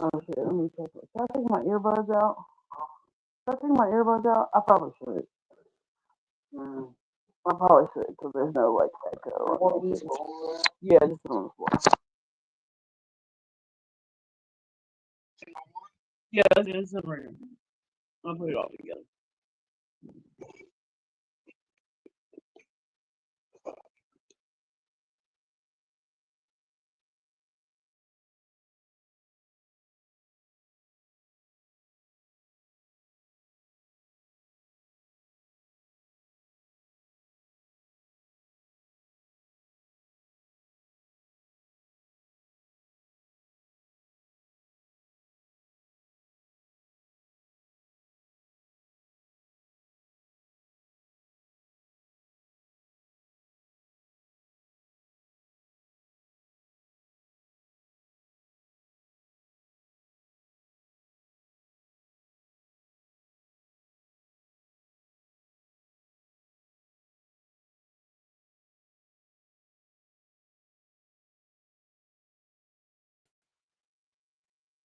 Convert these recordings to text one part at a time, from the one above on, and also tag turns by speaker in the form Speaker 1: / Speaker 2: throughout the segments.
Speaker 1: Oh shit, let me check it. Should I take my earbuds out? Should I take my earbuds out? I probably should. Mm, I probably should because there's no like echo. Yeah, just put it on the floor. Yeah, it's a right. I'll put it all together.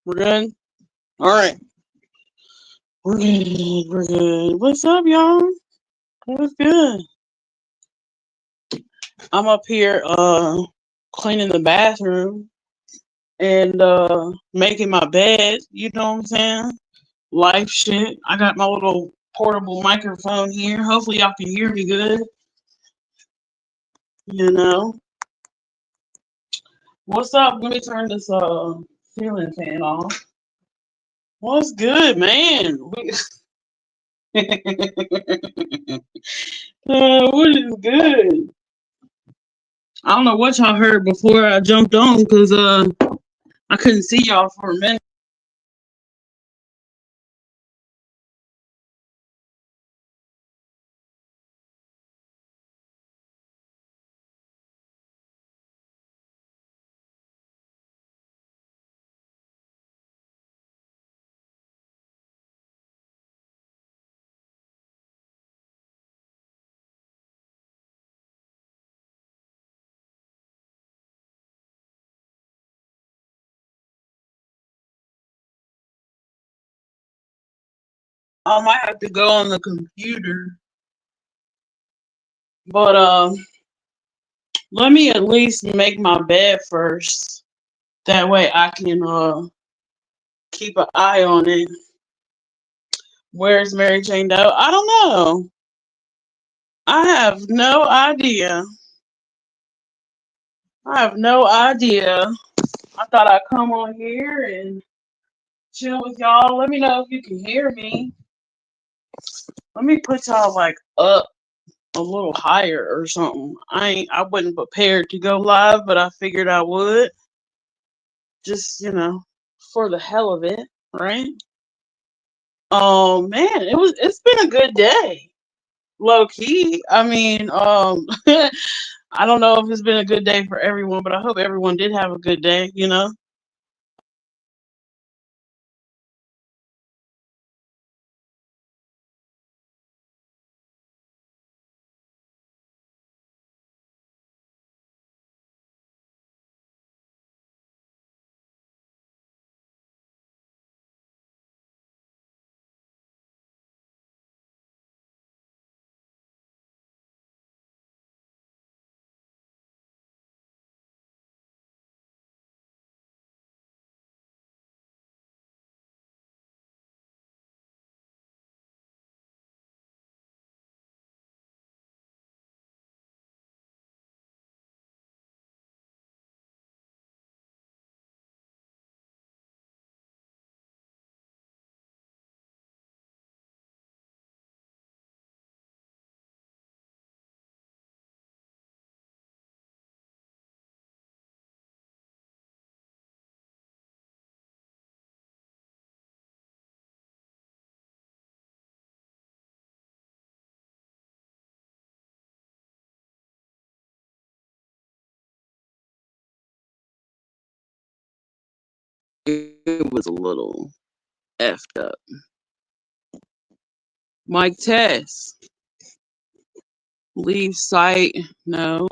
Speaker 1: We're good. All right. We're good. We're good. What's up, y'all? What's good? I'm up here cleaning the bathroom and making my bed, you know what I'm saying? Life shit. I got my little portable microphone here. Hopefully y'all can hear me good. You know. What's up? Let me turn this ceiling fan off. What's good, man? What is good? I don't know what y'all heard before I jumped on because I couldn't see y'all for a minute. I might have to go on the computer, but let me at least make my bed first. That way I can keep an eye on it. Where's Mary Jane Doe? I don't know. I have no idea. I have no idea. I thought I'd come on here and chill with y'all. Let me know if you can hear me. Let me put y'all like up a little higher or something. I wasn't prepared to go live, but I figured I would. Just, for the hell of it, right? Oh man, it's been a good day. Low key. I mean, I don't know if it's been a good day for everyone, but I hope everyone did have a good day. It was a little effed up. Mike Tess, leave site. No.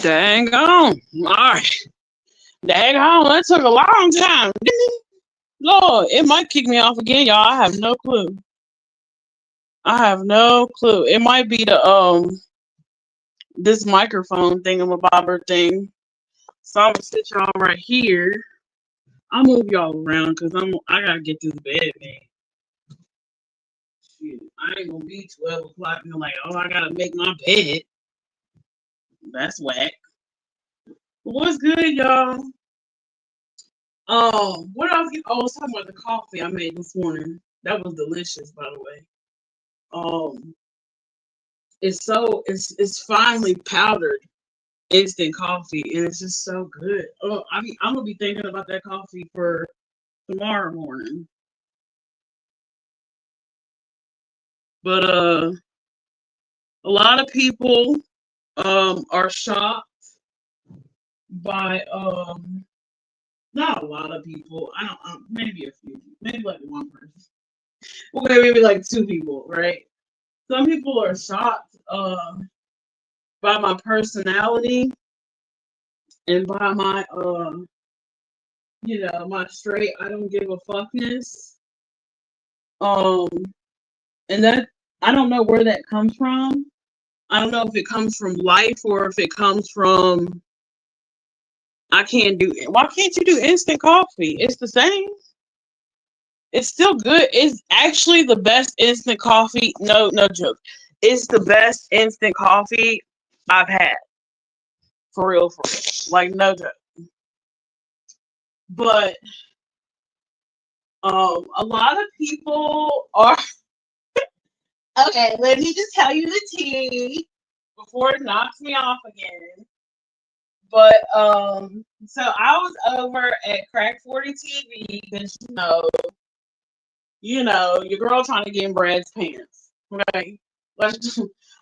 Speaker 1: Dang on. All right. Dang on. That took a long time, didn't it? Lord, it might kick me off again, y'all. I have no clue. I have no clue. It might be the this microphone thingamabobber thing. So I'm gonna sit y'all right here. I'll move y'all around because I gotta get to the bed, man. Shit, I ain't gonna be 12 o'clock and like, oh, I gotta make my bed. That's whack. What's good, y'all? What I was getting, oh, I was talking about the coffee I made this morning. That was delicious, by the way. Um, it's finely powdered instant coffee, and it's just so good. Oh, I'm gonna be thinking about that coffee for tomorrow morning. But a lot of people are shocked by not a lot of people. I don't maybe a few, maybe like one person. Okay, maybe like two people, right? Some people are shocked by my personality and by my my straight I don't give a fuckness. Um and that I don't know where that comes from. I don't know if it comes from life or if it comes from I can't do it. Why can't you do instant coffee? It's the same. It's still good. It's actually the best instant coffee. No, no joke. It's the best instant coffee I've had. For real, for real. Like no joke. But a lot of people are okay, let me just tell you the tea before it knocks me off again. But so I was over at Crack 40 TV because your girl trying to get in Brad's pants. Okay. Let's just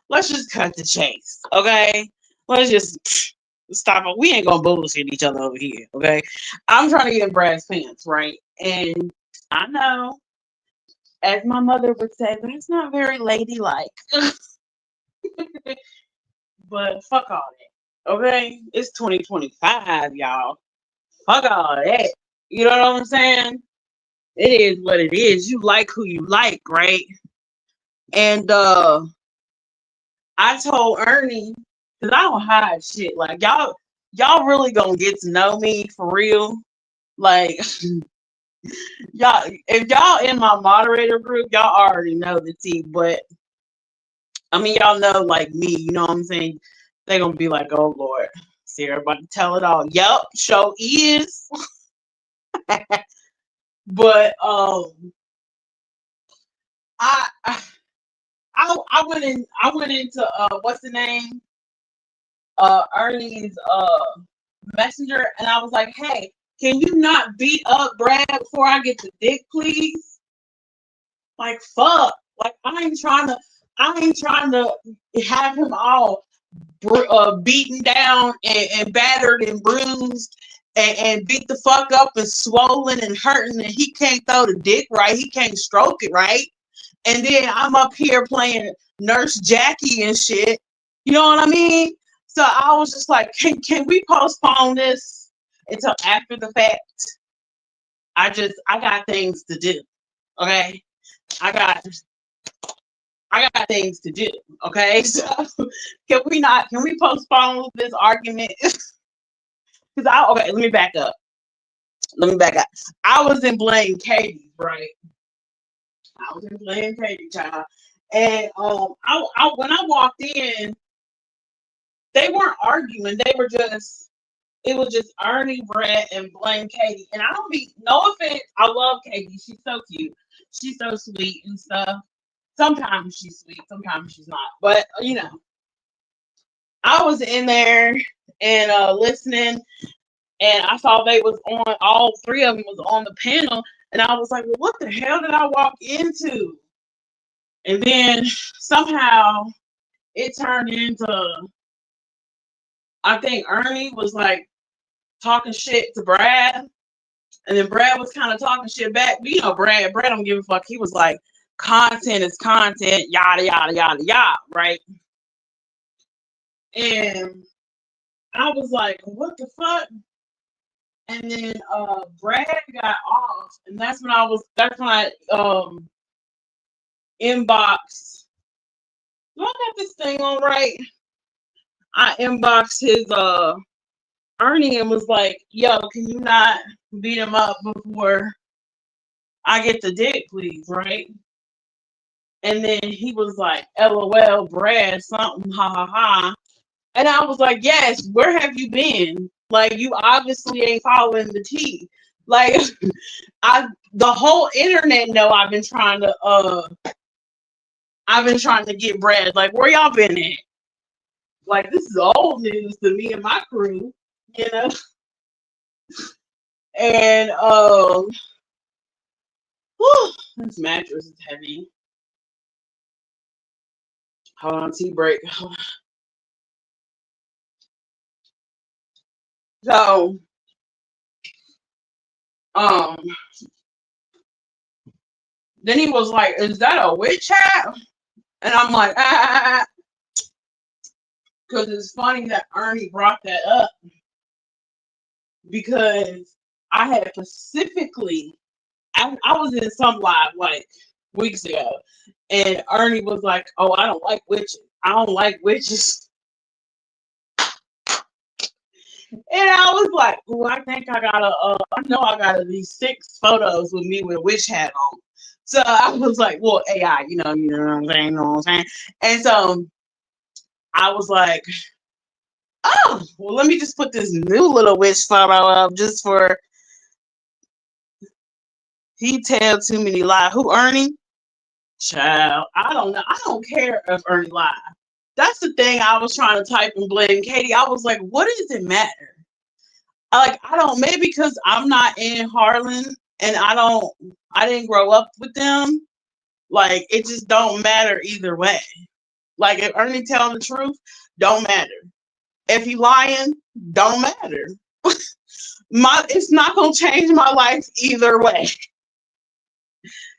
Speaker 1: let's just cut the chase. Okay. Let's just stop it. We ain't gonna bullshit each other over here. Okay. I'm trying to get in Brad's pants, right? And I know, as my mother would say, that's not very ladylike. But fuck all that. Okay? It's 2025, y'all. Fuck all that. You know what I'm saying? It is what it is. You like who you like, right? And I told Ernie, because I don't hide shit. Like y'all really gonna get to know me for real. Like y'all, if y'all in my moderator group, y'all already know the tea. But I mean, y'all know like me. You know what I'm saying? They gonna be like, oh Lord, Sarah about to tell it all. Yup, show is. But I, I I went into what's the name? Ernie's messenger, and I was like, hey, can you not beat up Brad before I get the dick, please? Like fuck. Like I ain't trying to have him all beaten down and battered and bruised and beat the fuck up and swollen and hurting, and he can't throw the dick right, he can't stroke it right, and then I'm up here playing Nurse Jackie and shit. You know what I mean? So I was just like, can we postpone this until after the fact? I got things to do. Okay. I got things to do. Okay. So can we postpone this argument? Okay, let me back up. I was in Blaine Katie, right? I was in Blaine Katie, child. And when I walked in, they weren't arguing. It was just Ernie, Brett, and Blaine Katie. And I don't be no offense. I love Katie. She's so cute. She's so sweet and stuff. Sometimes she's sweet, sometimes she's not. But I was in there and listening, and I saw they was on. All three of them was on the panel, and I was like, "Well, what the hell did I walk into?" And then somehow it turned into. I think Ernie was like talking shit to Brad, and then Brad was kind of talking shit back. But Brad don't give a fuck. He was like, content is content, yada yada yada yada, right? And I was like, what the fuck? And then Brad got off, and that's when I inboxed. Do I got this thing on right? I inboxed his Ernie and was like, yo, can you not beat him up before I get the dick, please, right? And then he was like, LOL, Brad, something, ha ha ha. And I was like, yes, where have you been? Like, you obviously ain't following the tea. Like, the whole internet know I've been trying to get Brad. Like, where y'all been at? Like, this is old news to me and my crew, you know? And whew, this mattress is heavy. Hold on, tea break. So, um, then he was like, "Is that a witch hat?" And I'm like, ah, because it's funny that Ernie brought that up because I had specifically, I was in some live like weeks ago, and Ernie was like, "Oh, I don't like witches. I don't like witches." And I was like, "Oh, I think I know I got at least 6 photos with me with a witch hat on." So I was like, "Well, AI, you know what I'm saying, you know what I'm saying." And so I was like, "Oh, well, let me just put this new little witch photo up just for he tell too many lies." Who, Ernie? Child, I don't know. I don't care if Ernie lied. That's the thing I was trying to type and blame Katie. I was like, what does it matter? I don't, maybe because I'm not in Harlan and I didn't grow up with them. Like, it just don't matter either way. Like, if Ernie telling the truth, don't matter. If he lying, don't matter. It's not gonna change my life either way.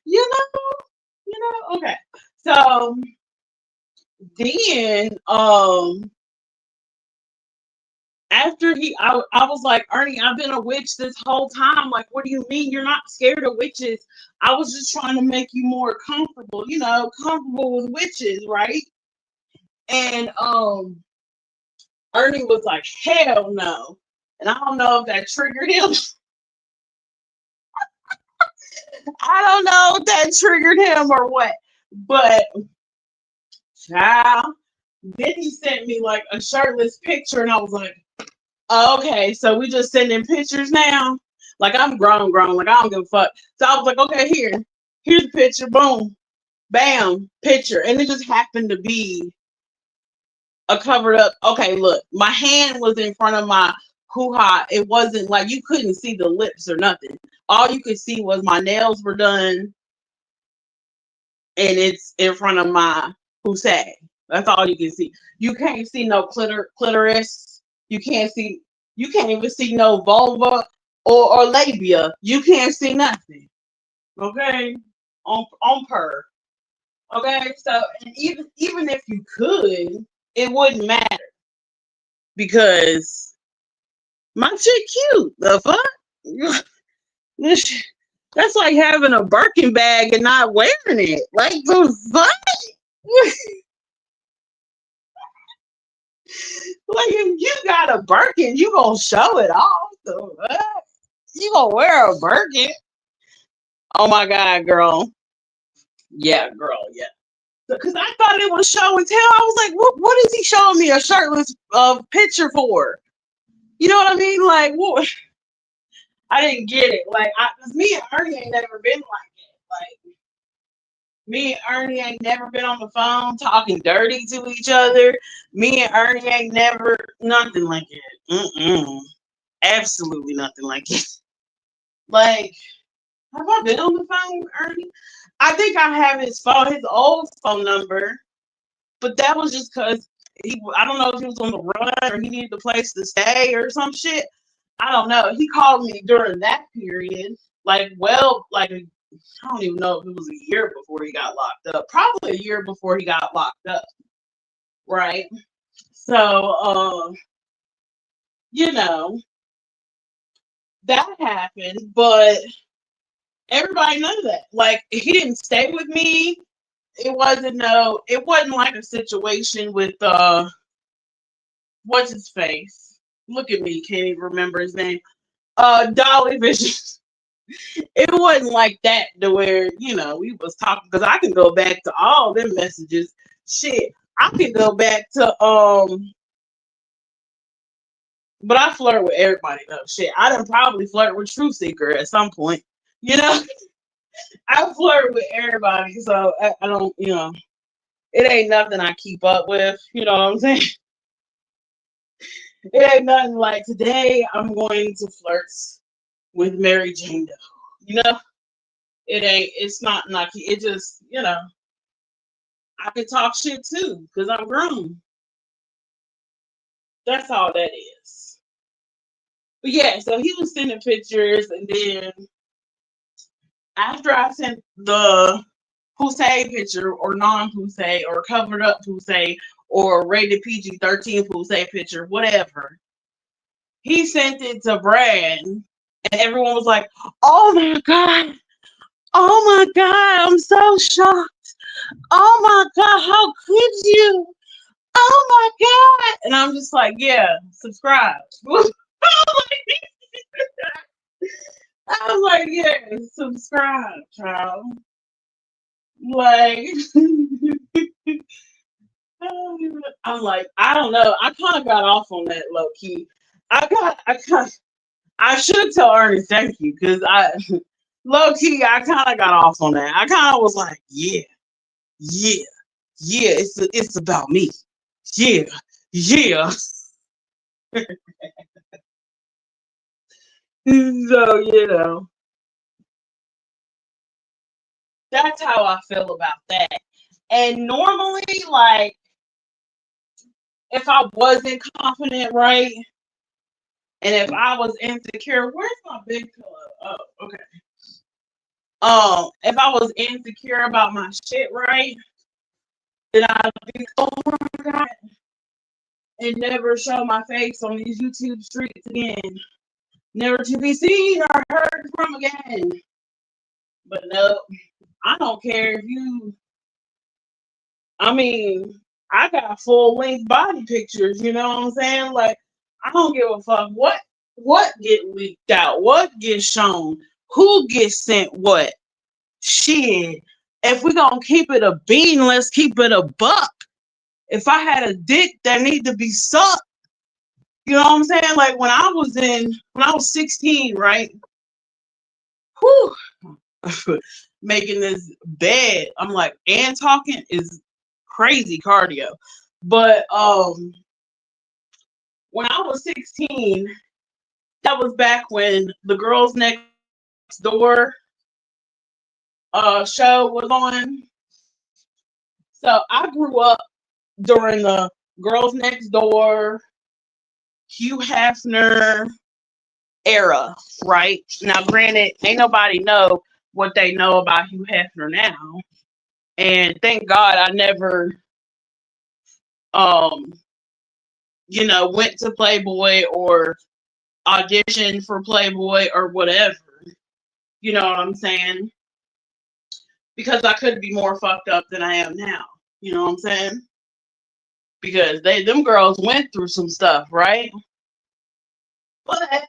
Speaker 1: You okay. So then after I was like, Ernie, I've been a witch this whole time. Like, what do you mean you're not scared of witches? I was just trying to make you more comfortable, comfortable with witches, right? And Ernie was like, hell no. And I don't know if that triggered him. I don't know if that triggered him or what. But child, then he sent me like a shirtless picture, and I was like, okay, so we just sending pictures now. Like, I'm grown, like I don't give a fuck. So I was like, okay, here's the picture, boom, bam, picture, and it just happened to be a covered up. Okay, look, my hand was in front of my hoo-ha. It wasn't like you couldn't see the lips or nothing. All you could see was my nails were done, and it's in front of my poosay. That's all you can see. You can't see no clitoris. You can't even see no vulva or labia. You can't see nothing. Okay? On per. Okay? So, and even if you could, it wouldn't matter. Because my shit cute. The fuck? That's like having a Birkin bag and not wearing it. Like, the fuck? Like, if you got a Birkin, you gonna show it off. So, you gonna wear a Birkin? Oh my God, girl. Yeah, girl. Yeah. Because I thought it was show and tell. I was like, what is he showing me a shirtless picture for? You know what I mean? Like, what? I didn't get it. Like, me and Ernie ain't never been like it. Like, me and Ernie ain't never been on the phone talking dirty to each other. Me and Ernie ain't never nothing like it. Absolutely nothing like it. Like, have I been on the phone with Ernie? I think I have his old phone number, but that was just because I don't know if he was on the run or he needed a place to stay or some shit. I don't know. He called me during that period, I don't even know if it was a year before he got locked up. Probably a year before he got locked up. Right? So, you know, that happened, but everybody knows that. Like, he didn't stay with me. It wasn't like a situation with what's his face? Look at me, can't even remember his name. DollyVision. It wasn't like that to where, we was talking, because I can go back to all them messages. Shit. I can go back to but I flirt with everybody though. Shit. I done probably flirt with Truth Seeker at some point. You know? I flirt with everybody, so I don't, it ain't nothing I keep up with. You know what I'm saying? It ain't nothing like today I'm going to flirt with Mary Jane Doe. You know? It's not like it just, I can talk shit too, because I'm grown. That's all that is. But yeah, so he was sending pictures, and then after I sent the poosay picture, or non-poosay, or covered up poosay, or rated PG-13 poosay picture, whatever, he sent it to Brad, and everyone was like, "Oh my god! Oh my god! I'm so shocked! Oh my god! How could you? Oh my god!" And I'm just like, "Yeah, subscribe." I was like, "Yeah, subscribe, child." Like, I'm like, I don't know. I kind of got off on that low key. I should tell Ernest thank you, because low key, I kind of got off on that. I kind of was like, yeah, yeah, yeah. It's about me. Yeah, yeah. So that's how I feel about that. And normally, like, if I wasn't confident, right, and if I was insecure, where's my big pillow? Oh, okay. If I was insecure about my shit, right, then I'd be, oh my god, and never show my face on these YouTube streets again, never to be seen or heard from again. But no, I don't care if you. I mean, I got full length body pictures. You know what I'm saying? Like, I don't give a fuck what get leaked out, what gets shown, who gets sent what. Shit. If we gonna keep it a bean, let's keep it a buck. If I had a dick that need to be sucked, you know what I'm saying? Like, when I was 16, right? Whew, making this bed, I'm like, and talking is crazy cardio. But when I was 16, that was back when the Girls Next Door show was on. So I grew up during the Girls Next Door, Hugh Hefner era, right? Now, granted, ain't nobody know what they know about Hugh Hefner now. And thank God I never, um, went to Playboy or auditioned for Playboy or whatever. You know what I'm saying? Because I could be more fucked up than I am now. You know what I'm saying? Because them girls went through some stuff, right? But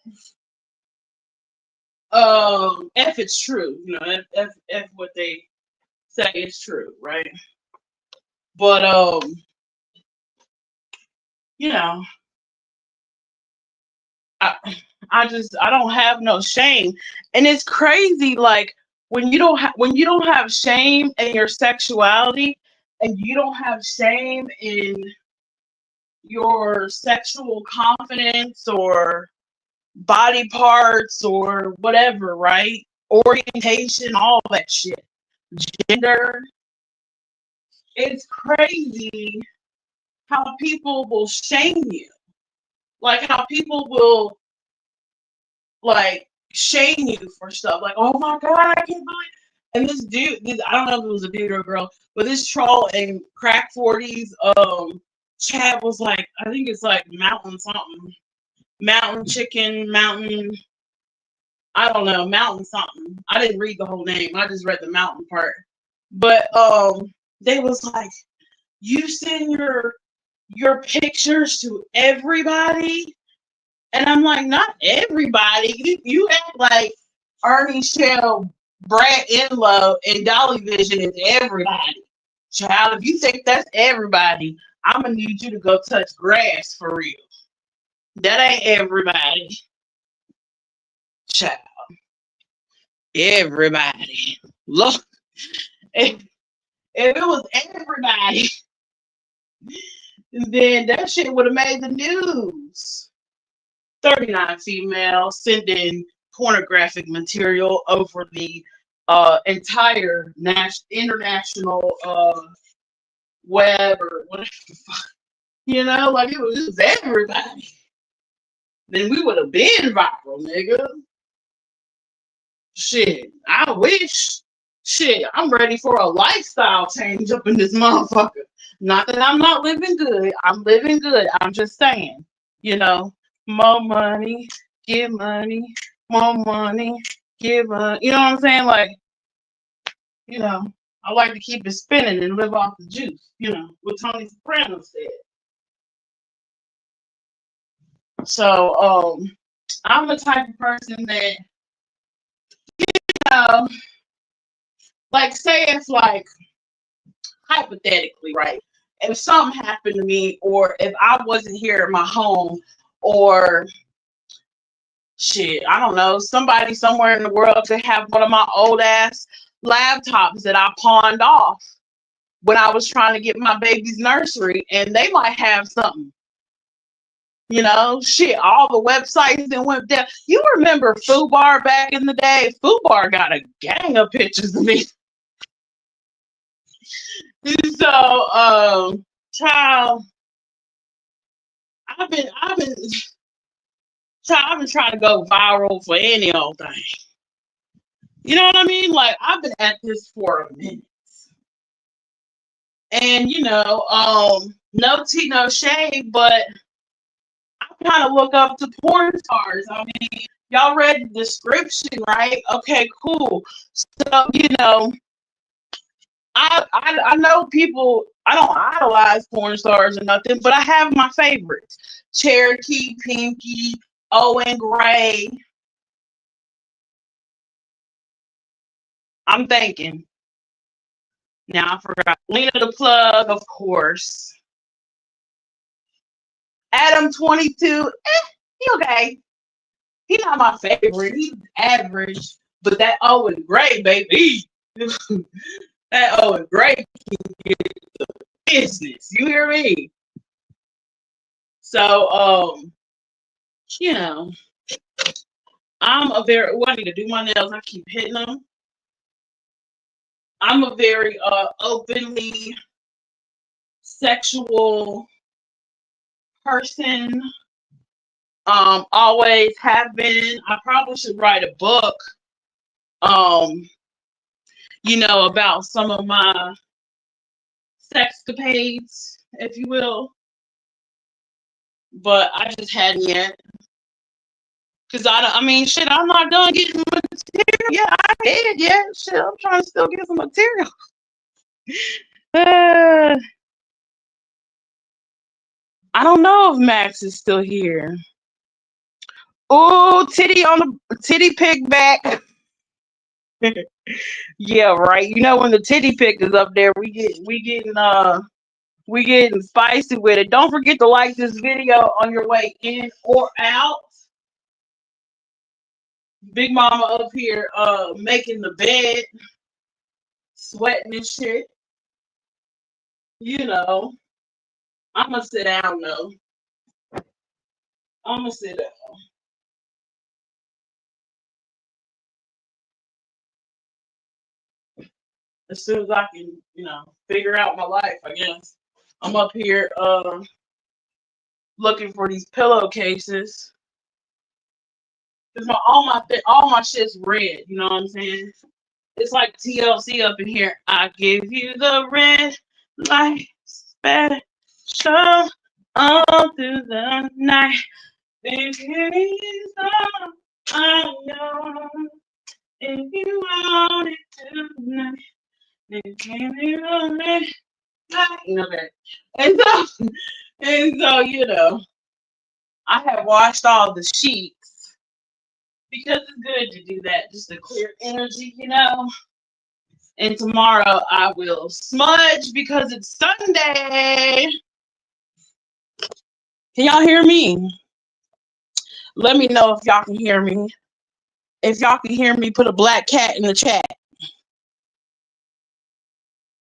Speaker 1: if it's true, if what they say is true, right? But you know, I I don't have no shame, and it's crazy. Like, when you don't have shame in your sexuality, and you don't have shame in your sexual confidence or body parts or whatever, right? Orientation, all that shit. Gender. It's crazy how people will shame you. Like, how people will, like, shame you for stuff. Like, oh my god, I can't believe. And this dude, I don't know if it was a dude or a girl, but this troll in crack 40s, Chad was like, I think it's like Mountain something. Mountain Chicken, Mountain, I don't know, Mountain something. I didn't read the whole name. I just read the mountain part. But they was like, you send your pictures to everybody? And I'm like, not everybody. You act like Ernie Shell, Brad Inlow, and DollyVision is everybody. Child, if you think that's everybody, I'm going to need you to go touch grass for real. That ain't everybody. Child. Everybody. Look, if it was everybody, then that shit would have made the news. 39 females sending pornographic material over the entire international web or whatever the fuck. You know, like it was everybody. Then we would have been viral, nigga. Shit, I wish. Shit, I'm ready for a lifestyle change up in this motherfucker. Not that I'm not living good. I'm living good. I'm just saying, you know, more money, give money, more money, give money. You know what I'm saying? Like, you know, I like to keep it spinning and live off the juice, you know, what Tony Soprano said. So, I'm the type of person that, you know, like, say if, like, hypothetically, right, if something happened to me, or if I wasn't here at my home, or shit, I don't know, somebody somewhere in the world could have one of my old ass laptops that I pawned off when I was trying to get my baby's nursery, and they might have something. You know, shit, all the websites that went down. You remember FooBar back in the day? FooBar got a gang of pictures of me. So, child, I've been trying to go viral for any old thing. You know what I mean? Like, I've been at this for a minute. And, you know, no tea, no shade, but I kind of look up to porn stars. I mean, y'all read the description, right? Okay, cool. So, you know, I know people, I don't idolize porn stars or nothing, but I have my favorites. Cherokee, Pinky, Owen Gray. I'm thinking. Now I forgot. Lena the Plug, of course. Adam 22. He okay. He's not my favorite. He's average. But that Owen Gray, baby. That Owen Gray can get the business. You hear me? So, you know, I'm a very, I need to do my nails. I keep hitting them. I'm a very openly sexual person. Always have been. I probably should write a book, you know, about some of my sexcapades, if you will. But I just hadn't yet. Because I mean, shit, I'm not done getting material. Yeah, I did, yeah. Shit, I'm trying to still get some material. I don't know if Max is still here. Oh, titty pick back. Yeah, right. You know when the titty pick is up there, we getting spicy with it. Don't forget to like this video on your way in or out. Big Mama up here making the bed, sweating and shit. You know, I'm gonna sit down though. I'm gonna sit down. As soon as I can, you know, figure out my life, I guess. I'm up here looking for these pillowcases. Cause all my shit's red, you know what I'm saying? It's like TLC up in here. I give you the red light special all through the night. This is all I know. If you want it tonight, then give it on me. You know that. And so, I have washed all the sheets because it's good to do that, just to clear energy. And tomorrow I will smudge because it's Sunday. Can y'all hear me? Let me know if y'all can hear me. If y'all can hear me, put a black cat in the chat.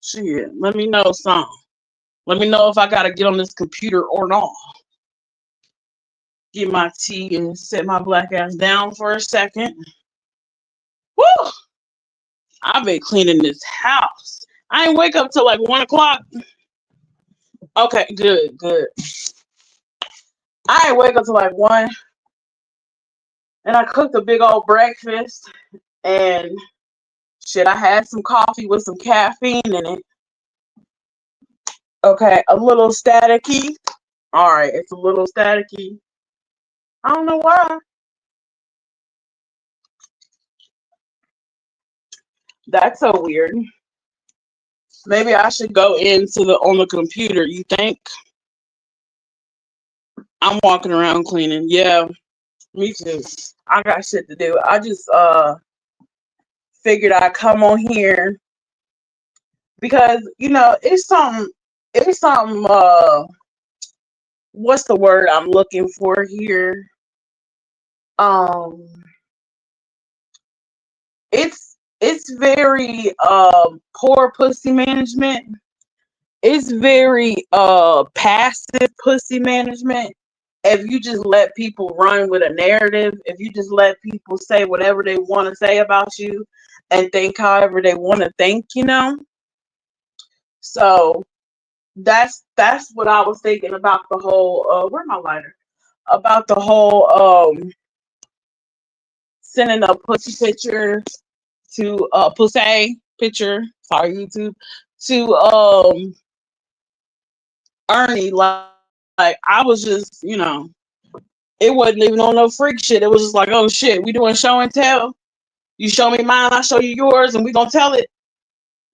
Speaker 1: Shit, let me know something. Let me know if I gotta get on this computer or not. Get my tea and set my black ass down for a second. Woo! I've been cleaning this house. I ain't wake up till like 1 o'clock. Okay, good. I ain't wake up till like 1. And I cooked a big old breakfast. And shit, I had some coffee with some caffeine in it. Okay, a little staticky. All right, it's a little staticky. I don't know why. That's so weird. Maybe I should go on the computer. You think? I'm walking around cleaning. Yeah, me too. I got shit to do. I just figured I'd come on here because it's something what's the word I'm looking for here? It's very poor pussy management. It's very passive pussy management. If you just let people run with a narrative, if you just let people say whatever they want to say about you and think however they want to think, So that's what I was thinking about the whole where's my lighter? About the whole sending a pussy picture to poosay picture, sorry YouTube, to Ernie, like I was just, it wasn't even on no freak shit. It was just like, oh shit, we doing show and tell. You show me mine, I show you yours, and we gonna tell it.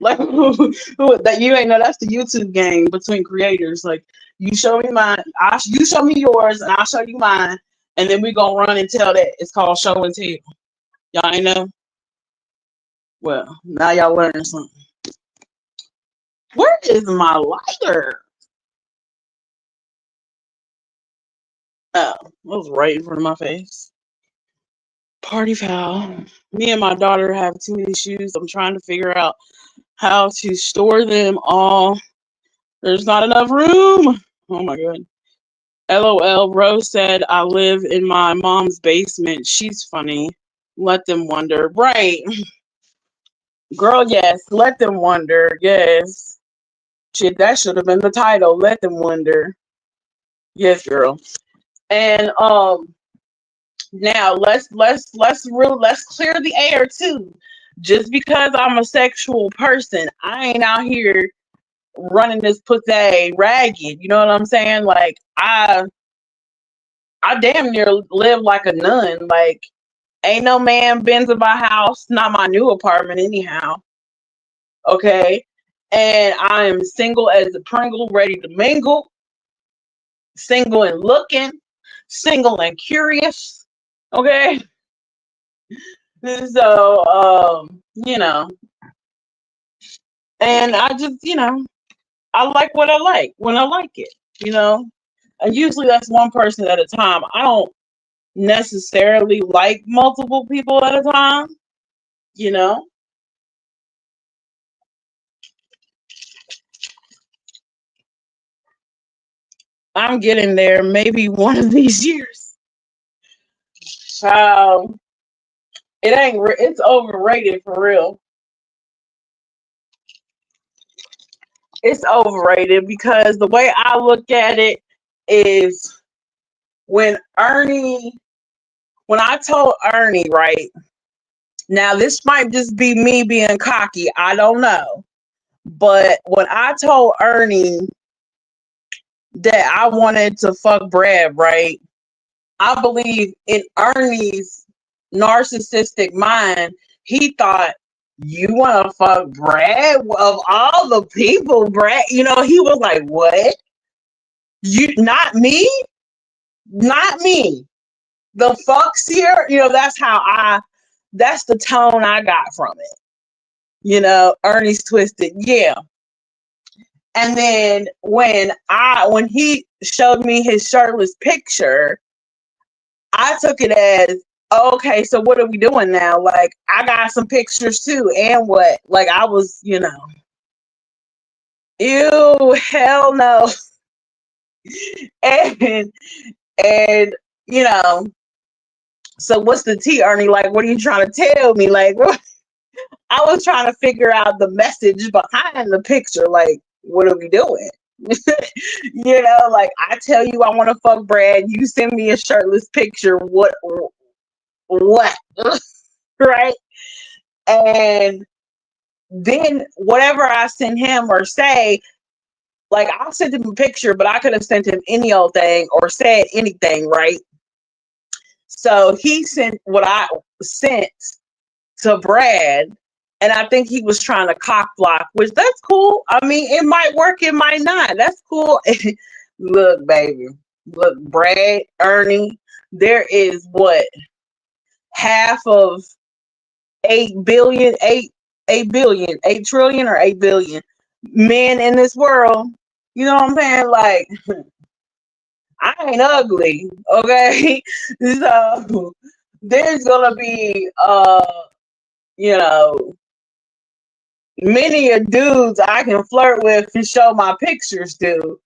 Speaker 1: Like that you ain't know that's the YouTube game between creators. Like you show me mine, you show me yours, and I'll show you mine, and then we gonna run and tell that. It's called show and tell. Y'all ain't know? Well, now y'all learning something. Where is my lighter? Oh, it was right in front of my face. Party foul. Me and my daughter have too many shoes. I'm trying to figure out how to store them all. There's not enough room. Oh my god. LOL. Rose said, I live in my mom's basement. She's funny. Let them wonder. Right. Girl, yes. Let them wonder. Yes. Shit, that should have been the title. Let them wonder. Yes, girl. And now let's clear the air too. Just because I'm a sexual person, I ain't out here running this pussy ragged. You know what I'm saying? Like I damn near live like a nun. Like ain't no man been to my house, not my new apartment anyhow. Okay. And I am single as a Pringle, ready to mingle, single and looking, single and curious. Okay. So, and I just, I like what I like when I like it, and usually that's one person at a time. I don't necessarily like multiple people at a time, I'm getting there maybe one of these years. It's overrated for real. It's overrated because the way I look at it is when I told Ernie, right? Now this might just be me being cocky, I don't know. But when I told Ernie that I wanted to fuck Brad, right? I believe in Ernie's narcissistic mind, he thought, you want to fuck Brad of all the people, Brad? You know, he was like, what? You, not me? Not me. The fuck's here? You know, that's the tone I got from it. You know, Ernie's twisted. Yeah. And then when he showed me his shirtless picture, I took it as, okay, so what are we doing now? Like, I got some pictures too, and what? Like, I was, you know, ew, hell no. and and you know, so what's the tea, Ernie? Like, what are you trying to tell me? Like, what? I was trying to figure out the message behind the picture. Like, what are we doing? You know, like, I tell you I want to fuck Brad. You send me a shirtless picture. What? Right? And then whatever I send him or say, like, I sent him a picture, but I could have sent him any old thing or said anything, right? So he sent what I sent to Brad, and I think he was trying to cock block, which that's cool. I mean, it might work, it might not. That's cool. Look, baby. Look, Brad, Ernie, there is what? Half of 8 billion, 8 trillion or 8 billion men in this world. You know what I'm saying? Like, I ain't ugly, okay? So there's gonna be you know, many a dudes I can flirt with and show my pictures to.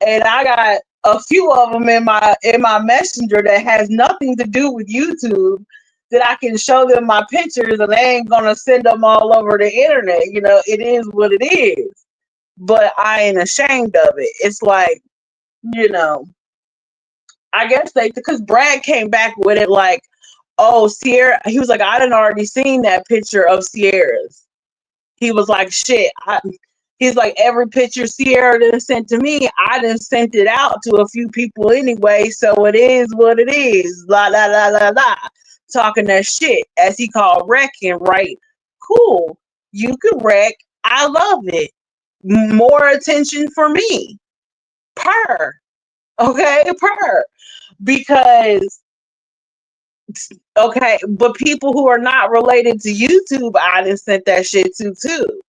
Speaker 1: And I got a few of them in my messenger that has nothing to do with YouTube, that I can show them my pictures and they ain't gonna send them all over the internet. You know, it is what it is. But I ain't ashamed of it. It's like, you know, I guess because Brad came back with it like, oh, Sierra, he was like, I done already seen that picture of Sierra's. He was like, shit, he's like, every picture Sierra done sent to me, I done sent it out to a few people anyway, so it is what it is. La la la la la. Talking that shit, as he called wrecking, right? Cool. You can wreck. I love it. More attention for me. Per. Okay, per. Because okay, but people who are not related to YouTube, I done sent that shit to too.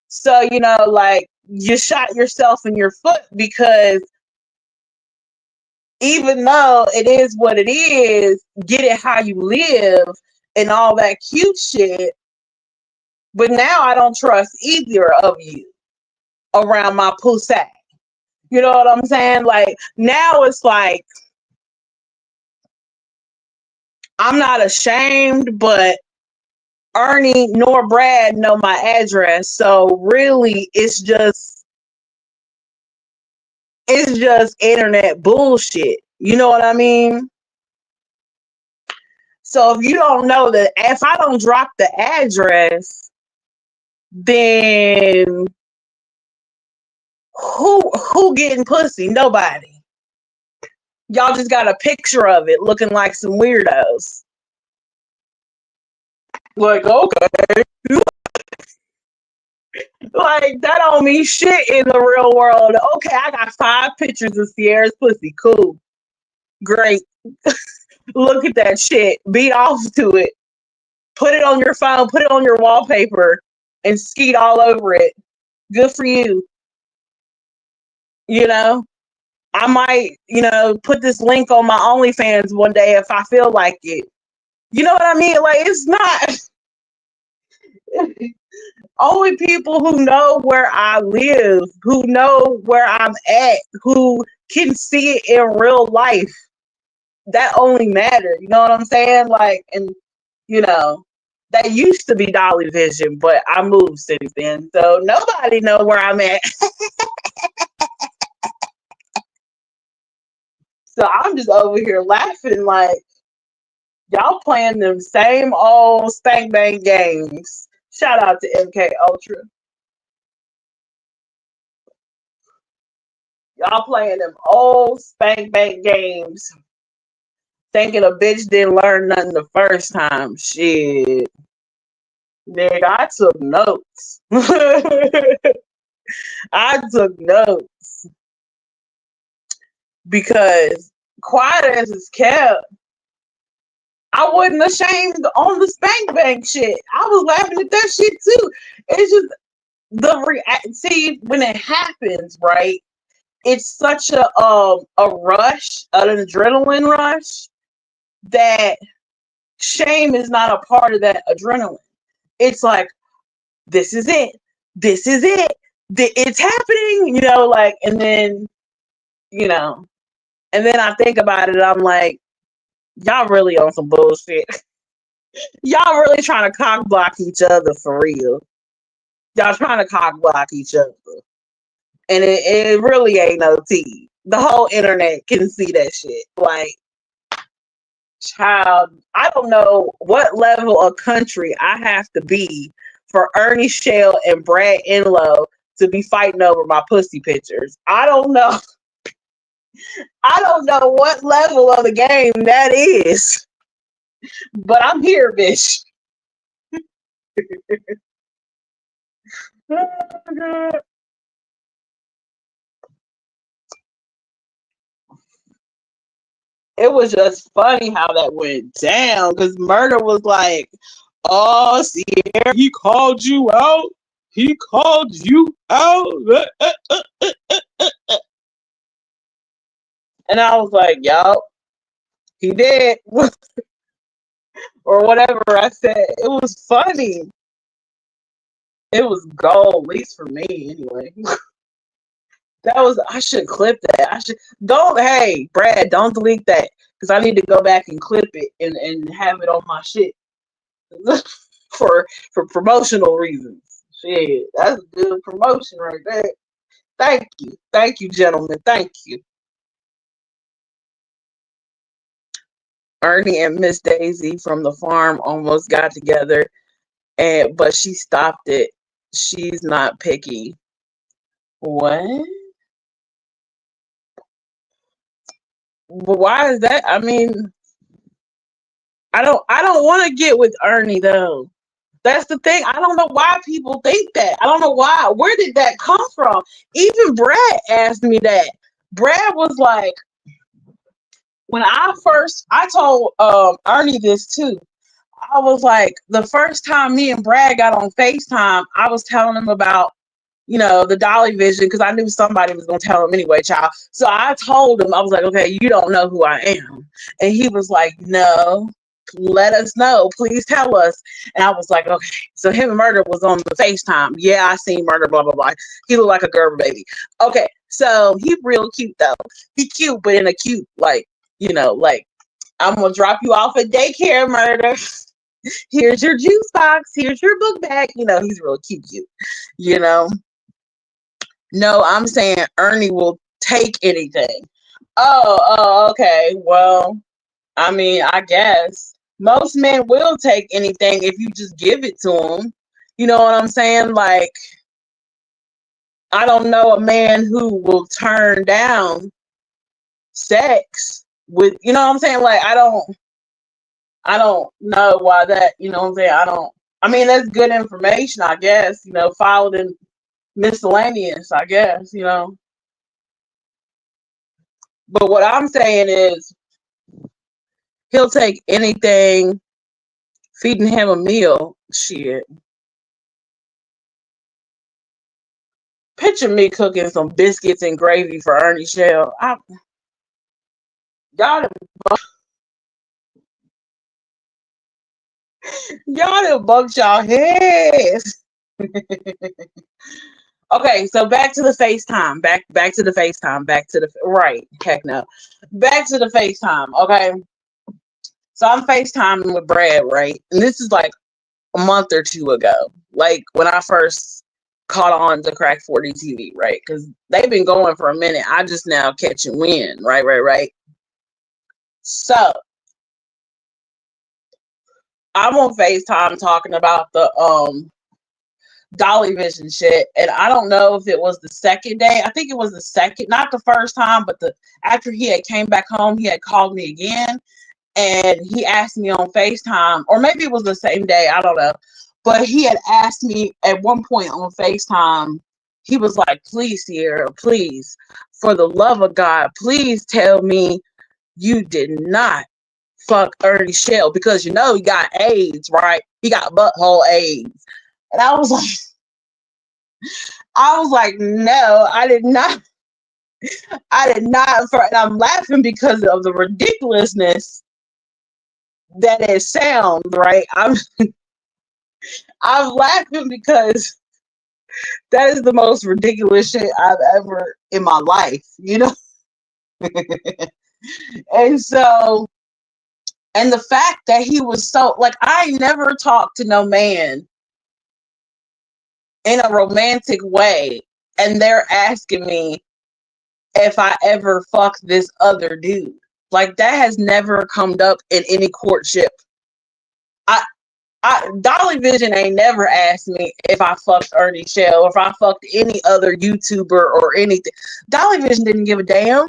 Speaker 1: So, you know, like, you shot yourself in your foot, because even though it is what it is, get it how you live and all that cute shit, but now I don't trust either of you around my poosay. You know what I'm saying? Like, now it's like, I'm not ashamed, but Ernie nor Brad know my address. So really, it's just internet bullshit. You know what I mean? So if you don't know that, if I don't drop the address, then who getting pussy? Nobody. Y'all just got a picture of it looking like some weirdos. Like, okay. Like, that don't mean shit in the real world. Okay, I got 5 pictures of Sierra's pussy. Cool. Great. Look at that shit. Beat off to it. Put it on your phone, put it on your wallpaper, and skeet all over it. Good for you. You know? I might, you know, put this link on my OnlyFans one day if I feel like it. You know what I mean? Like, it's not only people who know where I live, who know where I'm at, who can see it in real life. That only matter. You know what I'm saying? Like, and you know, that used to be DollyVision, but I moved since then, so nobody know where I'm at. So I'm just over here laughing like, y'all playing them same old spank bang games. Shout out to MK Ultra. Y'all playing them old spank bang games. Thinking a bitch didn't learn nothing the first time. Shit. Nigga, I took notes. I took notes because quiet as it's kept, I wasn't ashamed on the spank bank shit. I was laughing at that shit too. It's just see when it happens, right? It's such a rush, an adrenaline rush, that shame is not a part of that adrenaline. It's like, this is it. This is it. It's happening, like, and then, and then I think about it, I'm like, y'all really on some bullshit. Y'all really trying to cock block each other for real. Y'all trying to cock block each other. And it really ain't no tea. The whole internet can see that shit. Like, child, I don't know what level of country I have to be for Ernie Shell and Brad Enlow to be fighting over my pussy pictures. I don't know. I don't know what level of the game that is. But I'm here, bitch. Oh, God. It was just funny how that went down because Murder was like, oh, Sierra, he called you out. He called you out. And I was like, yo, he did. Or whatever I said. It was funny. It was gold, at least for me anyway. I should clip that. Hey, Brad, don't delete that. Because I need to go back and clip it and have it on my shit. for promotional reasons. Shit, that's a good promotion right there. Thank you. Thank you, gentlemen. Thank you. Ernie and Miss Daisy from the farm almost got together, but she stopped it. She's not picky. What? But why is that? I mean, I don't want to get with Ernie though. That's the thing. I don't know why people think that. I don't know why. Where did that come from? Even Brad asked me that. Brad was like, when I told Ernie this too. I was like, the first time me and Brad got on FaceTime, I was telling him about, the DollyVision, because I knew somebody was going to tell him anyway, child. So I told him, I was like, okay, you don't know who I am. And he was like, no, let us know. Please tell us. And I was like, okay. So him and Murder was on the FaceTime. Yeah, I seen Murder, blah, blah, blah. He looked like a Gerber baby. Okay. So he real cute, though. He cute, but in a cute, like, like, I'm going to drop you off at daycare, Murder. Here's your juice box. Here's your book bag. He's real cute. No, I'm saying Ernie will take anything. Oh, okay. Well, I mean, I guess most men will take anything if you just give it to them. You know what I'm saying? Like, I don't know a man who will turn down sex with, you know what I'm saying? Like, I don't know why that, you know what I'm saying? I mean, that's good information, I guess, filed in miscellaneous, I guess, But what I'm saying is he'll take anything, feeding him a meal. Shit. Picture me cooking some biscuits and gravy for Ernie Shell. Y'all done bucked y'all heads. Okay, so back to the FaceTime. Back to the FaceTime. Right. Heck no. Back to the FaceTime. Okay. So I'm FaceTiming with Brad, right? And this is like a month or two ago. Like when I first caught on to Crack 40 TV, right? Because they've been going for a minute. I just now catching wind. Right. So I'm on FaceTime talking about the DollyVision shit, and I don't know if it was the second day. I think it was the second, not the first time, but after he had came back home, he had called me again, and he asked me on FaceTime, or maybe it was the same day, I don't know. But he had asked me at one point on FaceTime, he was like, please, Sierra, please, for the love of God, please tell me you did not fuck Ernie Shell, because he got AIDS, right? He got butthole AIDS. And I was like, no, I did not. I did not. And I'm laughing because of the ridiculousness that it sounds, right? I'm laughing because that is the most ridiculous shit I've ever in my life, And so, and the fact that he was so, like, I never talked to no man in a romantic way, and they're asking me if I ever fuck this other dude. Like, that has never come up in any courtship. DollyVision ain't never asked me if I fucked Ernie Shell or if I fucked any other YouTuber or anything. DollyVision didn't give a damn.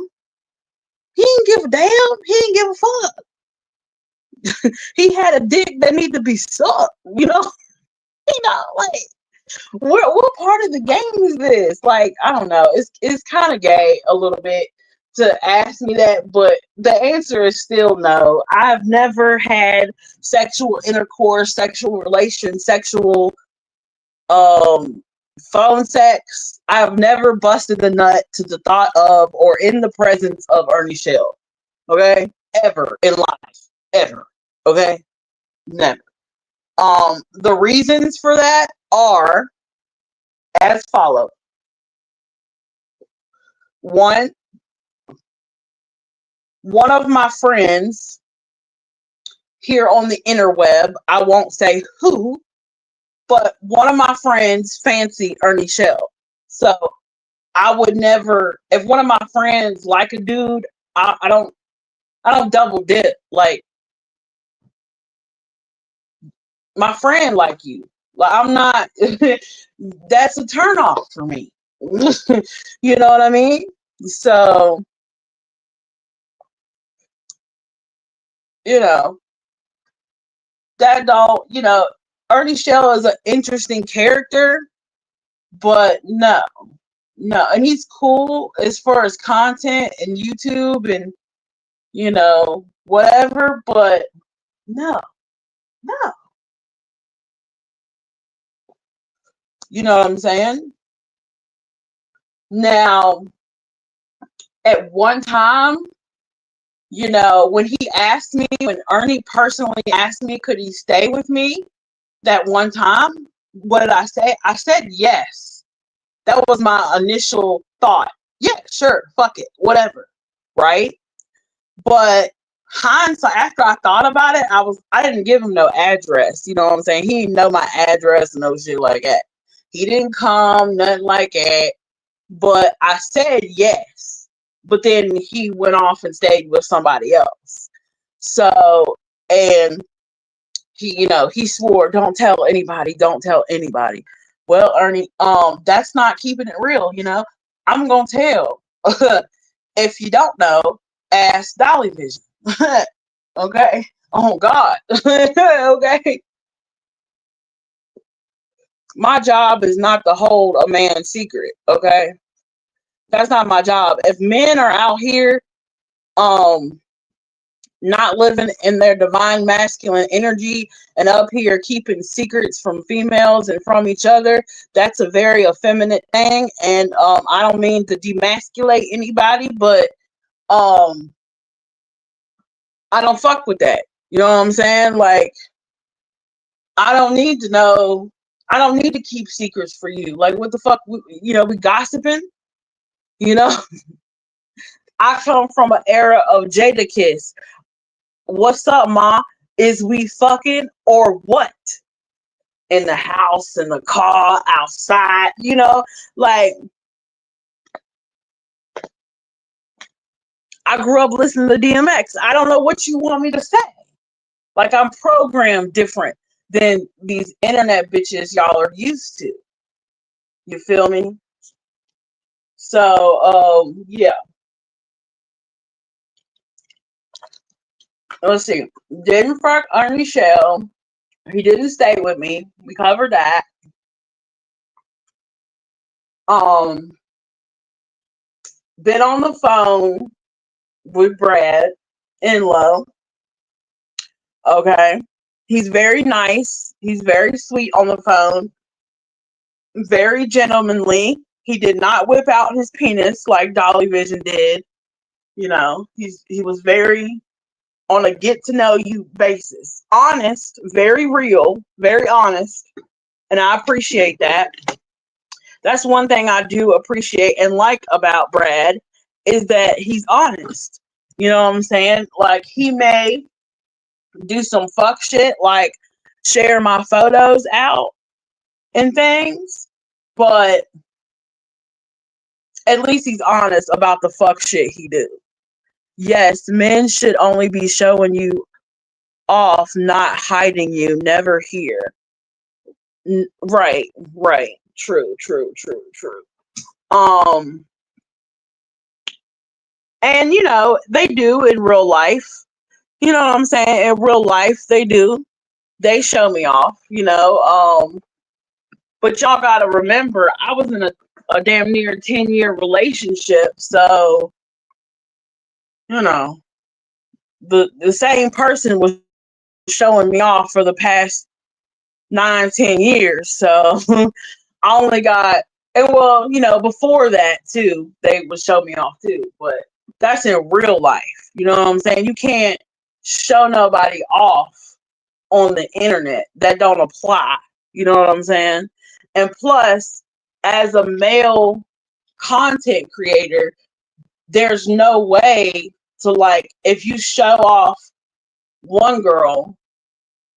Speaker 1: He didn't give a damn. He didn't give a fuck. He had a dick that needed to be sucked, like, what part of the game is this? Like, I don't know. It's kind of gay a little bit to ask me that, but the answer is still no. I've never had sexual intercourse, sexual relations, sexual phone sex. I've never busted the nut to the thought of or in the presence of Ernie Shell. Okay? Ever in life. Ever. Okay? Never. The reasons for that are as follows. One of my friends here on the interweb, I won't say who, but one of my friends fancied Ernie Shell. So I would never, if one of my friends like a dude, I don't double dip. Like, my friend like you. Like, I'm not, that's a turn off for me. You know what I mean? So, that don't, Ernie Shell is an interesting character, but no. And he's cool as far as content and YouTube and, whatever, but no. You know what I'm saying? Now, at one time, when Ernie personally asked me, could he stay with me that one time? What did I say? I said yes. That was my initial thought. Yeah, sure, fuck it, whatever, right? But hindsight, after I thought about it, I didn't give him no address. You know what I'm saying? He didn't know my address and no shit like that. He didn't come, nothing like that. But I said yes. But then he went off and stayed with somebody else. So, and he swore, don't tell anybody. Well, Ernie, that's not keeping it real, I'm gonna tell. If you don't know, ask DollyVision. Okay? Oh God. Okay? My job is not to hold a man's secret, okay? That's not my job. If men are out here not living in their divine masculine energy and up here keeping secrets from females and from each other, that's a very effeminate thing. And I don't mean to demasculate anybody, but I don't fuck with that. You know what I'm saying? Like, I don't need to know. I don't need to keep secrets for you. Like, what the fuck? We gossiping. I come from an era of Jada Kiss. What's up, ma? Is we fucking or what? In the house, in the car, outside, like, I grew up listening to DMX. I don't know what you want me to say. Like, I'm programmed different than these internet bitches y'all are used to. You feel me? So, yeah. let's see. Didn't fuck on Michelle. He didn't stay with me. We covered that. Been on the phone with Brad Enlow. Okay. He's very nice. He's very sweet on the phone. Very gentlemanly. He did not whip out his penis like DollyVision did. You know, he was very on a get to know you basis. Honest, very real, very honest. And I appreciate that. That's one thing I do appreciate and like about Brad is that he's honest. You know what I'm saying? Like, he may do some fuck shit, like share my photos out and things, but at least he's honest about the fuck shit he do. Yes, men should only be showing you off, not hiding you. Never here. Right. True. And you know, they do in real life. You know what I'm saying? In real life, they do. They show me off, you know. But y'all gotta remember, I was in a damn near 10-year relationship, so you know, the same person was showing me off for the past 9-10 years. So I only got, and well, you know, before that too, they would show me off too, but that's in real life. You know what I'm saying? You can't show nobody off on the internet. That don't apply. You know what I'm saying? And plus, as a male content creator, there's no way to, like, if you show off one girl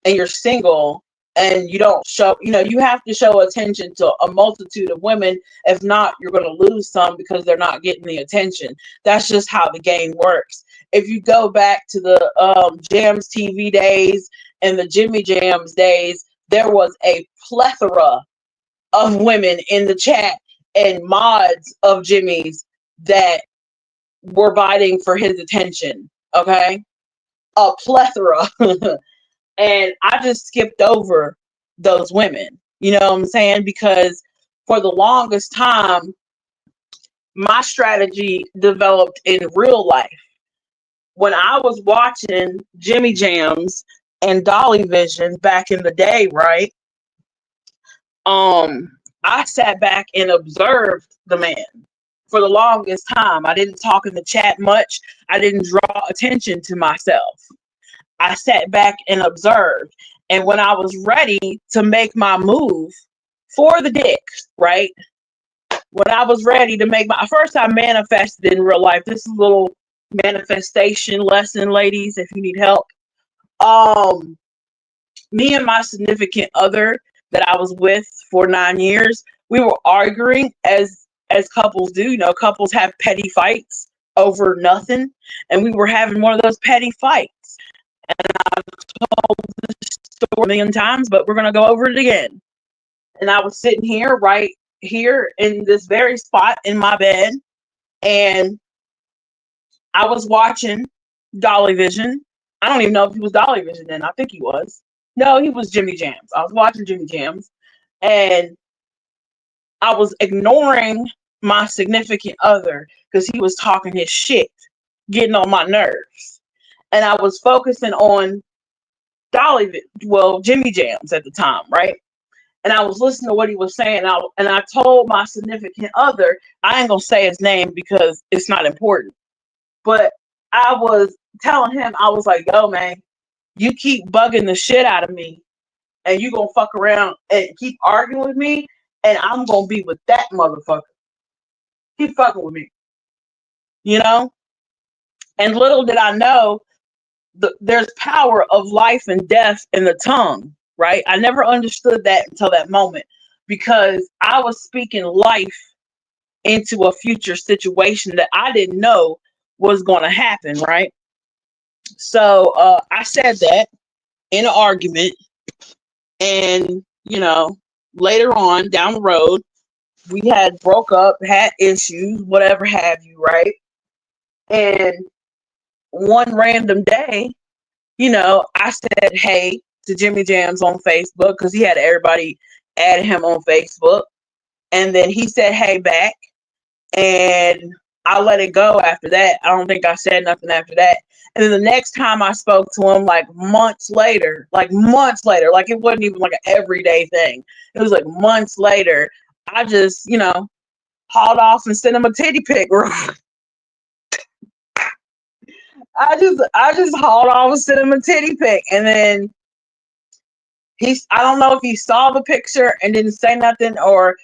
Speaker 1: and you're single and you don't show, you know, you have to show attention to a multitude of women. If not, you're going to lose some because they're not getting the attention. That's just how the game works. If you go back to the Jams TV days and the Jimmy Jams days, there was a plethora of women in the chat and mods of Jimmy's that were vying for his attention. Okay, a plethora. And I just skipped over those women. You know what I'm saying? Because for the longest time, my strategy developed in real life. When I was watching Jimmy Jams and DollyVision back in the day, right? I sat back and observed the man for the longest time. I didn't talk in the chat much. I didn't draw attention to myself. I sat back and observed. And when I was ready to make my move for the dick, right? When I was ready to make my first time manifested in real life, this is a little manifestation lesson, ladies, if you need help. Me and my significant other that I was with for 9 years, we were arguing as couples do. You know, couples have petty fights over nothing. And we were having one of those petty fights. And I've told this story a million times, but we're going to go over it again. And I was sitting here, right here in this very spot in my bed. And I was watching DollyVision. I don't even know if he was DollyVision then. I think he was. No, he was Jimmy Jams. I was watching Jimmy Jams. And I was ignoring my significant other because he was talking his shit, getting on my nerves. And I was focusing on Jimmy Jams at the time, right? And I was listening to what he was saying. And I told my significant other, I ain't going to say his name because it's not important. But I was telling him, I was like, yo, man, you keep bugging the shit out of me. And you going to fuck around and keep arguing with me. And I'm going to be with that motherfucker. Keep fucking with me. You know? And little did I know, there's power of life and death in the tongue, right? I never understood that until that moment because I was speaking life into a future situation that I didn't know was going to happen, right? So I said that in an argument, and you know, later on down the road, we had broke up, had issues, whatever have you, right? And one random day, I said hey to Jimmy Jams on Facebook because he had everybody add him on Facebook. And then he said hey back. And I let it go after that. I don't think I said nothing after that. And then the next time I spoke to him, like months later, like it wasn't even like an everyday thing. It was like months later, I just, hauled off and sent him a titty pic. I just hauled off and sent him a titty pic. And then I don't know if he saw the picture and didn't say nothing, or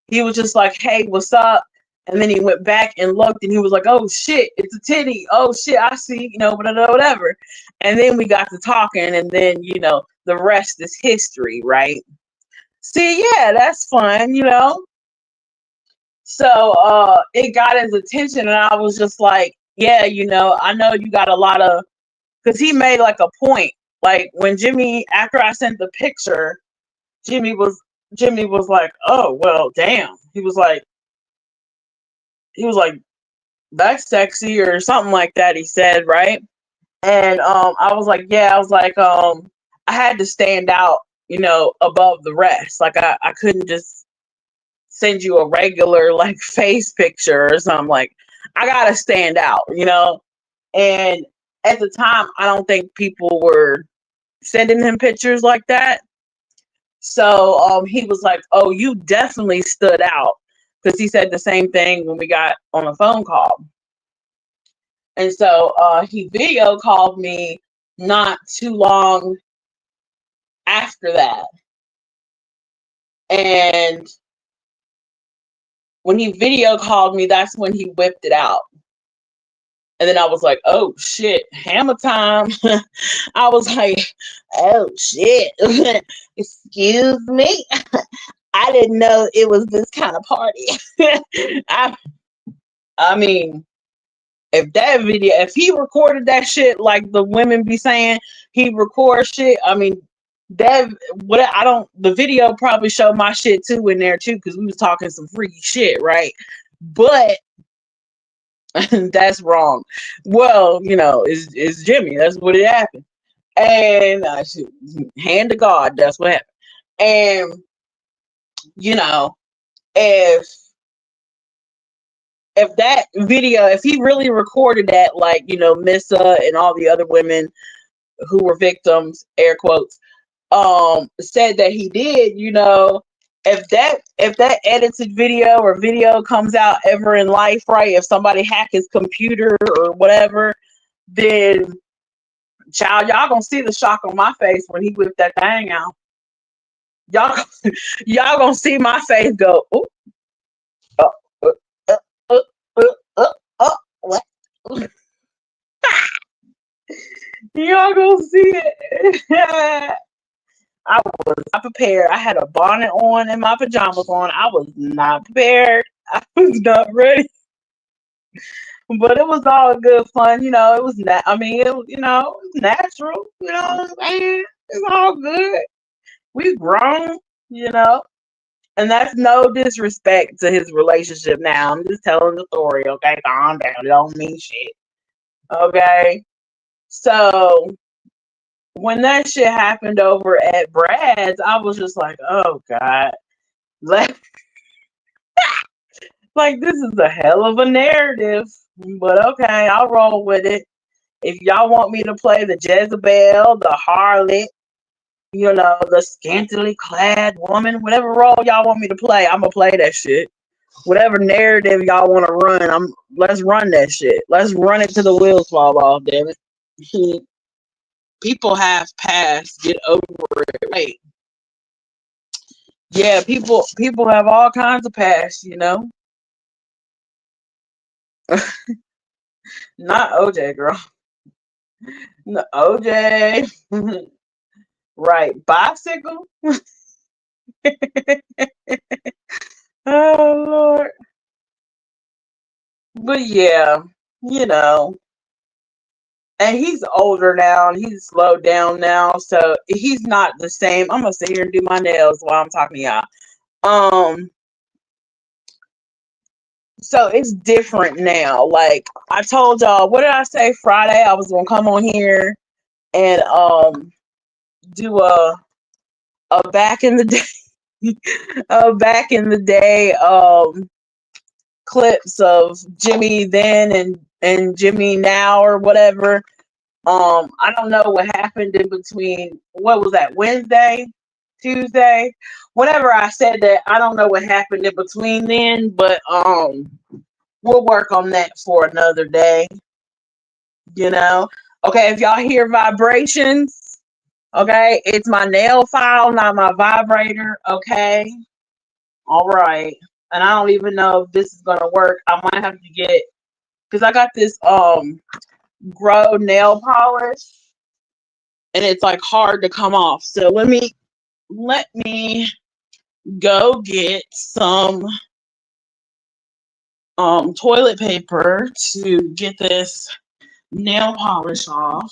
Speaker 1: he was just like, hey, what's up? And then he went back and looked and he was like, oh shit, it's a titty. Oh shit, I see, whatever. And then we got to talking, and then, the rest is history, right? See, yeah, that's fun, So it got his attention, and I was just like, yeah, I know you got a lot of, because he made like a point. Like when after I sent the picture, Jimmy was like, oh, well, damn. He was like, that's sexy or something like that, he said, right? And I was like, yeah, I had to stand out, above the rest. Like I couldn't just send you a regular like face picture or something. Like I gotta stand out, And at the time, I don't think people were sending him pictures like that. So he was like, oh, you definitely stood out. Because he said the same thing when we got on a phone call. And so he video called me not too long after that. And when he video called me, that's when he whipped it out. And then I was like, oh shit, hammer time. I was like, oh shit. Excuse me. I didn't know it was this kind of party. I mean, if he recorded that shit like the women be saying, he records shit. I mean, the video probably showed my shit too in there too, because we was talking some freaky shit, right? But that's wrong. Well, it's Jimmy. That's what it happened. And hand to God, that's what happened. And if that video, if he really recorded that, like, Missa and all the other women who were victims, air quotes, said that he did, if that edited video or video comes out ever in life, right? If somebody hack his computer or whatever, then child, y'all gonna see the shock on my face when he whipped that thing out. Y'all gonna see my face go, ooh, what? Y'all gonna see it. I was not prepared. I had a bonnet on and my pajamas on. I was not prepared. I was not ready. But it was all good fun, it was it was natural, what I'm saying? It's all good. We grown, and that's no disrespect to his relationship now. I'm just telling the story, okay? Calm down. It don't mean shit. Okay. So when that shit happened over at Brad's, I was just like, oh God. Like, this is a hell of a narrative. But okay, I'll roll with it. If y'all want me to play the Jezebel, the harlot, the scantily clad woman, whatever role y'all want me to play, I'm gonna play that shit. Whatever narrative y'all want to run, let's run that shit. Let's run it till the wheels fall off, damn it. People have passed. Get over it. Wait. Yeah, people have all kinds of past, Not OJ, girl. No, OJ. Right. Bicycle. Oh Lord. But yeah, and he's older now and he's slowed down now, so he's not the same. I'm gonna sit here and do my nails while I'm talking to y'all. So it's different now. Like I told y'all, what did I say Friday? I was gonna come on here and do a back in the day back in the day clips of Jimmy then and Jimmy now or whatever. I don't know what happened in between. What was that, Wednesday, Tuesday? Whenever I said that, I don't know what happened in between then, but we'll work on that for another day, you know. Okay, if y'all hear vibrations, okay, it's my nail file, not my vibrator, okay? All right. And I don't even know if this is gonna work. I might have to get, because I got this grow nail polish and it's like hard to come off. So let me go get some toilet paper to get this nail polish off.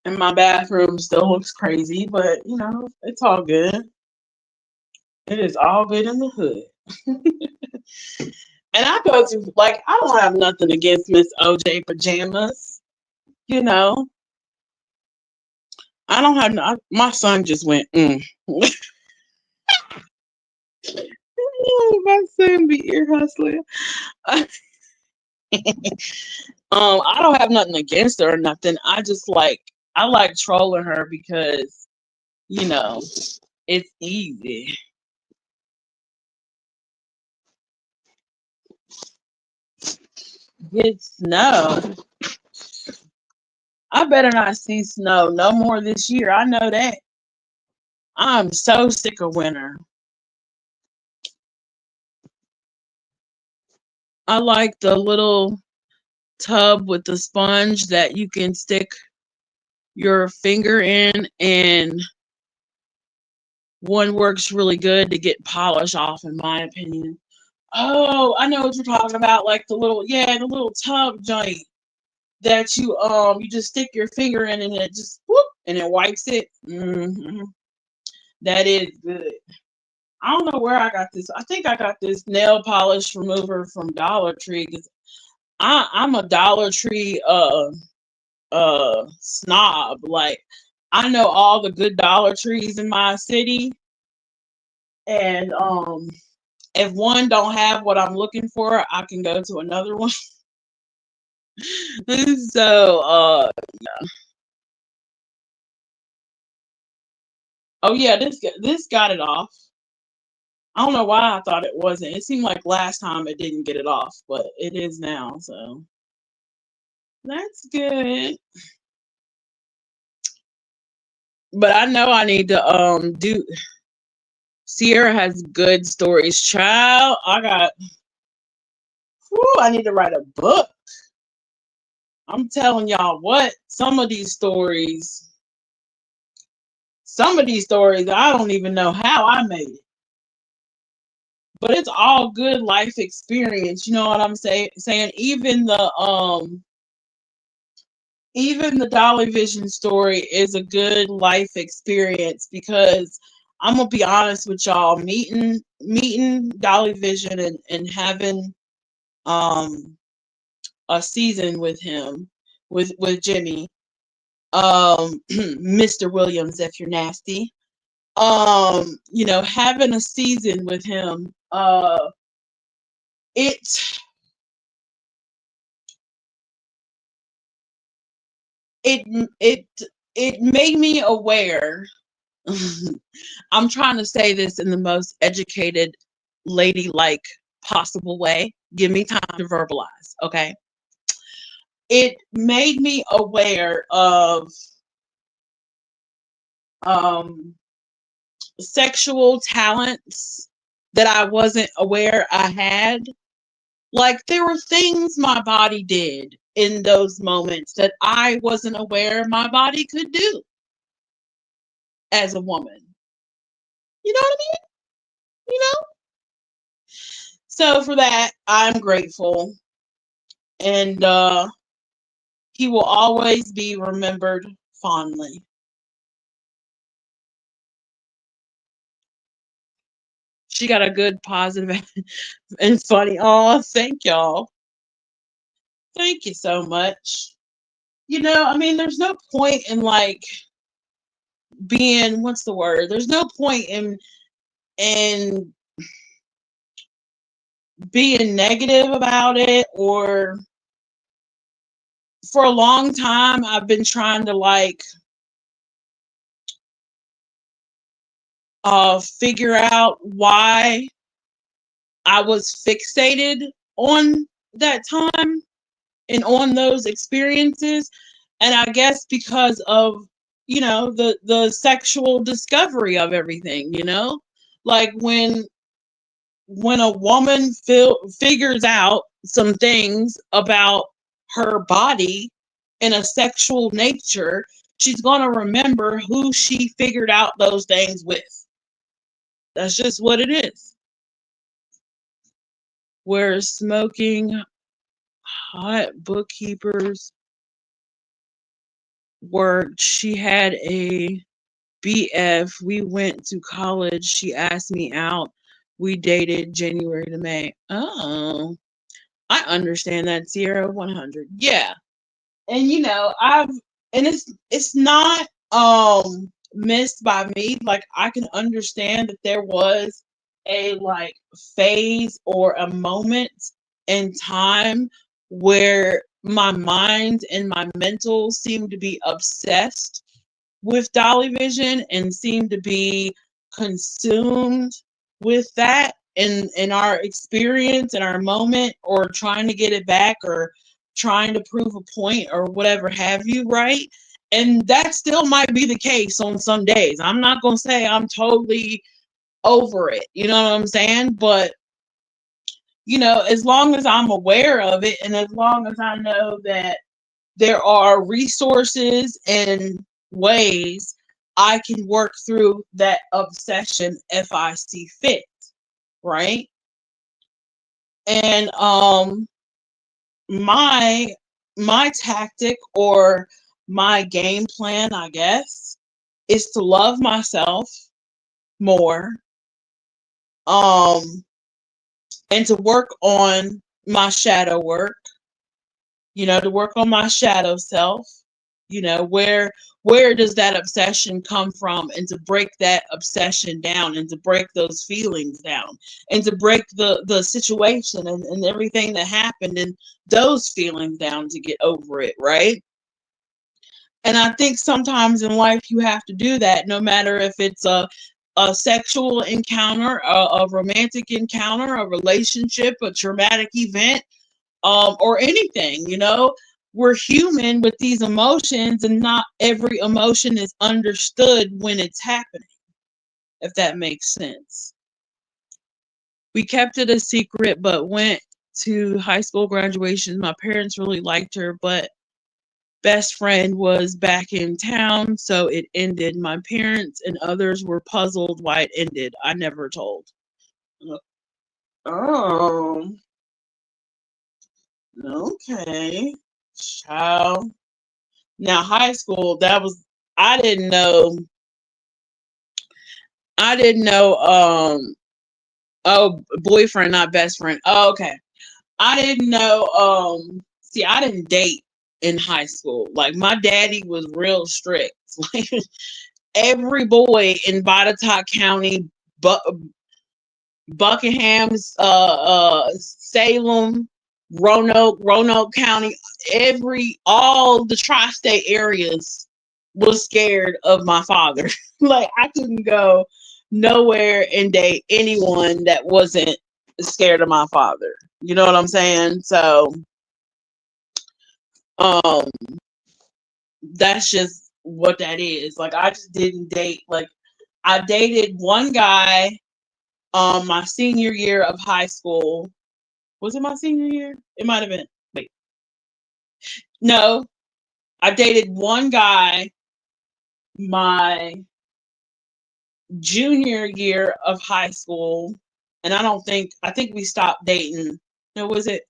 Speaker 1: And my bathroom still looks crazy, but you know, it's all good. It is all good in the hood. And I go to, like, I don't have nothing against Miss OJ pajamas, you know. I don't have no, my son just went, My son be ear hustling. I don't have nothing against her or nothing. I like trolling her because, you know, it's easy. Get snow. I better not see snow no more this year. I know that. I'm so sick of winter. I like the little tub with the sponge that you can stick your finger in, and one works really good to get polish off, in my opinion. Oh, I know what you're talking about, like the little tub joint that you just stick your finger in and it just whoop and it wipes it. That is good. I don't know where I got this. I think I got this nail polish remover from Dollar Tree because I'm a Dollar Tree snob. Like, I know all the good Dollar Trees in my city, and if one don't have what I'm looking for, I can go to another one. So oh yeah, this got it off. I don't know why I thought it wasn't. It seemed like last time it didn't get it off, but it is now, so that's good. But I know I need to do. Sierra has good stories, child. I need to write a book. I'm telling y'all what, some of these stories, I don't even know how I made it. But it's all good life experience. You know what I'm saying? Even the DollyVision story is a good life experience because I'm gonna be honest with y'all, meeting DollyVision and having a season with him, with Jimmy, Mr. Williams, if you're nasty. You know, having a season with him, it it it it made me aware. I'm trying to say this in the most educated, ladylike possible way. Give me time to verbalize, okay? It made me aware of um, sexual talents that I wasn't aware I had. Like, there were things my body did in those moments that I wasn't aware my body could do as a woman. You know what I mean? You know? So for that, I'm grateful. And he will always be remembered fondly. She got a good, positive, and funny. Oh, thank y'all. Thank you so much. I mean, there's no point in like being, what's the word? There's no point in being negative about it. Or for a long time I've been trying to like figure out why I was fixated on that time and on those experiences. And I guess because of, the sexual discovery of everything, like when a woman figures out some things about her body in a sexual nature, she's going to remember who she figured out those things with. That's just what it is. Where smoking hot bookkeepers worked, she had a BF. We went to college. She asked me out. We dated January to May. Oh, I understand that, Sierra 100. Yeah. And it's not missed by me. Like, I can understand that there was a like phase or a moment in time where my mind and my mental seemed to be obsessed with DollyVision and seemed to be consumed with that in our experience and our moment, or trying to get it back, or trying to prove a point, or whatever have you, right? And that still might be the case on some days. I'm not going to say I'm totally over it. You know what I'm saying? But, as long as I'm aware of it, and as long as I know that there are resources and ways I can work through that obsession if I see fit, right? And my tactic, or my game plan, I guess, is to love myself more, um and to work on my shadow work, to work on my shadow self, where does that obsession come from, and to break that obsession down, and to break those feelings down, and to break the situation and everything that happened and those feelings down, to get over it, right? And I think sometimes in life you have to do that, no matter if it's a sexual encounter, a romantic encounter, a relationship, a traumatic event, or anything. We're human with these emotions, and not every emotion is understood when it's happening, if that makes sense. We kept it a secret, but went to high school graduation. My parents really liked her, but best friend was back in town, so it ended. My parents and others were puzzled why it ended. I never told. Oh, okay. Child. Now, high school, I didn't know, oh, boyfriend, not best friend. Oh, okay. I didn't know, see, I didn't date in high school. Like, my daddy was real strict. Like, every boy in Botetourt County, Buckingham's, Salem, Roanoke County, all the tri-state areas was scared of my father. Like, I couldn't go nowhere and date anyone that wasn't scared of my father. You know what I'm saying? So, um, that's just what that is. Like, I just didn't date. Like, I dated one guy my senior year of high school. Was it my senior year? It might have been. Wait. No, I dated one guy my junior year of high school, and I think we stopped dating. No, was it?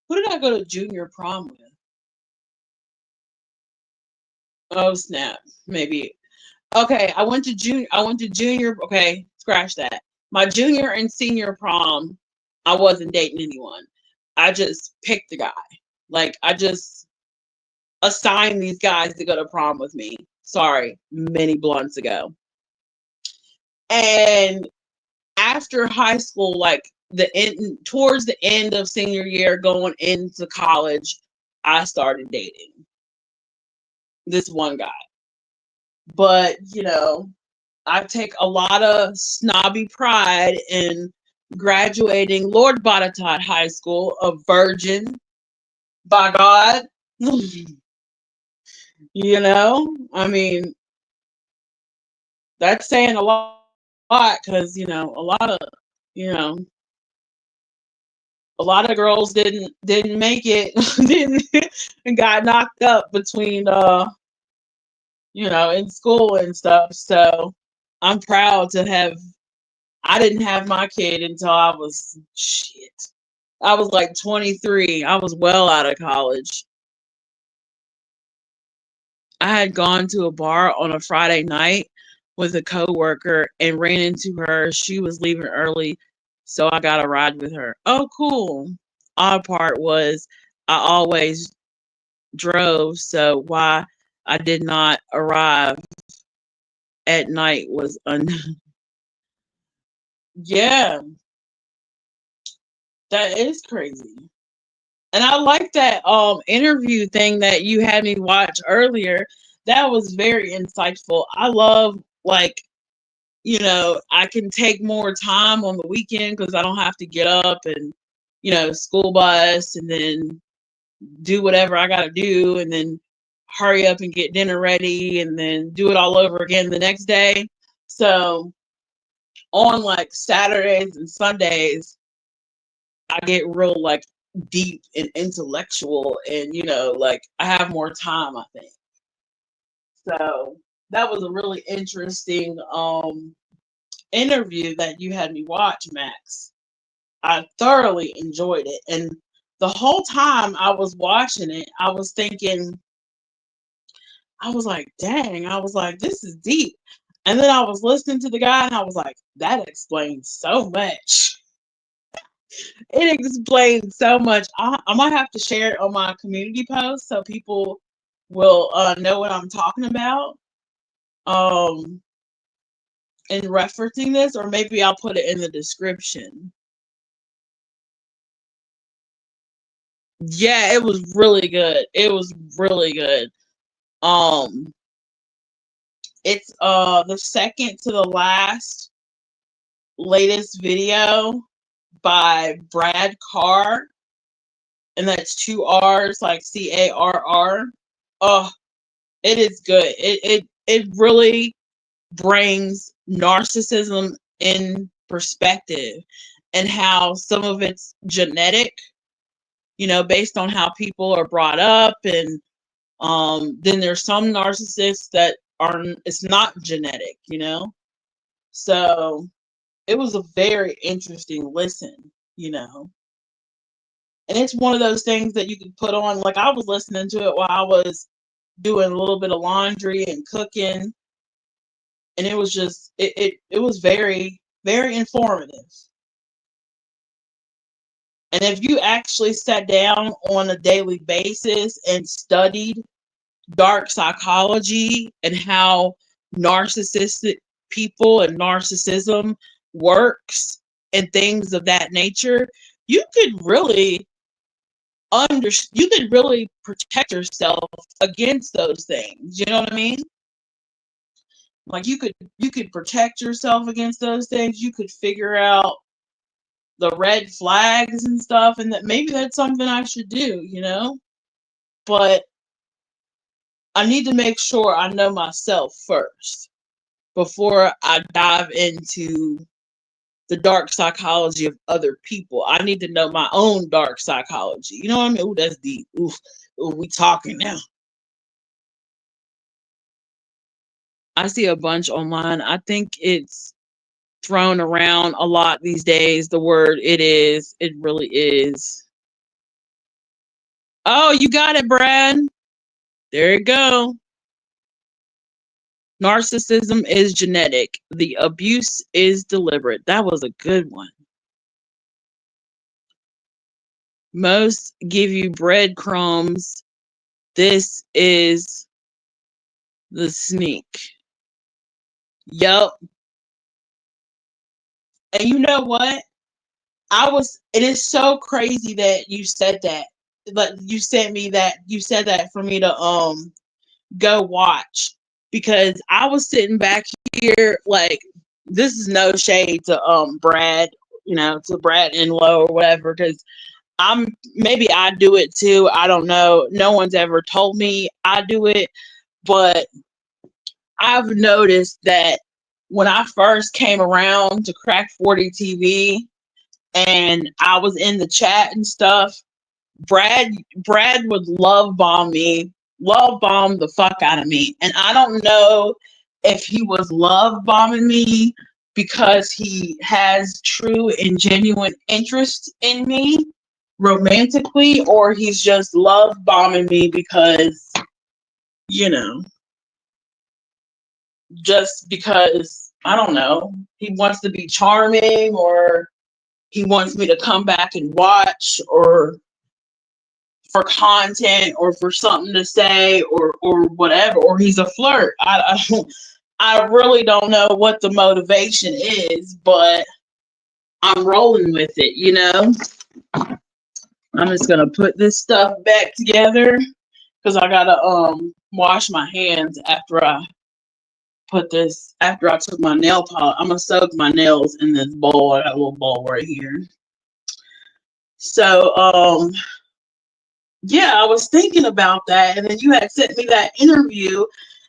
Speaker 1: Who did I go to junior prom with? Oh snap, maybe. Okay, I went to junior. Okay, scratch that. My junior and senior prom, I wasn't dating anyone. I just picked a guy. Like, I just assign these guys to go to prom with me. Sorry, many blunts ago. And after high school, like towards the end of senior year, going into college, I started dating this one guy. But, I take a lot of snobby pride in graduating Lord Botetourt High School, a virgin, by God. I mean, that's saying a lot because, you know, a lot of girls didn't make it, didn't and got knocked up between in school and stuff. So I'm proud to have. I didn't have my kid until I was like 23. I was well out of college. I had gone to a bar on a Friday night with a coworker and ran into her. She was leaving early, so I got a ride with her. Oh, cool. Odd part was I always drove, so why I did not arrive at night was yeah, that is crazy. And I like that interview thing that you had me watch earlier. That was very insightful. I love like, I can take more time on the weekend because I don't have to get up and, school bus and then do whatever I got to do and then hurry up and get dinner ready and then do it all over again the next day. So on like Saturdays and Sundays, I get real like deep and intellectual and, like I have more time, I think. So that was a really interesting interview that you had me watch, Max. I thoroughly enjoyed it. And the whole time I was watching it, I was thinking, I was like, dang, I was like, this is deep. And then I was listening to the guy and I was like, that explains so much. It explains so much. I might have to share it on my community post so people will know what I'm talking about in referencing this, or maybe I'll put it in the description. Yeah, it was really good. It was really good. Um, it's the second to the latest video by Brad Carr, and that's 2 R's, like CARR. Oh, it is good. It really brings narcissism in perspective and how some of it's genetic, based on how people are brought up, and then there's some narcissists that it's not genetic, so it was a very interesting listen, and it's one of those things that you can put on. Like, I was listening to it while I was doing a little bit of laundry and cooking, and it was just it was very, very informative. And if you actually sat down on a daily basis and studied dark psychology and how narcissistic people and narcissism works and things of that nature, you could really you could really protect yourself against those things. You know what I mean? Like, you could protect yourself against those things. You could figure out the red flags and stuff, and that maybe that's something I should do, but I need to make sure I know myself first before I dive into the dark psychology of other people. I need to know my own dark psychology. You know what I mean? Ooh, that's deep. Ooh, we talking now. I see a bunch online. I think it's thrown around a lot these days. The word it really is. Oh, you got it, Brad. There you go. Narcissism is genetic. The abuse is deliberate. That was a good one. Most give you breadcrumbs This is the sneak. Yup. And you know what? It is so crazy that you said that. Like you sent me that, you said that for me to go watch, because I was sitting back here like, this is no shade to Brad, to Brad Inlow or whatever, because maybe I do it too. I don't know. No one's ever told me I do it, but I've noticed that when I first came around to Crack 40 TV and I was in the chat and stuff, Brad would love bomb the fuck out of me. And I don't know if he was love bombing me because he has true and genuine interest in me romantically, or he's just love bombing me because, just because, I don't know, he wants to be charming, or he wants me to come back and watch, or for content, or for something to say, or whatever, or he's a flirt. I really don't know what the motivation is, but I'm rolling with it, I'm just gonna put this stuff back together because I gotta wash my hands after I took my nail polish. I'm gonna soak my nails in this bowl. I got a little bowl right here. So yeah, I was thinking about that, and then you had sent me that interview,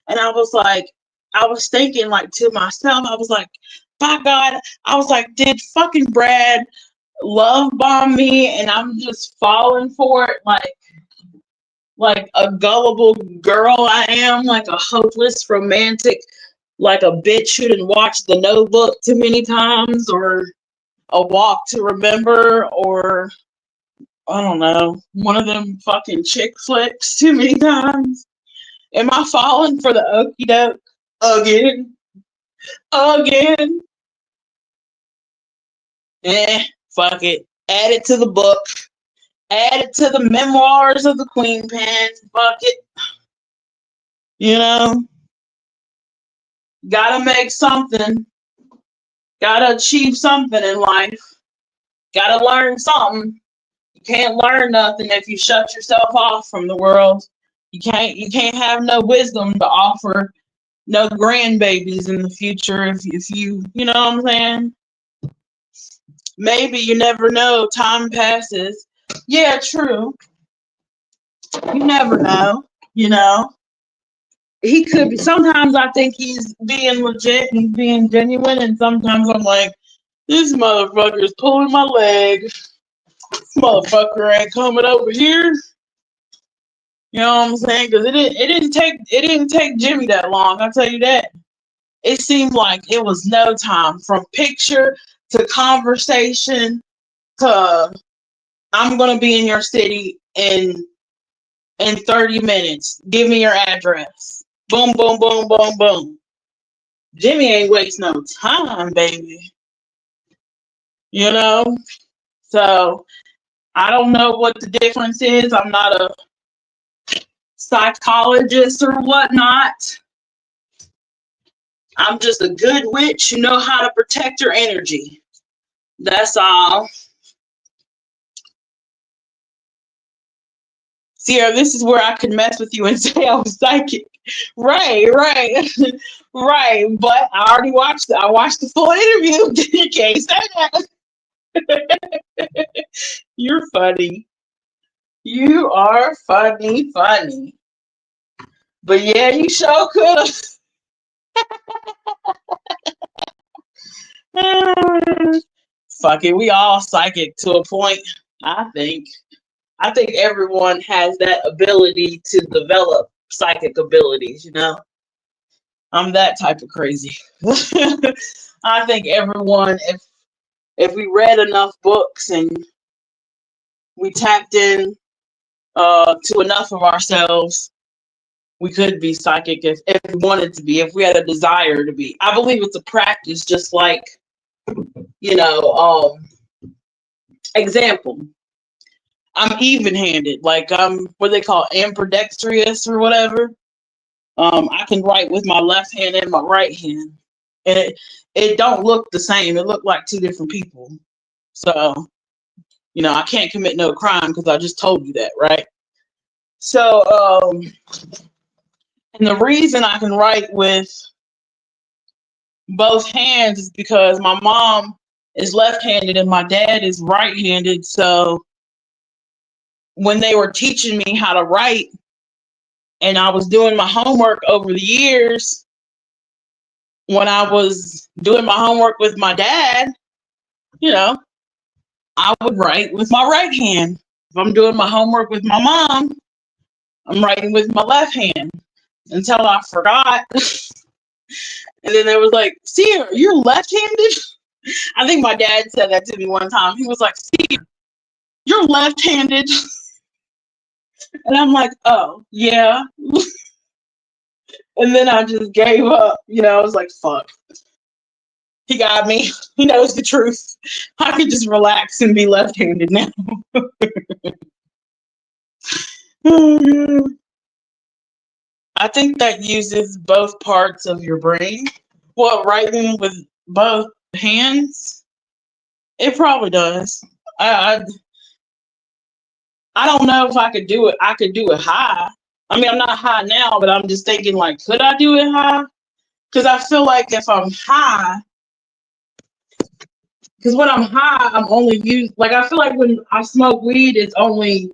Speaker 1: and I was thinking like to myself, I was like, by God, I was like, did fucking Brad love bomb me, and I'm just falling for it like a gullible girl I am, like a hopeless romantic, like a bitch who didn't watch The Notebook too many times, or A Walk to Remember, or I don't know, one of them fucking chick flicks too many times. Am I falling for the okie doke again? Again? Fuck it. Add it to the book. Add it to the memoirs of the Queen Pen. Fuck it. Gotta make something. Gotta achieve something in life. Gotta learn something. You can't learn nothing if you shut yourself off from the world. You can't have no wisdom to offer no grandbabies in the future if you know what I'm saying? Maybe, you never know. Time passes. Yeah, true. You never know, He could be. Sometimes I think he's being legit and he's being genuine, and sometimes I'm like, this motherfucker is pulling my leg. This motherfucker ain't coming over here. You know what I'm saying? Because it didn't take Jimmy that long. I'll tell you that. It seemed like it was no time, from picture to conversation to I'm gonna be in your city in 30 minutes. Give me your address. Boom, boom, boom, boom, boom. Jimmy ain't waste no time, baby. So I don't know what the difference is. I'm not a psychologist or whatnot. I'm just a good witch who know how to protect her energy. That's all. Sierra, this is where I could mess with you and say I was psychic. Right. Right. But I already watched it. I watched the full interview. You can't say that. You're funny. You are funny. But yeah, you sure could have. Fuck it. We all psychic to a point, I think. I think everyone has that ability to develop psychic abilities, I'm that type of crazy. I think everyone, if we read enough books and we tapped in to enough of ourselves, we could be psychic if we wanted to be, if we had a desire to be. I believe it's a practice, just like, example. I'm even-handed. Like I'm what they call ambidextrous or whatever. I can write with my left hand and my right hand, and it don't look the same. It look like two different people. So I can't commit no crime because I just told you that, right? So, and the reason I can write with both hands is because my mom is left-handed and my dad is right-handed. So when they were teaching me how to write and I was doing my homework over the years, when I was doing my homework with my dad, I would write with my right hand. If I'm doing my homework with my mom, I'm writing with my left hand until I forgot. And then they was like, "See, you're left-handed?" I think my dad said that to me one time. He was like, "See, you're left-handed." And I'm like, "Oh, yeah." And then I just gave up. I was like, "Fuck." He got me. He knows the truth. I can just relax and be left-handed now. I think that uses both parts of your brain. Well, writing with both hands, it probably does. I don't know if I could do it. I could do it high. I mean, I'm not high now, but I'm just thinking, like, could I do it high? Because I feel like if I'm high, because when I'm high, I'm only like, I feel like when I smoke weed, it's only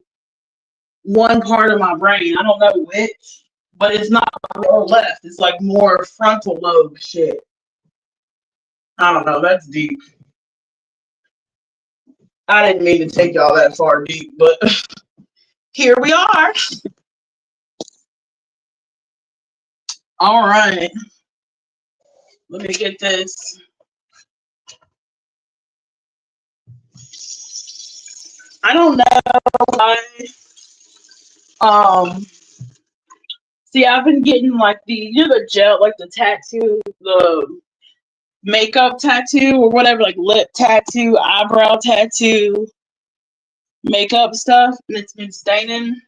Speaker 1: one part of my brain. I don't know which, but it's not right or left. It's like more frontal lobe shit. I don't know. That's deep. I didn't mean to take y'all that far deep, but here we are. All right. Let me get this. I don't know why. See, I've been getting like the gel, like the tattoo, the makeup tattoo or whatever, like lip tattoo, eyebrow tattoo, makeup stuff, and it's been staining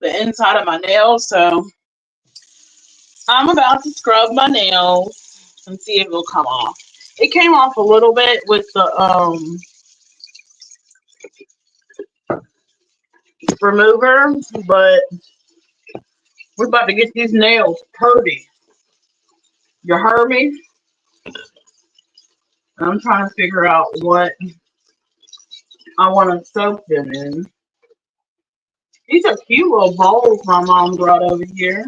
Speaker 1: the inside of my nails. So I'm about to scrub my nails and see if it'll come off. It came off a little bit with the remover, but we're about to get these nails purdy. You heard me? I'm trying to figure out what I want to soak them in. These are cute little bowls my mom brought over here.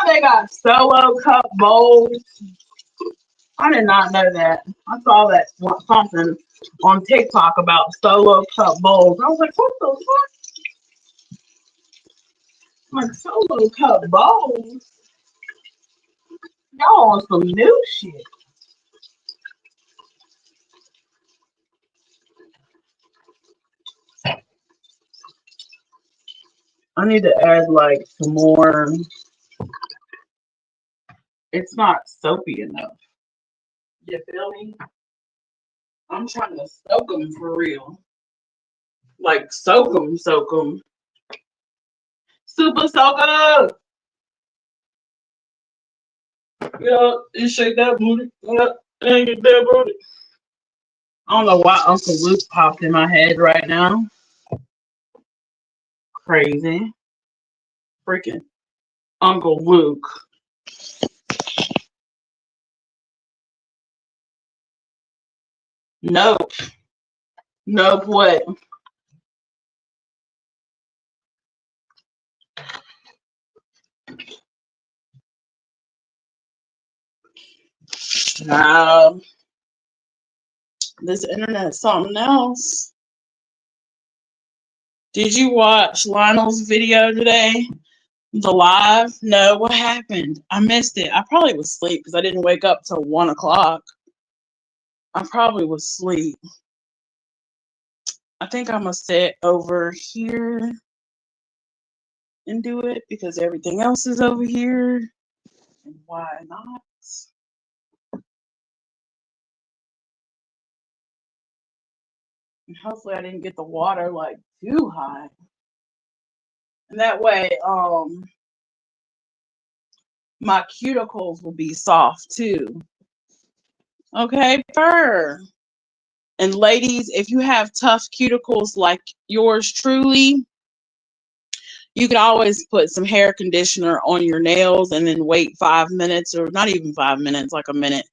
Speaker 1: They got solo cup bowls. I did not know that. I saw that something on TikTok about solo cup bowls. I was like, what the fuck? I'm like, solo cup bowls? Y'all on some new shit. I need to add like some more. It's not soapy enough. You feel me? I'm trying to soak them for real. Like soak them, soak them. Super soaker! Yeah, you shake that booty. Yeah, and get that booty. I don't know why Uncle Luke popped in my head right now. Crazy. Freaking Uncle Luke. Nope. Nope, what? No. This internet's something else. Did you watch Lionel's video today? The live? No, what happened? I missed it. I probably was asleep because I didn't wake up till 1 o'clock. I probably was asleep. I think I'm going to sit over here and do it because everything else is over here. And why not? Hopefully I didn't get the water like too hot. And that way, my cuticles will be soft too. Okay, fur. And ladies, if you have tough cuticles like yours truly, you can always put some hair conditioner on your nails and then wait 5 minutes, or not even 5 minutes, like a minute,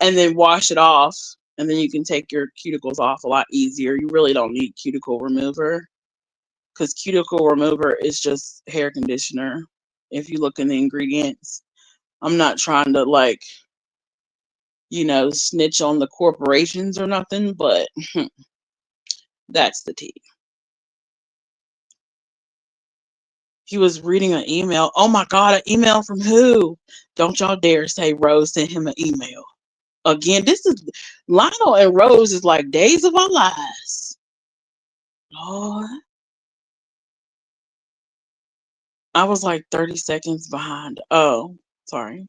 Speaker 1: and then wash it off. And then you can take your cuticles off a lot easier. You really don't need cuticle remover, because cuticle remover is just hair conditioner. If you look in the ingredients, I'm not trying to like, snitch on the corporations or nothing, but that's the tea. He was reading an email. Oh my God, an email from who? Don't y'all dare say Rose sent him an email. Again, this is Lionel and Rose is like days of our lives. Lord. I was like 30 seconds behind. Oh, sorry.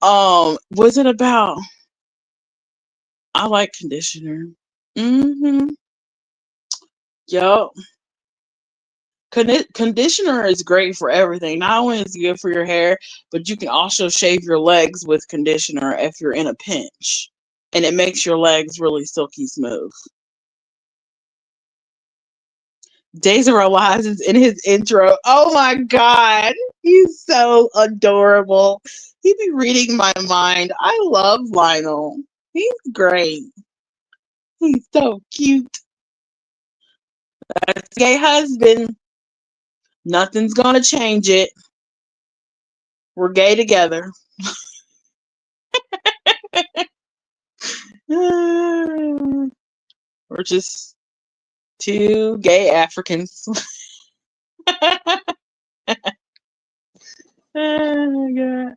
Speaker 1: Was it about I like conditioner. Mm-hmm. Yup. Conditioner is great for everything. Not only is it good for your hair, but you can also shave your legs with conditioner if you're in a pinch. And it makes your legs really silky smooth. Days of Our Lives is in his intro. Oh my God. He's so adorable. He be reading my mind. I love Lionel. He's great. He's so cute. That's gay husband. Nothing's gonna change it. We're gay together. We're just two gay Africans. Oh my God.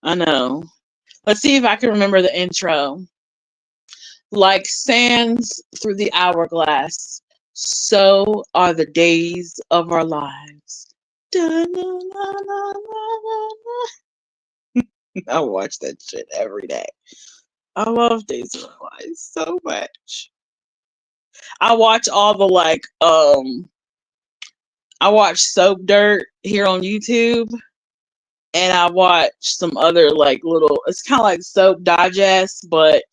Speaker 1: I know. Let's see if I can remember the intro. Like sands through the hourglass, so are the days of our lives. I watch that shit every day. I love Days of Our Lives so much. I watch all the I watch Soap Dirt here on YouTube, and I watch some other like little, it's kind of like Soap Digest but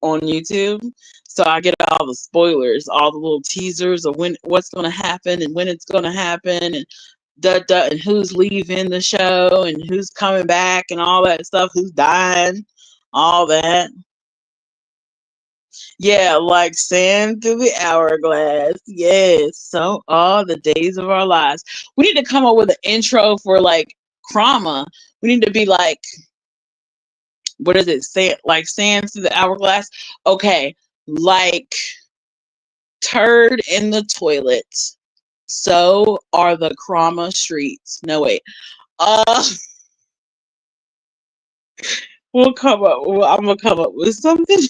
Speaker 1: on YouTube. So I get all the spoilers, all the little teasers of what's going to happen and when it's going to happen, and and who's leaving the show and who's coming back and all that stuff, who's dying, all that. Yeah, like sand through the hourglass. Yes. So all the days of our lives. We need to come up with an intro for like Krama. We need to be like, what is it? Sand, like sand through the hourglass. Okay. Like turd in the toilet. So are the Krama streets. No wait. Uh I'm gonna come up with something.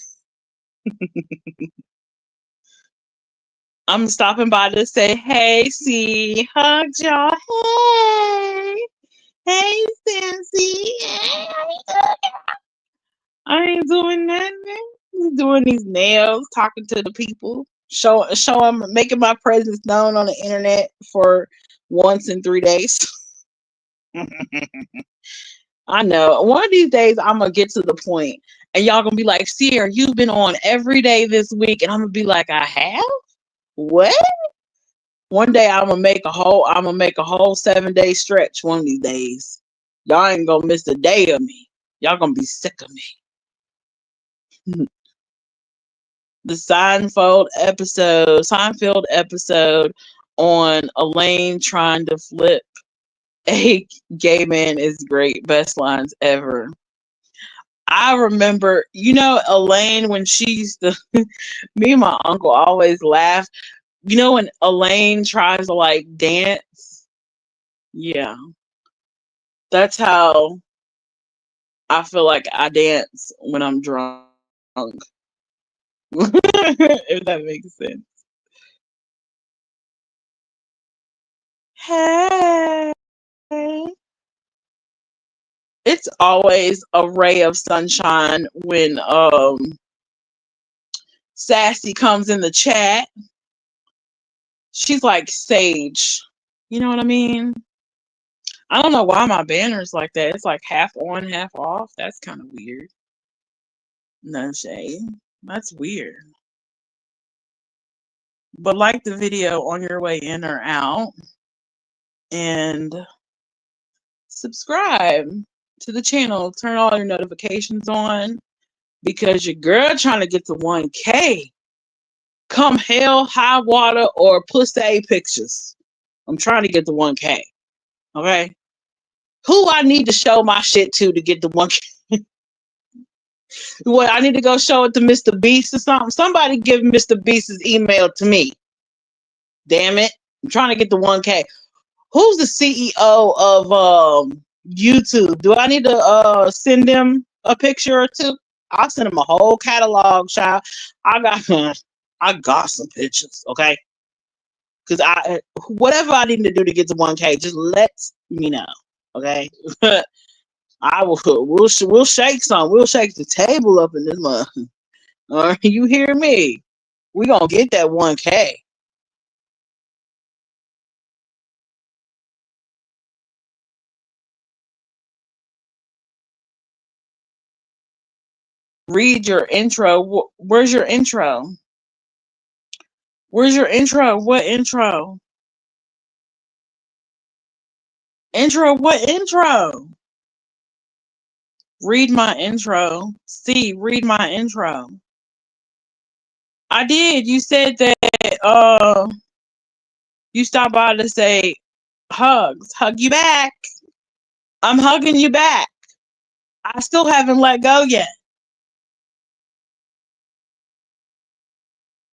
Speaker 1: I'm stopping by to say, hey, see, hug y'all. Hey, Sancy. Hey, how you doing? I ain't doing nothing. Just doing these nails, talking to the people, showing, making my presence known on the internet for once in 3 days. I know. One of these days, I'm gonna get to the point, and y'all gonna be like, Sierra, you've been on every day this week, and I'm gonna be like, I have. What? One day I'm gonna make a whole 7-day stretch one of these days. Y'all ain't gonna miss a day of me. Y'all gonna be sick of me. The Seinfeld episode on Elaine trying to flip a gay man is great. Best lines ever. I remember, Elaine when she used to me and my uncle always laugh. When Elaine tries to like dance? Yeah. That's how I feel like I dance when I'm drunk. If that makes sense. Hey. It's always a ray of sunshine when Sassy comes in the chat. She's like Sage. You know what I mean? I don't know why my banner's like that. It's like half on, half off. That's kind of weird. No shade. That's weird. But like the video on your way in or out. And subscribe to the channel. Turn all your notifications on. Because your girl trying to get to 1K. Come hell, high water, or poosay pictures. I'm trying to get to 1K. Okay? Who I need to show my shit to get to 1K? What, I need to go show it to Mr. Beast or something? Somebody give Mr. Beast's email to me. Damn it. I'm trying to get to 1K. Who's the CEO of YouTube? Do I need to send them a picture or two? I'll send them a whole catalog, child. I got some pictures, okay? Because whatever I need to do to get to 1K, just let me know, okay? We'll shake some. We'll shake the table up in this month. All right, you hear me? We gonna get that 1K. Read your intro. Where's your intro? Where's your intro? What intro? Intro? What intro? Read my intro. See, read my intro. I did. You said that you stopped by to say hugs. Hug you back. I'm hugging you back. I still haven't let go yet.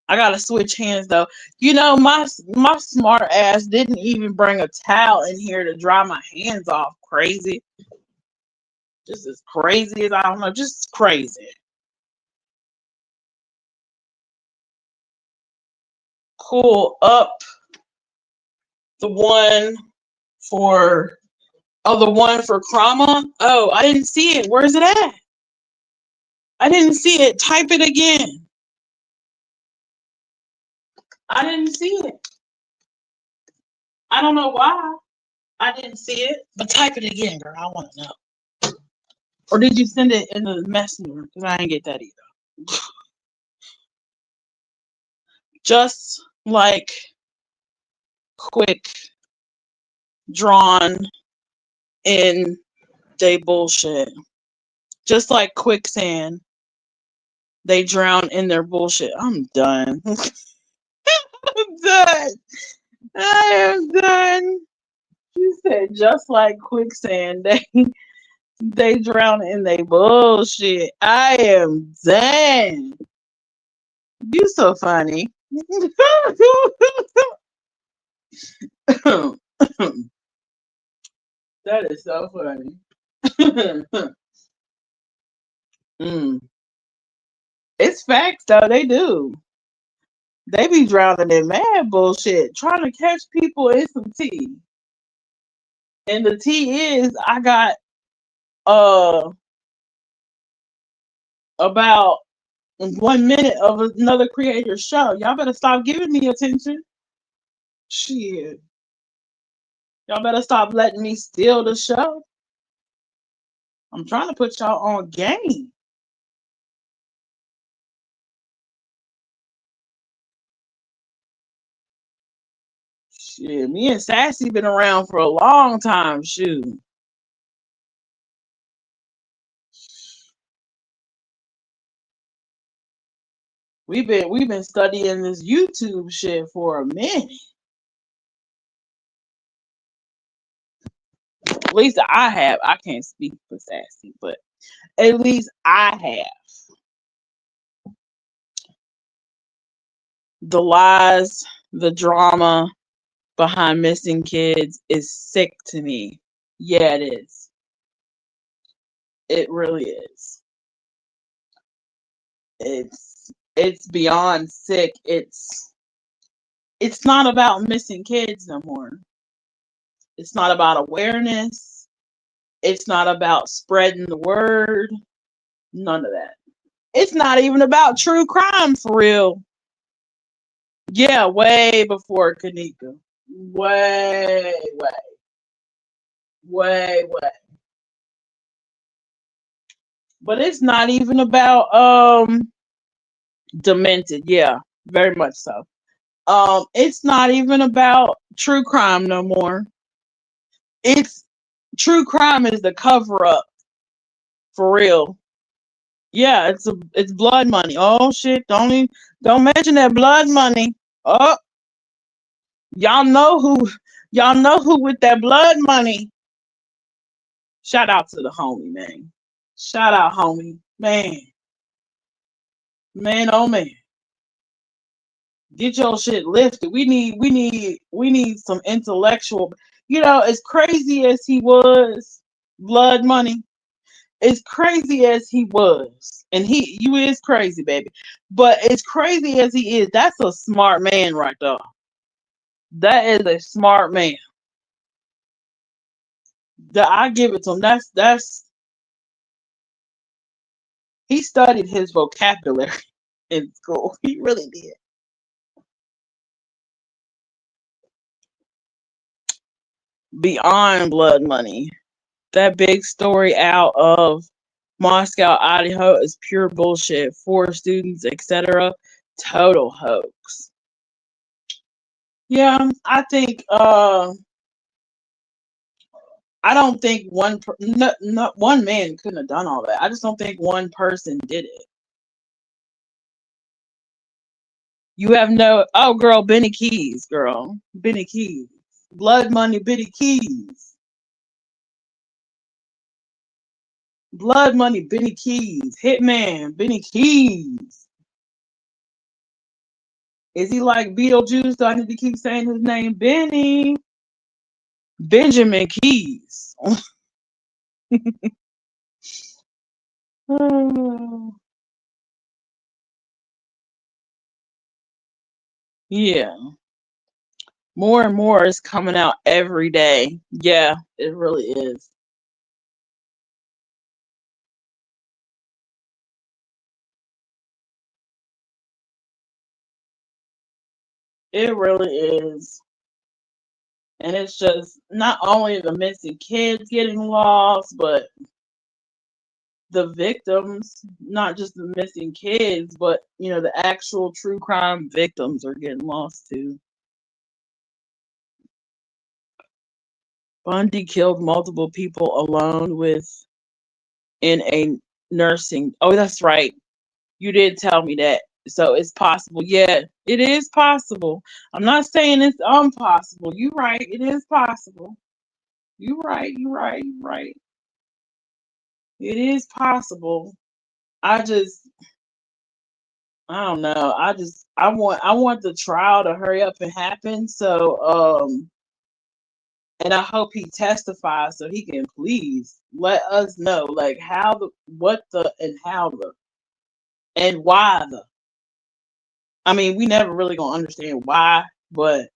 Speaker 1: I gotta switch hands though. You know, my smart ass didn't even bring a towel in here to dry my hands off. Crazy. Just as crazy as I don't know, just crazy. Pull up the one for the one for Krama. Oh, I didn't see it. Where's it at? I didn't see it. Type it again. I didn't see it. I don't know why I didn't see it, but type it again, girl. I want to know. Or did you send it in the messenger? Because I didn't get that either. Just like quick drawn in they bullshit. Just like quicksand, they drown in their bullshit. I'm done. I'm done. I am done. She said, just like quicksand, they drown in their bullshit. I am done. You so funny. That is so funny. It's facts though, they do. They be drowning in mad bullshit, trying to catch people in some tea. And the tea is I got about 1 minute of another creator show. Y'all better stop giving me attention. Shit. Y'all better stop letting me steal the show. I'm trying to put y'all on game. Shit, me and Sassy been around for a long time. Shoot. We've been studying this YouTube shit for a minute. At least I have. I can't speak for Sassy, but at least I have. The lies, the drama behind missing kids is sick to me. Yeah, it is. It really is. It's beyond sick. It's not about missing kids no more. It's not about awareness. It's not about spreading the word. None of that. It's not even about true crime for real. Yeah, way before Kanika. Way, way, way. But it's not even about demented. Yeah, very much so. It's not even about true crime no more. It's true crime is the cover up for real. Yeah, it's blood money. Oh shit! Don't mention that blood money. Oh, y'all know who y'all know who with that blood money. Shout out to the homie, man. Shout out, homie. Man, oh man. Get your shit lifted. We need some intellectual. As crazy as he was, blood money. As crazy as he was, and you is crazy, baby. But as crazy as he is, that's a smart man right there. That is a smart man. That I give it to him. That's he studied his vocabulary in school. He really did. Beyond blood money. That big story out of Moscow, Idaho is pure bullshit. 4 students, etc. Total hoax. Yeah, I think I don't think one man couldn't have done all that. I just don't think one person did it. You have no girl, Benny Keys, girl. Benny Keys. Blood money, Benny Keys. Blood money, Benny Keys. Hitman, Benny Keys. Is he like Beetlejuice? Do I need to keep saying his name? Benny. Benjamin Keys. Yeah. More and more is coming out every day. Yeah, it really is. It really is. And it's just not only the missing kids getting lost, but the victims, not just the missing kids, but the actual true crime victims are getting lost too. Bundy killed multiple people alone with in a nursing. Oh, that's right. You did tell me that. So it's possible. Yeah, it is possible. I'm not saying it's impossible. You right. It is possible. You right. You right. You right. It is possible. I just I don't know. I want the trial to hurry up and happen. So and I hope he testifies so he can please let us know like how the what the and how the and why the. I mean, we never really gonna understand why, but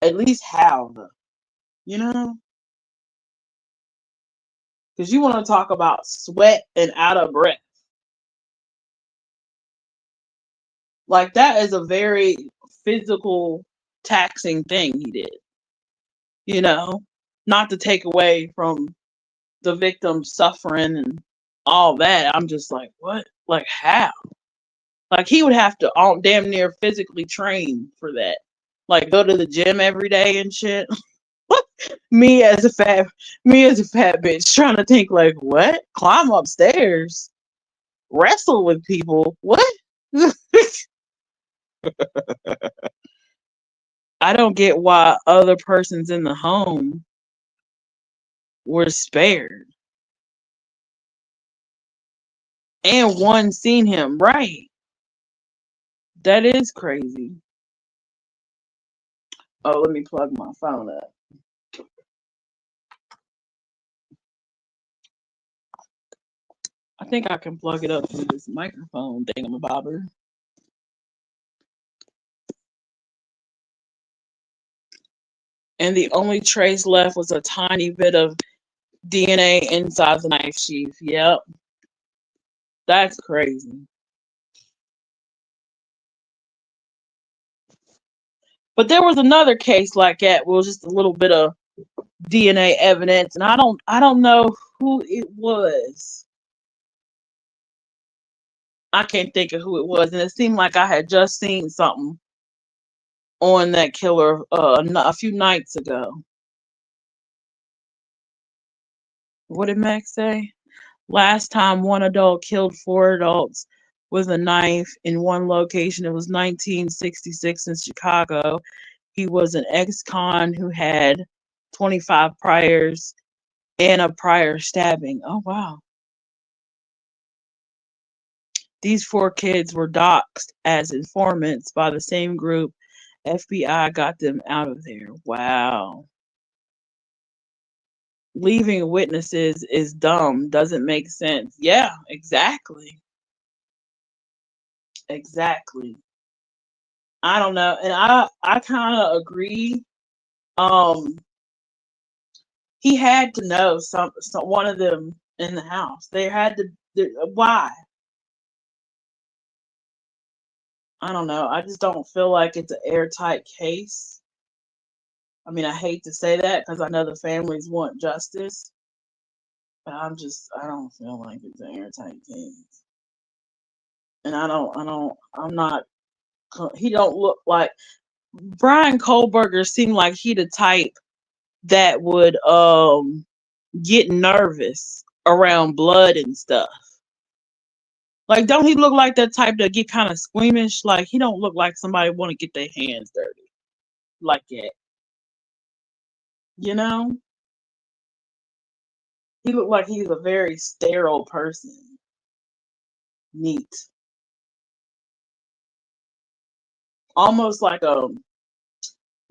Speaker 1: at least how the, you know? Because you want to talk about sweat and out of breath. Like that is a very physical, taxing thing he did. You know, not to take away from the victim suffering and all that. I'm just like, what? Like how? Like he would have to damn near physically train for that. Like go to the gym every day and shit. me as a fat me as a fat bitch trying to think like what? Climb upstairs, wrestle with people. What? I don't get why other persons in the home were spared. And one seen him, right? That is crazy. Oh, let me plug my phone up. I think I can plug it up through this microphone thingamabobber. And the only trace left was a tiny bit of DNA inside the knife sheath. Yep. That's crazy. But there was another case like that where it was just a little bit of DNA evidence, and I don't know who it was. I can't think of who it was, and it seemed like I had just seen something on that killer a few nights ago. What did Max say? Last time one adult killed four adults with a knife in one location. It was 1966 in Chicago. He was an ex-con who had 25 priors and a prior stabbing. Oh wow. These four kids were doxxed as informants by the same group. FBI got them out of there. Wow. Leaving witnesses is dumb. Doesn't make sense. Yeah, exactly. Exactly. I don't know. And I kind of agree. Um he had to know some one of them in the house. They had to why? I don't know. I just don't feel like it's an airtight case. I mean, I hate to say that because I know the families want justice, but I don't feel like it's an airtight case. And I'm not, he don't look like, Brian Kohlberger seemed like he the type that would, get nervous around blood and stuff. Like, don't he look like that type that get kind of squeamish? Like, he don't look like somebody want to get their hands dirty like that. You know? He looked like he's a very sterile person. Neat. Almost like a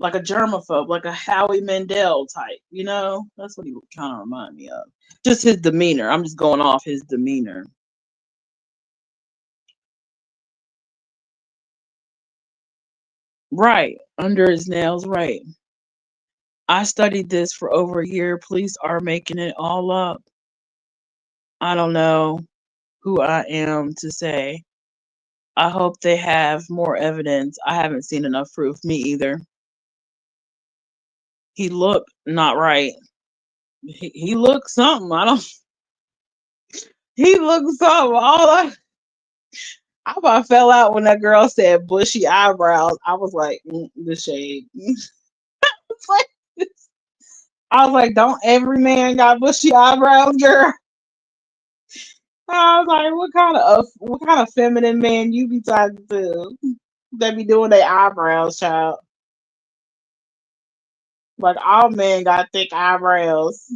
Speaker 1: germaphobe, like a Howie Mandel type, you know? That's what he would kind of remind me of. Just his demeanor. I'm just going off his demeanor. Right. Under his nails, right. I studied this for over a year. Police are making it all up. I don't know who I am to say. I hope they have more evidence. I haven't seen enough proof. Me either. He looked not right. He looked something. I don't. He looked something. I about fell out when that girl said bushy eyebrows. I was like, the shade. I was like, don't every man got bushy eyebrows, girl? I was like, what kind of feminine man you be talking to that be doing their eyebrows, child? Like all men got thick eyebrows.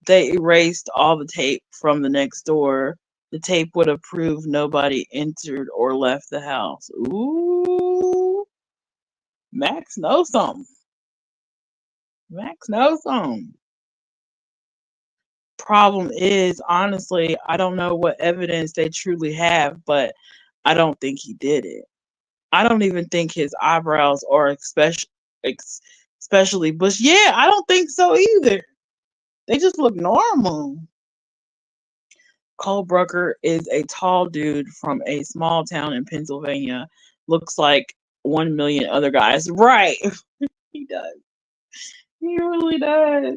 Speaker 1: They erased all the tape from the next door. The tape would have proved nobody entered or left the house. Ooh, Max knows something. Max knows something. Problem is, honestly, I don't know what evidence they truly have, but I don't think he did it. I don't even think his eyebrows are especially bushy. Yeah, I don't think so either. They just look normal. Cole Brucker is a tall dude from a small town in Pennsylvania. Looks like 1 million other guys. Right. He does. He really does.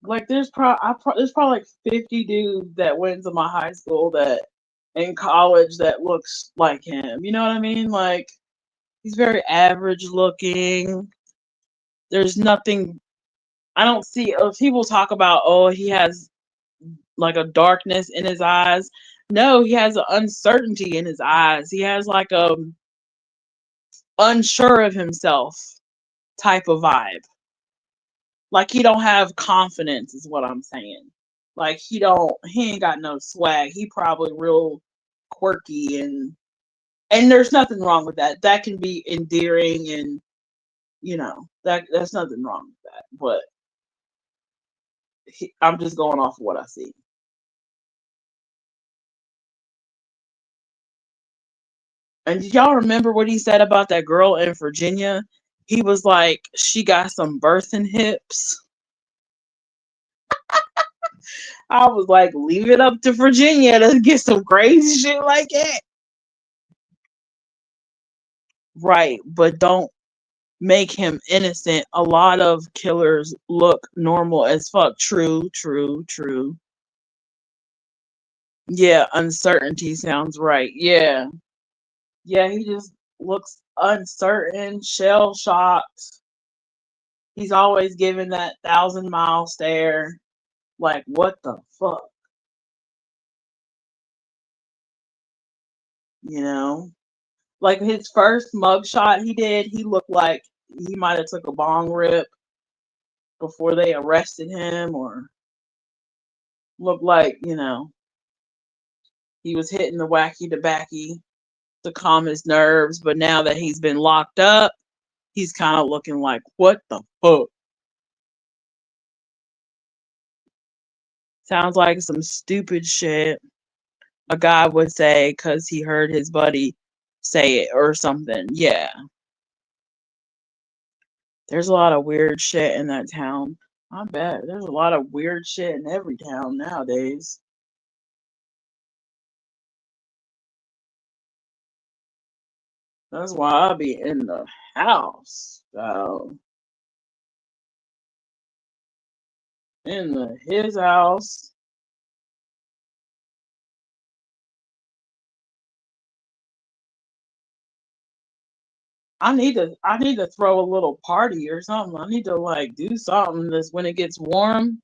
Speaker 1: Like there's probably like 50 dudes that went to my high school that in college that looks like him. You know what I mean? Like he's very average looking. There's nothing I don't see people talk about, oh, he has like a darkness in his eyes. No, he has an uncertainty in his eyes. He has like a unsure of himself type of vibe. Like he don't have confidence is what I'm saying. Like he ain't got no swag. He probably real quirky and there's nothing wrong with that. That can be endearing and that's nothing wrong with that. But I'm just going off of what I see. And did y'all remember what he said about that girl in Virginia? He was like, she got some birthing hips. I was like, leave it up to Virginia to get some crazy shit like that. Right, but don't make him innocent. A lot of killers look normal as fuck. True, true, true. Yeah, uncertainty sounds right. Yeah. Yeah, he just looks uncertain, shell shocked. He's always giving that 1,000-mile stare. Like, what the fuck? You know? Like his first mugshot he did, he looked like he might have took a bong rip before they arrested him, or looked like, he was hitting the wacky tobacco to calm his nerves. But now that he's been locked up, he's kind of looking like, what the fuck? Sounds like some stupid shit a guy would say because he heard his buddy say it or something. Yeah. There's a lot of weird shit in that town. I bet. There's a lot of weird shit in every town nowadays. That's why I'll be in the house. So, in his house. I need to throw a little party or something. I need to like do something this when it gets warm,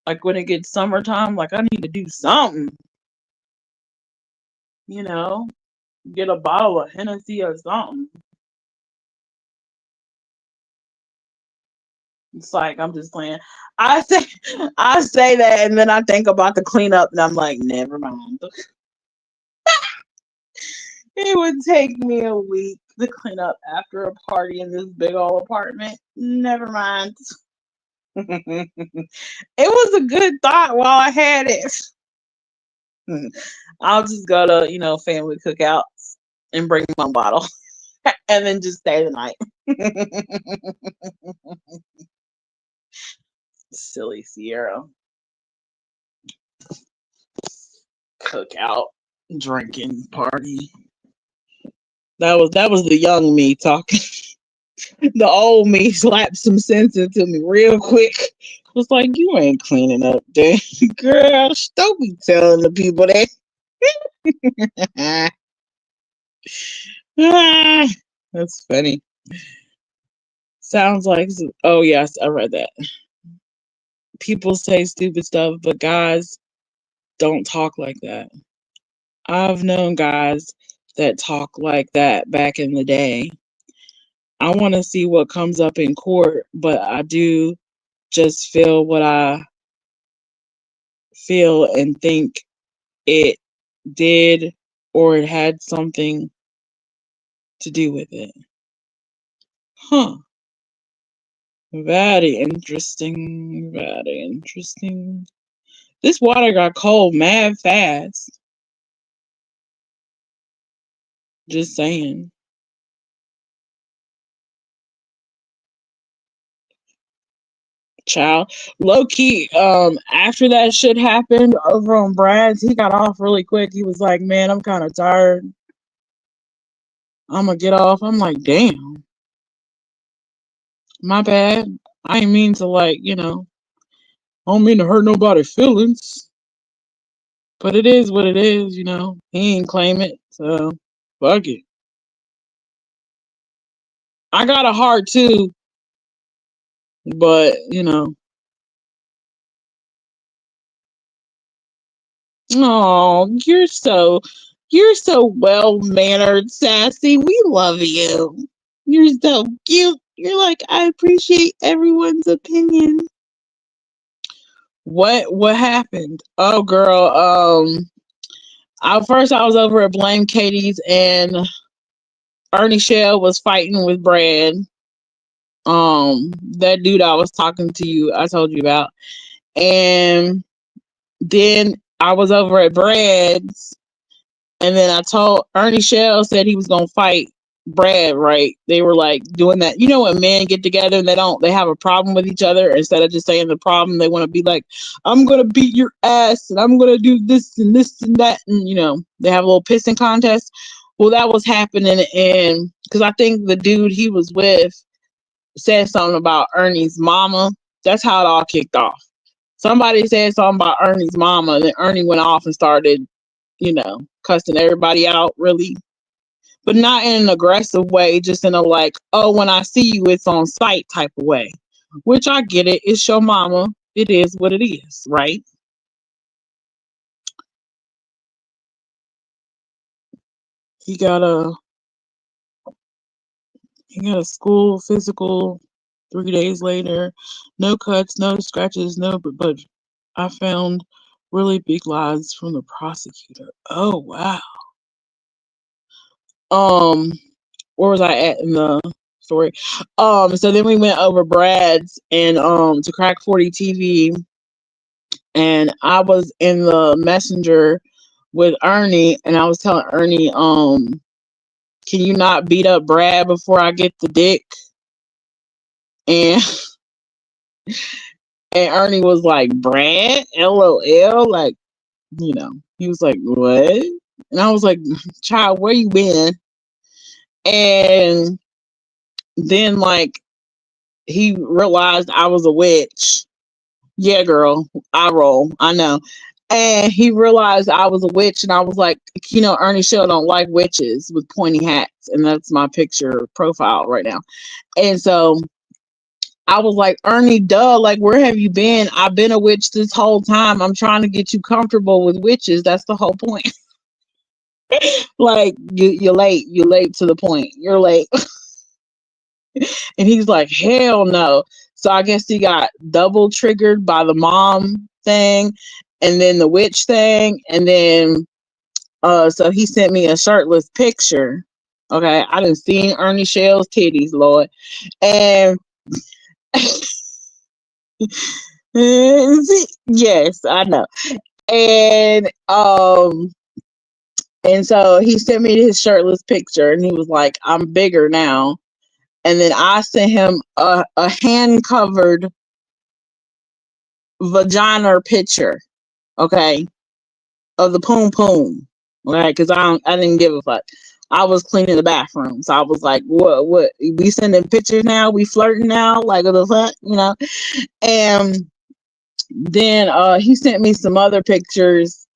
Speaker 1: like when it gets summertime, like I need to do something, you know, get a bottle of Hennessy or something. It's like I'm just playing. I say I say that and then I think about the cleanup and I'm like, never mind. It would take me a week to clean up after a party in this big old apartment. Never mind. It was a good thought while I had it. I'll just go to, family cookouts and bring my bottle and then just stay the night. Silly Sierra. Cookout drinking party. That was the young me talking. The old me slapped some sense into me real quick. Was like, you ain't cleaning up there. Girl, don't be telling the people that. That's funny. Sounds like, oh yes, I read that. People say stupid stuff, but guys don't talk like that. I've known guys that talk like that back in the day. I want to see what comes up in court, but I do just feel what I feel and think it did or it had something to do with it. Huh. Very interesting. Very interesting. This water got cold mad fast. Just saying. Child. Low key, after that shit happened over on Brad's, he got off really quick. He was like, man, I'm kind of tired. I'm gonna get off. I'm like, damn, my bad. I ain't mean to I don't mean to hurt nobody's feelings. But it is what it is. He ain't claim it, so fuck it. I got a heart too, but. Oh, you're so well mannered, sassy. We love you. You're so cute. You're like, I appreciate everyone's opinion. What happened? Oh girl, I was over at Blame Katie's and Ernie Shell was fighting with Brad. That dude I was talking to you, I told you about. And then I was over at Brad's. And then I told Ernie Shell said he was gonna fight Brad, right? They were like doing that. You know when men get together and they have a problem with each other, instead of just saying the problem, they want to be like, I'm gonna beat your ass and I'm gonna do this and that, and they have a little pissing contest. Well, that was happening, and because I think the dude he was with said something about Ernie's mama. That's how it all kicked off. Somebody said something about Ernie's mama, and then Ernie went off and started, cussing everybody out, really, but not in an aggressive way, just in a like, oh, when I see you, it's on sight type of way. Which I get it. It's your mama. It is what it is, right? He got a school physical 3 days later. No cuts, no scratches, no but I found really big lies from the prosecutor. Oh wow. Where was I at in the story? So then we went over Brad's and to Crack 40 TV, and I was in the messenger with Ernie, and I was telling Ernie, can you not beat up Brad before I get the dick? And and Ernie was like, Brad, LOL, like, he was like, what? And I was like, child, where you been? And then like he realized I was a witch. Yeah, girl, I roll. I know. And he realized I was a witch, and I was like, Ernie Shell don't like witches with pointy hats, and that's my picture profile right now. And so I was like, Ernie, duh, like, where have you been? I've been a witch this whole time. I'm trying to get you comfortable with witches. That's the whole point. Like, you're late. You're late to the point. You're late. And he's like, hell no. So I guess he got double triggered by the mom thing and then the witch thing. And then, so he sent me a shirtless picture. Okay. I done seen Ernie Shell's titties, Lord. And yes, I know. And so he sent me his shirtless picture, and he was like, I'm bigger now. And then I sent him a hand covered vagina picture, okay, of the poom poom, okay, because I didn't give a fuck. I was cleaning the bathroom, so I was like, what? We sending pictures now? We flirting now? Like, what the fuck, And then he sent me some other pictures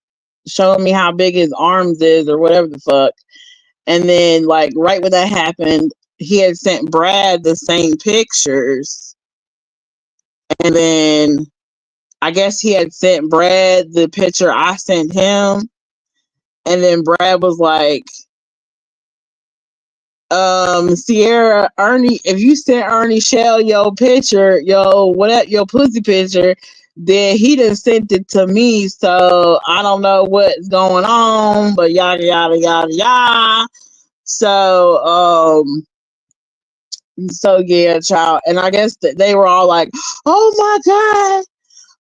Speaker 1: showing me how big his arms is or whatever the fuck. And then, like, right when that happened, he had sent Brad the same pictures. And then I guess he had sent Brad the picture I sent him. And then Brad was like, Sierra, Ernie, if you sent Ernie Shell your picture, your pussy picture, then he done sent it to me. So I don't know what's going on, but yada, yada, yada, yada. So yeah, child. And I guess that they were all like, oh my God.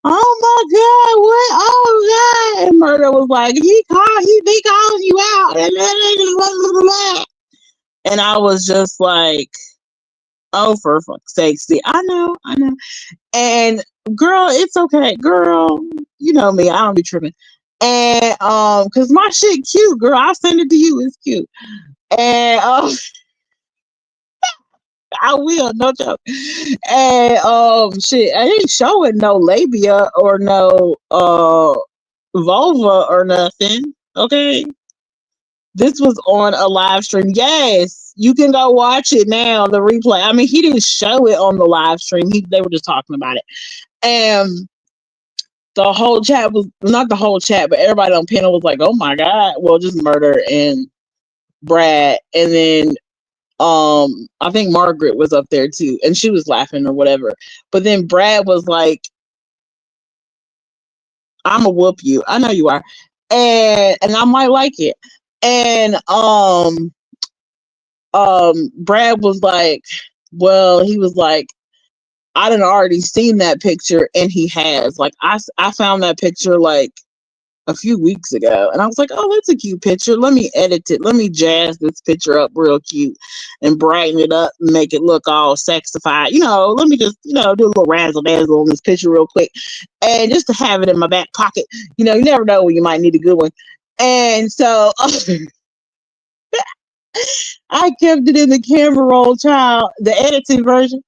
Speaker 1: Oh my God, what? Oh God. And Murder was like, he calling you out. And I was just like, oh, for fuck's sake. See, I know. And girl, it's okay. Girl, you know me, I don't be tripping. And cause my shit cute, girl. I'll send it to you. It's cute. And I will, no joke. And shit, I ain't showing no labia or no vulva or nothing. Okay. This was on a live stream. Yes, you can go watch it now, the replay. I mean, he didn't show it on the live stream. They were just talking about it. And the whole chat was, not the whole chat, but everybody on panel was like, oh my God. Well, just Murder and Brad. And then I think Margaret was up there too, and she was laughing or whatever. But then Brad was like, I'ma whoop you. I know you are. And I might like it. And Brad was like, well, he was like, I done already seen that picture, and he has. Like, I found that picture like a few weeks ago, and I was like, oh, that's a cute picture. Let me edit it. Let me jazz this picture up real cute and brighten it up and make it look all sexified. Let me just, do a little razzle dazzle on this picture real quick. And just to have it in my back pocket, you never know when you might need a good one. And so I kept it in the camera roll, child, the edited version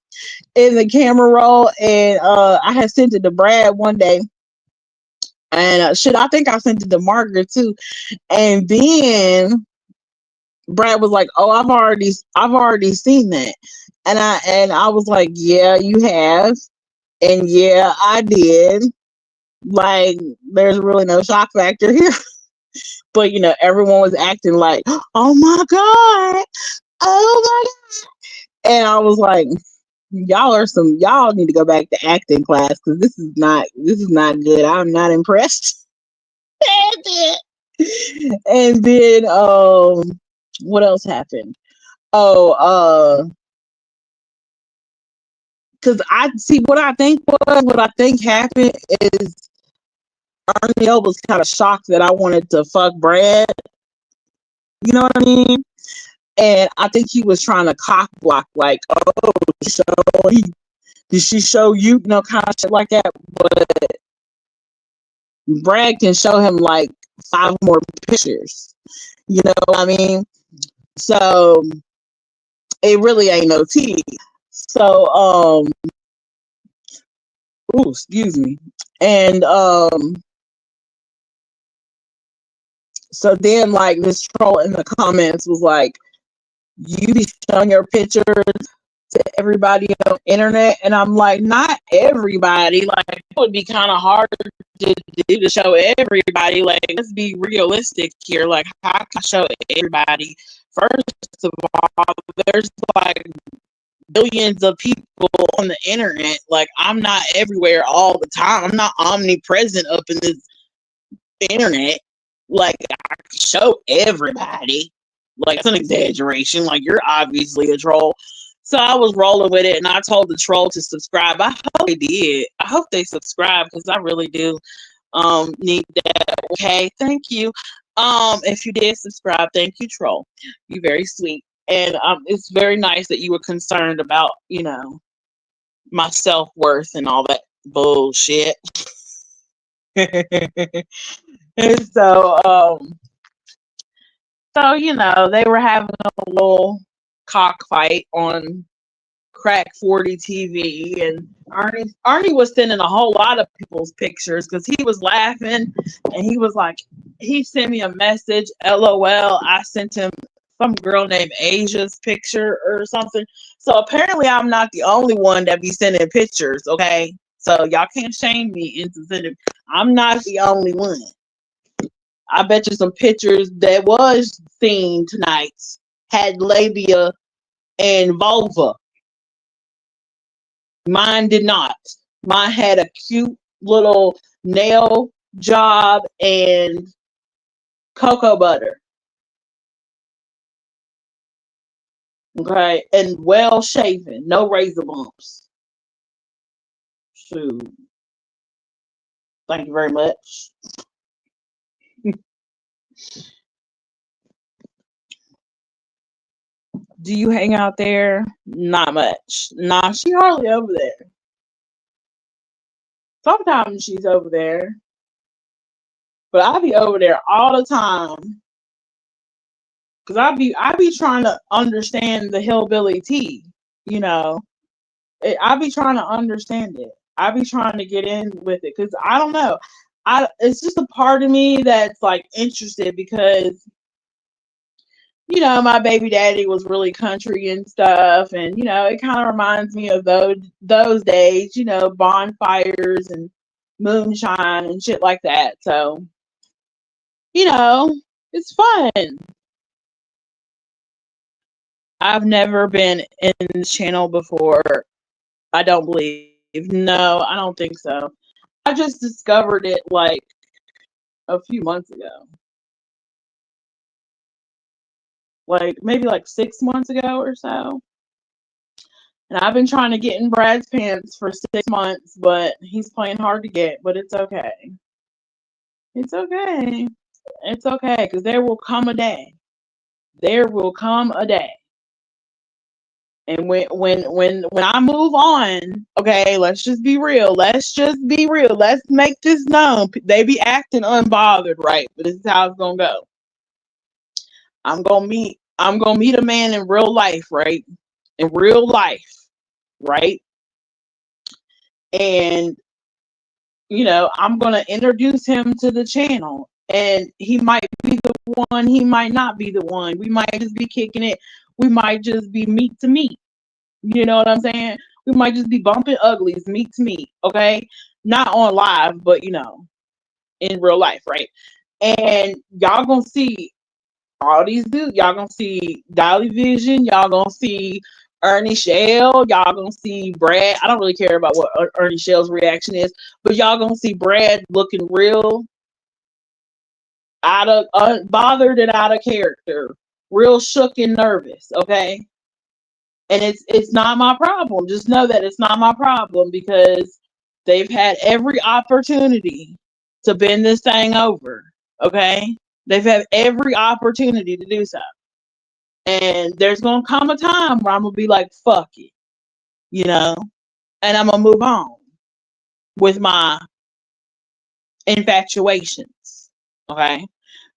Speaker 1: in the camera roll. And I had sent it to Brad one day. And I think I sent it to Margaret too. And then Brad was like, "Oh, I've already seen that," and I was like, "Yeah, you have, and yeah, I did." Like, there's really no shock factor here, but everyone was acting like, "Oh my god, oh my god," and I was like, y'all need to go back to acting class because this is not good. I'm not impressed." And then what else happened? Oh, because I see what I think happened is Arnell was kind of shocked that I wanted to fuck Brad. You know what I mean? And I think he was trying to cock block, like, oh, did she show you, kind of shit like that. But Brad can show him like 5 more pictures. You know what I mean? So it really ain't no tea. So excuse me. And so then like this troll in the comments was like, you be showing your pictures to everybody on the internet, and I'm like, not everybody. Like, it would be kind of hard to do to show everybody. Like, let's be realistic here. Like, how can I show everybody? First of all, there's like billions of people on the internet. Like, I'm not everywhere all the time. I'm not omnipresent up in this internet. Like, I can show everybody. Like, that's an exaggeration. Like, you're obviously a troll. So I was rolling with it, and I told the troll to subscribe. I hope they did. I hope they subscribe because I really do need that. Okay, thank you. If you did subscribe, thank you, troll. You're very sweet, and it's very nice that you were concerned about my self-worth and all that bullshit. And so they were having a little cockfight on Crack 40 TV, and Arnie was sending a whole lot of people's pictures because he was laughing, and he was like, he sent me a message, LOL. I sent him some girl named Asia's picture or something. So apparently I'm not the only one that be sending pictures, okay? So y'all can't shame me into sending. I'm not the only one. I bet you some pictures that was seen tonight had labia and vulva. Mine did not. Mine had a cute little nail job and cocoa butter. Okay, and well shaven, no razor bumps. Shoot. Thank you very much. Do you hang out there? Not much. Nah, she hardly over there. Sometimes she's over there, but I be over there all the time. Cause I be trying to understand the hillbilly tea, I be trying to understand it. I be trying to get in with it because I don't know. It's just a part of me that's like interested because my baby daddy was really country and stuff, and it kind of reminds me of those days, bonfires and moonshine and shit like that. So, it's fun. I've never been in this channel before. I don't believe. No, I don't think so. I just discovered it like a few months ago. Like maybe like 6 months ago or so. And I've been trying to get in Brad's pants for 6 months, but he's playing hard to get, but it's okay. It's okay. It's okay, because there will come a day. There will come a day. And when I move on, okay, let's just be real. Let's just be real. Let's make this known. They be acting unbothered, right? But this is how it's gonna go. I'm gonna meet a man in real life, right? In real life, right? And I'm gonna introduce him to the channel. And he might be the one, he might not be the one. We might just be kicking it. We might just be meat to meat. You know what I'm saying? We might just be bumping uglies, meat to meat, okay? Not on live, but in real life, right? And y'all gonna see all these dudes. Y'all gonna see DollyVision. Y'all gonna see Ernie Shell. Y'all gonna see Brad. I don't really care about what Ernie Shell's reaction is, but y'all gonna see Brad looking real out of bothered and out of character, real shook and nervous, okay? And it's not my problem. Just know that it's not my problem, because they've had every opportunity to bend this thing over. Okay? They've had every opportunity to do so. And there's gonna come a time where I'm gonna be like, fuck it, and I'm gonna move on with my infatuations. Okay?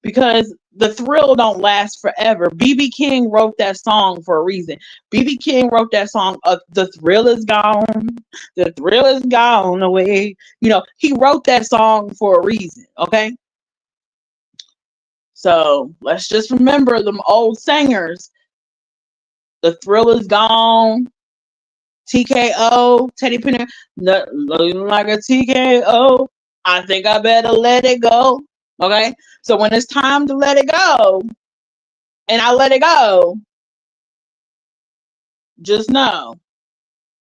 Speaker 1: Because the thrill don't last forever. BB King wrote that song for a reason. BB King wrote that song, The Thrill Is Gone. The thrill is gone away. He wrote that song for a reason, okay? So let's just remember them old singers. The thrill is gone. TKO, Teddy Penny, looking like a TKO. I think I better let it go. Okay? So when it's time to let it go, and I let it go, just know,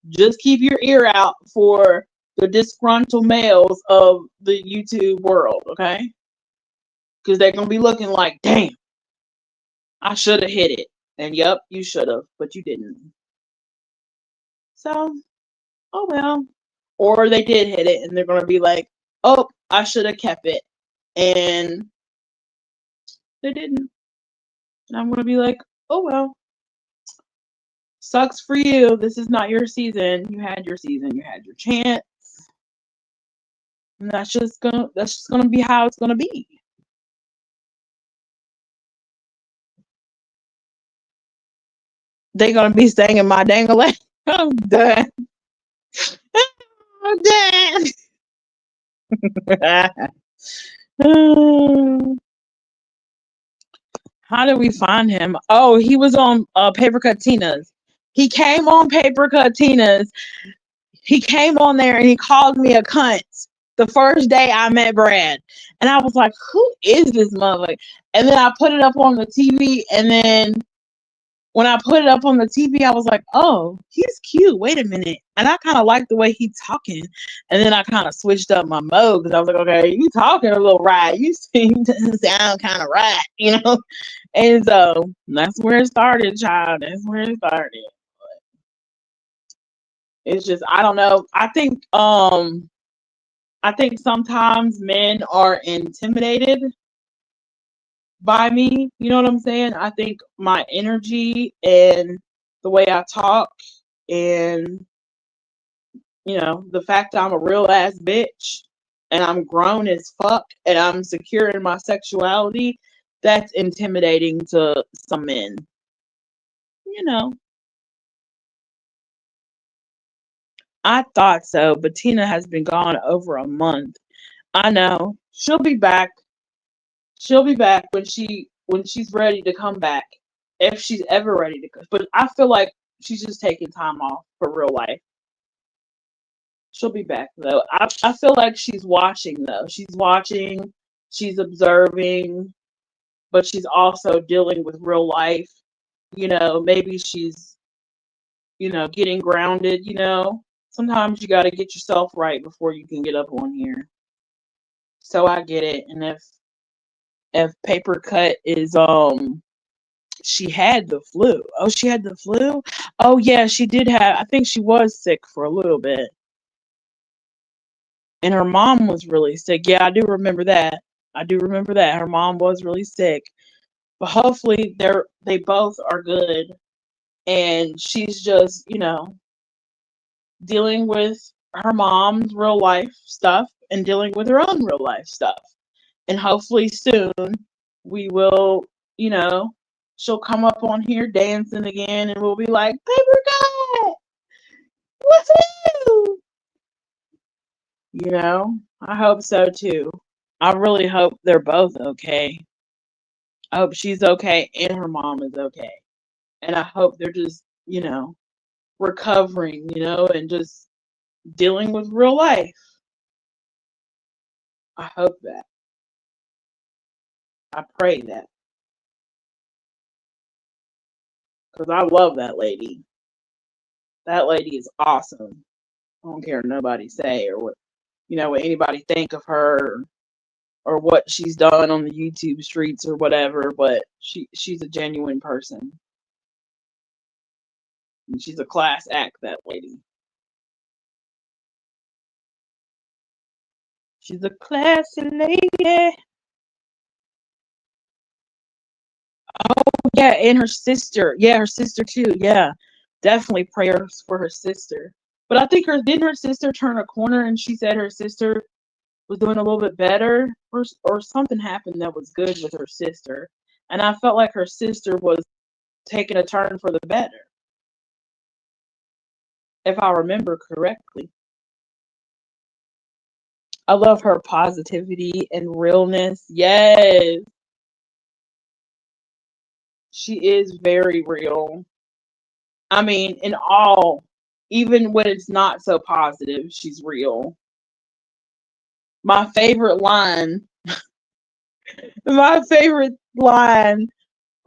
Speaker 1: just keep your ear out for the disgruntled males of the YouTube world, okay? Because they're going to be looking like, damn, I should have hit it. And yep, you should have, but you didn't. So, oh well. Or they did hit it, and they're going to be like, oh, I should have kept it. And they didn't. And I'm going to be like, oh well. Sucks for you. This is not your season. You had your season. You had your chance. And that's just gonna be how it's gonna be. They're gonna be singing my dang-a-lang. I'm done. I'm done. How did we find him? Oh, he was on Paper Cut Tina's. He came on Paper Cut Tina's. He came on there and he called me a cunt the first day I met Brad. And I was like, who is this motherfucker? And then I put it up on the TV. And then when I put it up on the TV, I was like, oh, he's cute. Wait a minute. And I kind of like the way he's talking. And then I kind of switched up my mode, because I was like, okay, you talking a little right. You seem to sound kind of right, And so that's where it started, child. That's where it started. It's just, I don't know. I think sometimes men are intimidated by me. You know what I'm saying? I think my energy and the way I talk, and the fact that I'm a real ass bitch and I'm grown as fuck and I'm secure in my sexuality, that's intimidating to some men. I thought so, but Tina has been gone over a month. I know. She'll be back. She'll be back when she's ready to come back. If she's ever ready to come. But I feel like she's just taking time off for real life. She'll be back though. I feel like she's watching though. She's watching, she's observing, but she's also dealing with real life. Maybe she's, getting grounded, Sometimes you gotta get yourself right before you can get up on here. So I get it. And if Paper Cut is she had the flu. Oh, she had the flu? Oh yeah, she did have, I think she was sick for a little bit. And her mom was really sick. Yeah, I do remember that. I do remember that. Her mom was really sick. But hopefully they both are good. And she's just, dealing with her mom's real life stuff and dealing with her own real life stuff. And hopefully soon we will, you know, she'll come up on here dancing again and we'll be like, Paper Cut! Woohoo! I hope so too. I really hope they're both okay. I hope she's okay and her mom is okay. And I hope they're just, recovering, and just dealing with real life. I hope that. I pray that. Because I love that lady. That lady is awesome. I don't care what nobody say or what anybody think of her or what she's done on the YouTube streets or whatever, but she's a genuine person. And she's a class act, that lady. She's a classy lady. Oh, yeah, and her sister. Yeah, her sister too. Yeah. Definitely prayers for her sister. But I think didn't her sister turn a corner and she said her sister was doing a little bit better or something happened that was good with her sister. And I felt like her sister was taking a turn for the better, if I remember correctly. I love her positivity and realness. Yes. She is very real. I mean, even when it's not so positive, she's real. My favorite line, my favorite line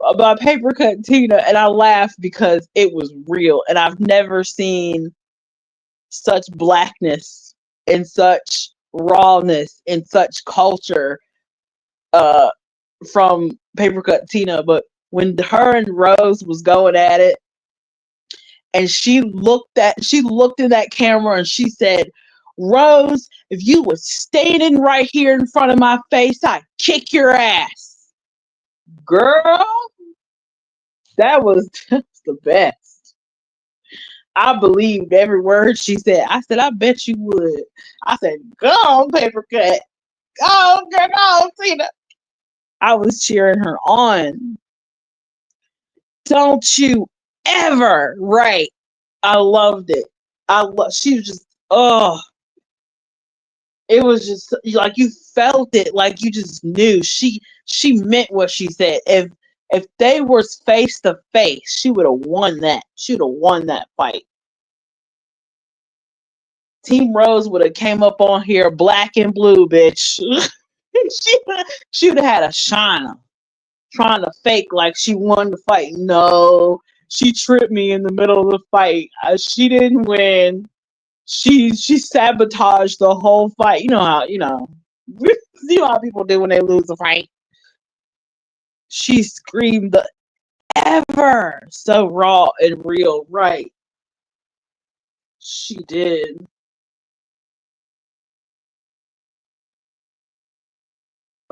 Speaker 1: about Paper Cut Tina, and I laughed because it was real, and I've never seen such blackness and such rawness and such culture uh from Paper Cut Tina. But when her and Rose was going at it, and she looked in that camera and she said, Rose, if you was standing right here in front of my face, I'd kick your ass. Girl, that was just the best. I believed every word she said. I said, I bet you would. I said, go on, Paper Cut. Go on, girl, go on, Tina. I was cheering her on. Don't you ever, right? I loved it. She was just, oh, it was just like you felt it, like you just knew she meant what she said. If they was face to face, she would have won that. She would have won that fight. Team Rose would have came up on here black and blue, bitch. she would have had a shiner trying to fake like she won the fight. No, she tripped me in the middle of the fight. She didn't win. She sabotaged the whole fight. You know how people do when they lose a fight. She screamed the ever so raw and real, right? She did.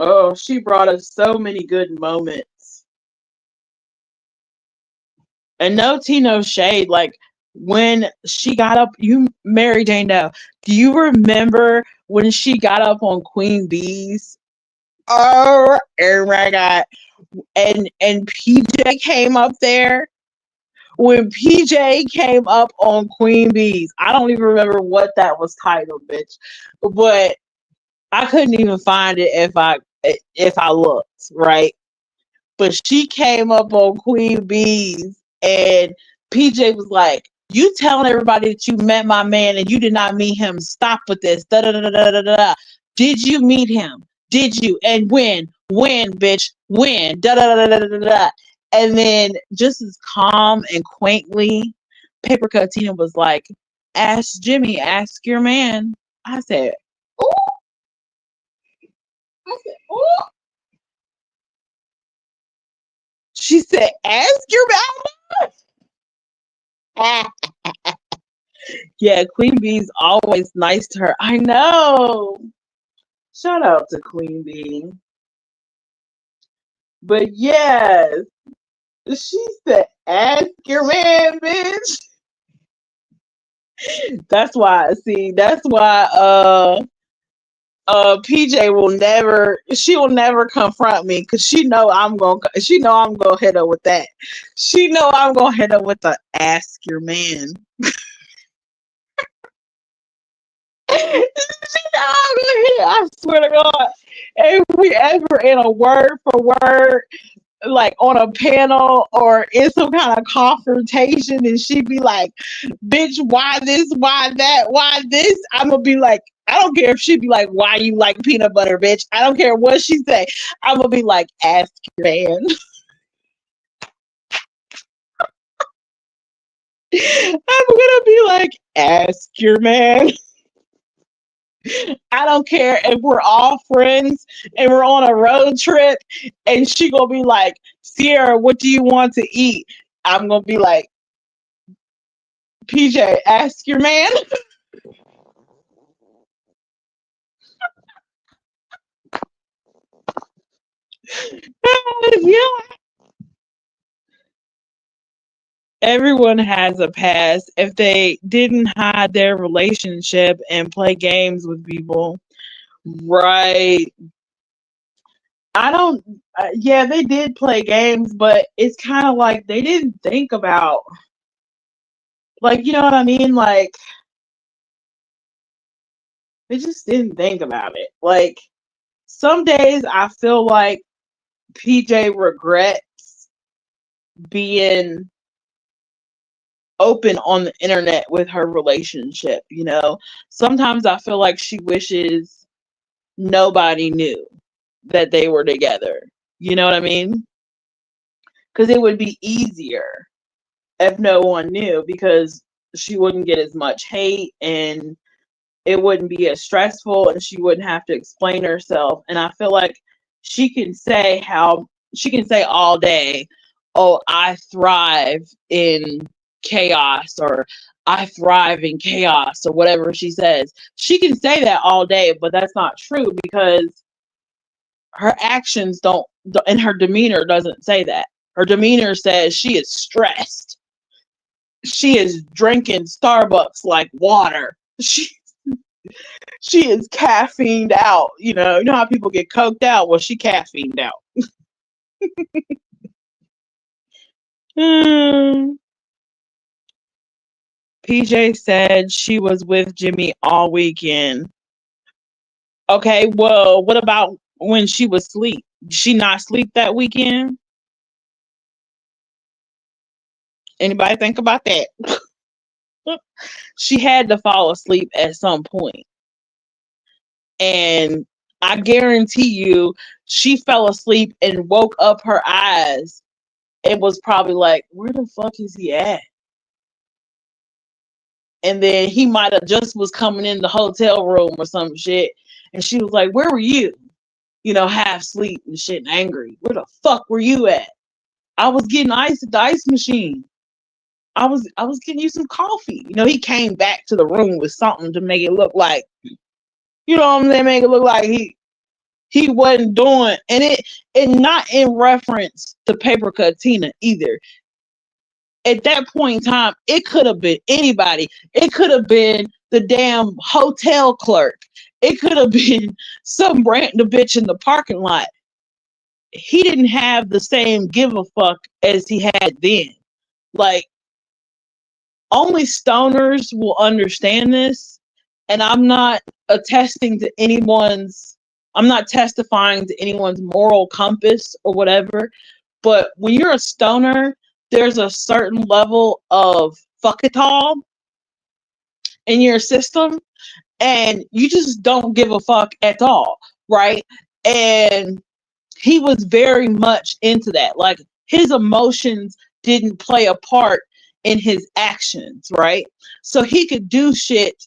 Speaker 1: Oh, she brought us so many good moments. And no tea, no shade. Like when she got up, Mary Jane Doe. Do you remember when she got up on Queen Bee's? Oh my God. And PJ came up there. When PJ came up on Queen Bee's, I don't even remember what that was titled, bitch. But I couldn't even find it if I looked, right? But she came up on Queen Bee's and PJ was like, you telling everybody that you met my man and you did not meet him. Stop with this. Da, da, da, da, da, da. Did you meet him? Did you? And when? When, bitch? When? Da, da, da, da, da, da. And then just as calm and quaintly, Paper Cut Tina was like, ask Jimmy, ask your man. I said, ooh. I said, ooh. She said, ask your man. Yeah, Queen Bee's always nice to her. I know. Shout out to Queen Bee. But yes, she said, ask your man, bitch. That's why, see, that's why PJ will never, she will never confront me because she know I'm gonna hit her with that. She know I'm gonna hit her with the ask your man. She know I'm gonna hit her, I swear to God. If we ever in a word for word, like on a panel or in some kind of confrontation, and she be like, bitch, why this, why that, why this? I'm gonna be like, I don't care if she be like, why you like peanut butter, bitch? I don't care what she say. I'm gonna be like, ask your man. I'm gonna be like, ask your man. I don't care if we're all friends and we're on a road trip and she gonna be like, Sierra, what do you want to eat? I'm gonna be like, PJ, ask your man. Yeah. Everyone has a past. If they didn't hide their relationship and play games with people, right? I don't. Yeah, they did play games, but it's kind of like they didn't think about, like, you know what I mean? Like, they just didn't think about it. Like, some days I feel like PJ regrets being open on the internet with her relationship, you know? Sometimes I feel like she wishes nobody knew that they were together. You know what I mean? Because it would be easier if no one knew because she wouldn't get as much hate and it wouldn't be as stressful and she wouldn't have to explain herself. And I feel like she can say she can say all day, oh, I thrive in chaos, or I thrive in chaos, or whatever she says. She can say that all day, but that's not true because her actions don't, and her demeanor doesn't say that. Her demeanor says she is stressed. She is drinking Starbucks like water. She is caffeined out. You know how people get coked out? Well, she caffeined out. Hmm. PJ said she was with Jimmy all weekend. Okay, well, what about when she was asleep? Did she not sleep that weekend? Anybody think about that? She had to fall asleep at some point. And I guarantee you, she fell asleep and woke up her eyes and was probably like, where the fuck is he at? And then he might have just was coming in the hotel room or some shit. And she was like, where were you? Half asleep and shit and angry. Where the fuck were you at? I was getting ice at the ice machine. I was getting you some coffee. He came back to the room with something to make it look like, what I'm saying, make it look like he wasn't doing, and not in reference to Paper Cut Tina either. At that point in time, it could have been anybody. It could have been the damn hotel clerk. It could have been some random bitch in the parking lot. He didn't have the same give a fuck as he had then. Like, only stoners will understand this. And I'm not testifying to anyone's moral compass or whatever. But when you're a stoner, there's a certain level of fuck it all in your system, and you just don't give a fuck at all, right? And he was very much into that. Like, his emotions didn't play a part in his actions, right? So he could do shit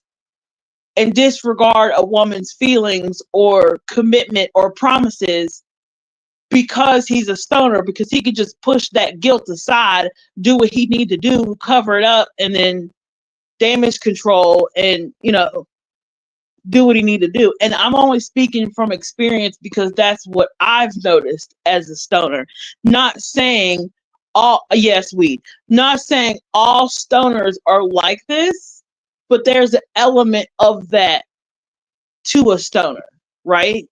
Speaker 1: and disregard a woman's feelings or commitment or promises because he's a stoner, because he could just push that guilt aside, do what he need to do, cover it up, and then damage control, and do what he need to do. And I'm only speaking from experience because that's what I've noticed as a stoner. Not saying all, yes, weed. Not saying all stoners are like this, but there's an element of that to a stoner, right?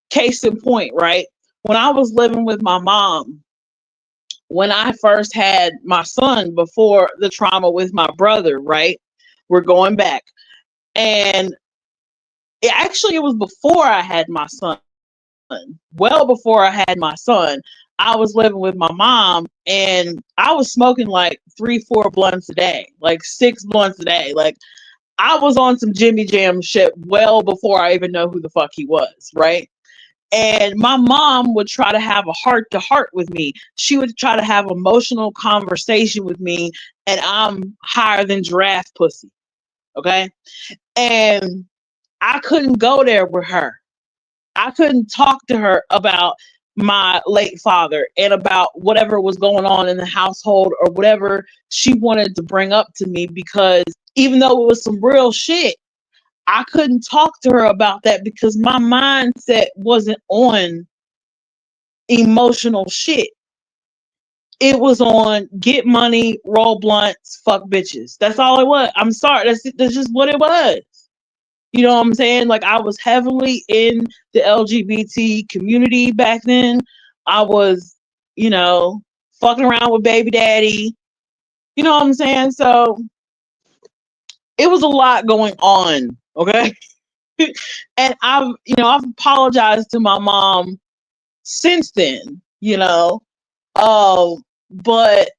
Speaker 1: Case in point, right? When I was living with my mom, when I first had my son before the trauma with my brother, right? We're going back. And it was before I had my son. Well before I had my son, I was living with my mom and I was smoking like 3-4 blunts a day, like 6 blunts a day. Like I was on some Jimmy Jam shit well before I even know who the fuck he was, right? And my mom would try to have a heart to heart with me. She would try to have emotional conversation with me, and I'm higher than giraffe pussy. Okay. And I couldn't go there with her. I couldn't talk to her about my late father and about whatever was going on in the household or whatever she wanted to bring up to me, because even though it was some real shit, I couldn't talk to her about that because my mindset wasn't on emotional shit. It was on get money, roll blunts, fuck bitches. That's all it was. I'm sorry. That's just what it was. You know what I'm saying? Like I was heavily in the LGBT community back then. I was, fucking around with baby daddy. You know what I'm saying? So it was a lot going on. Okay. And I've apologized to my mom since then, but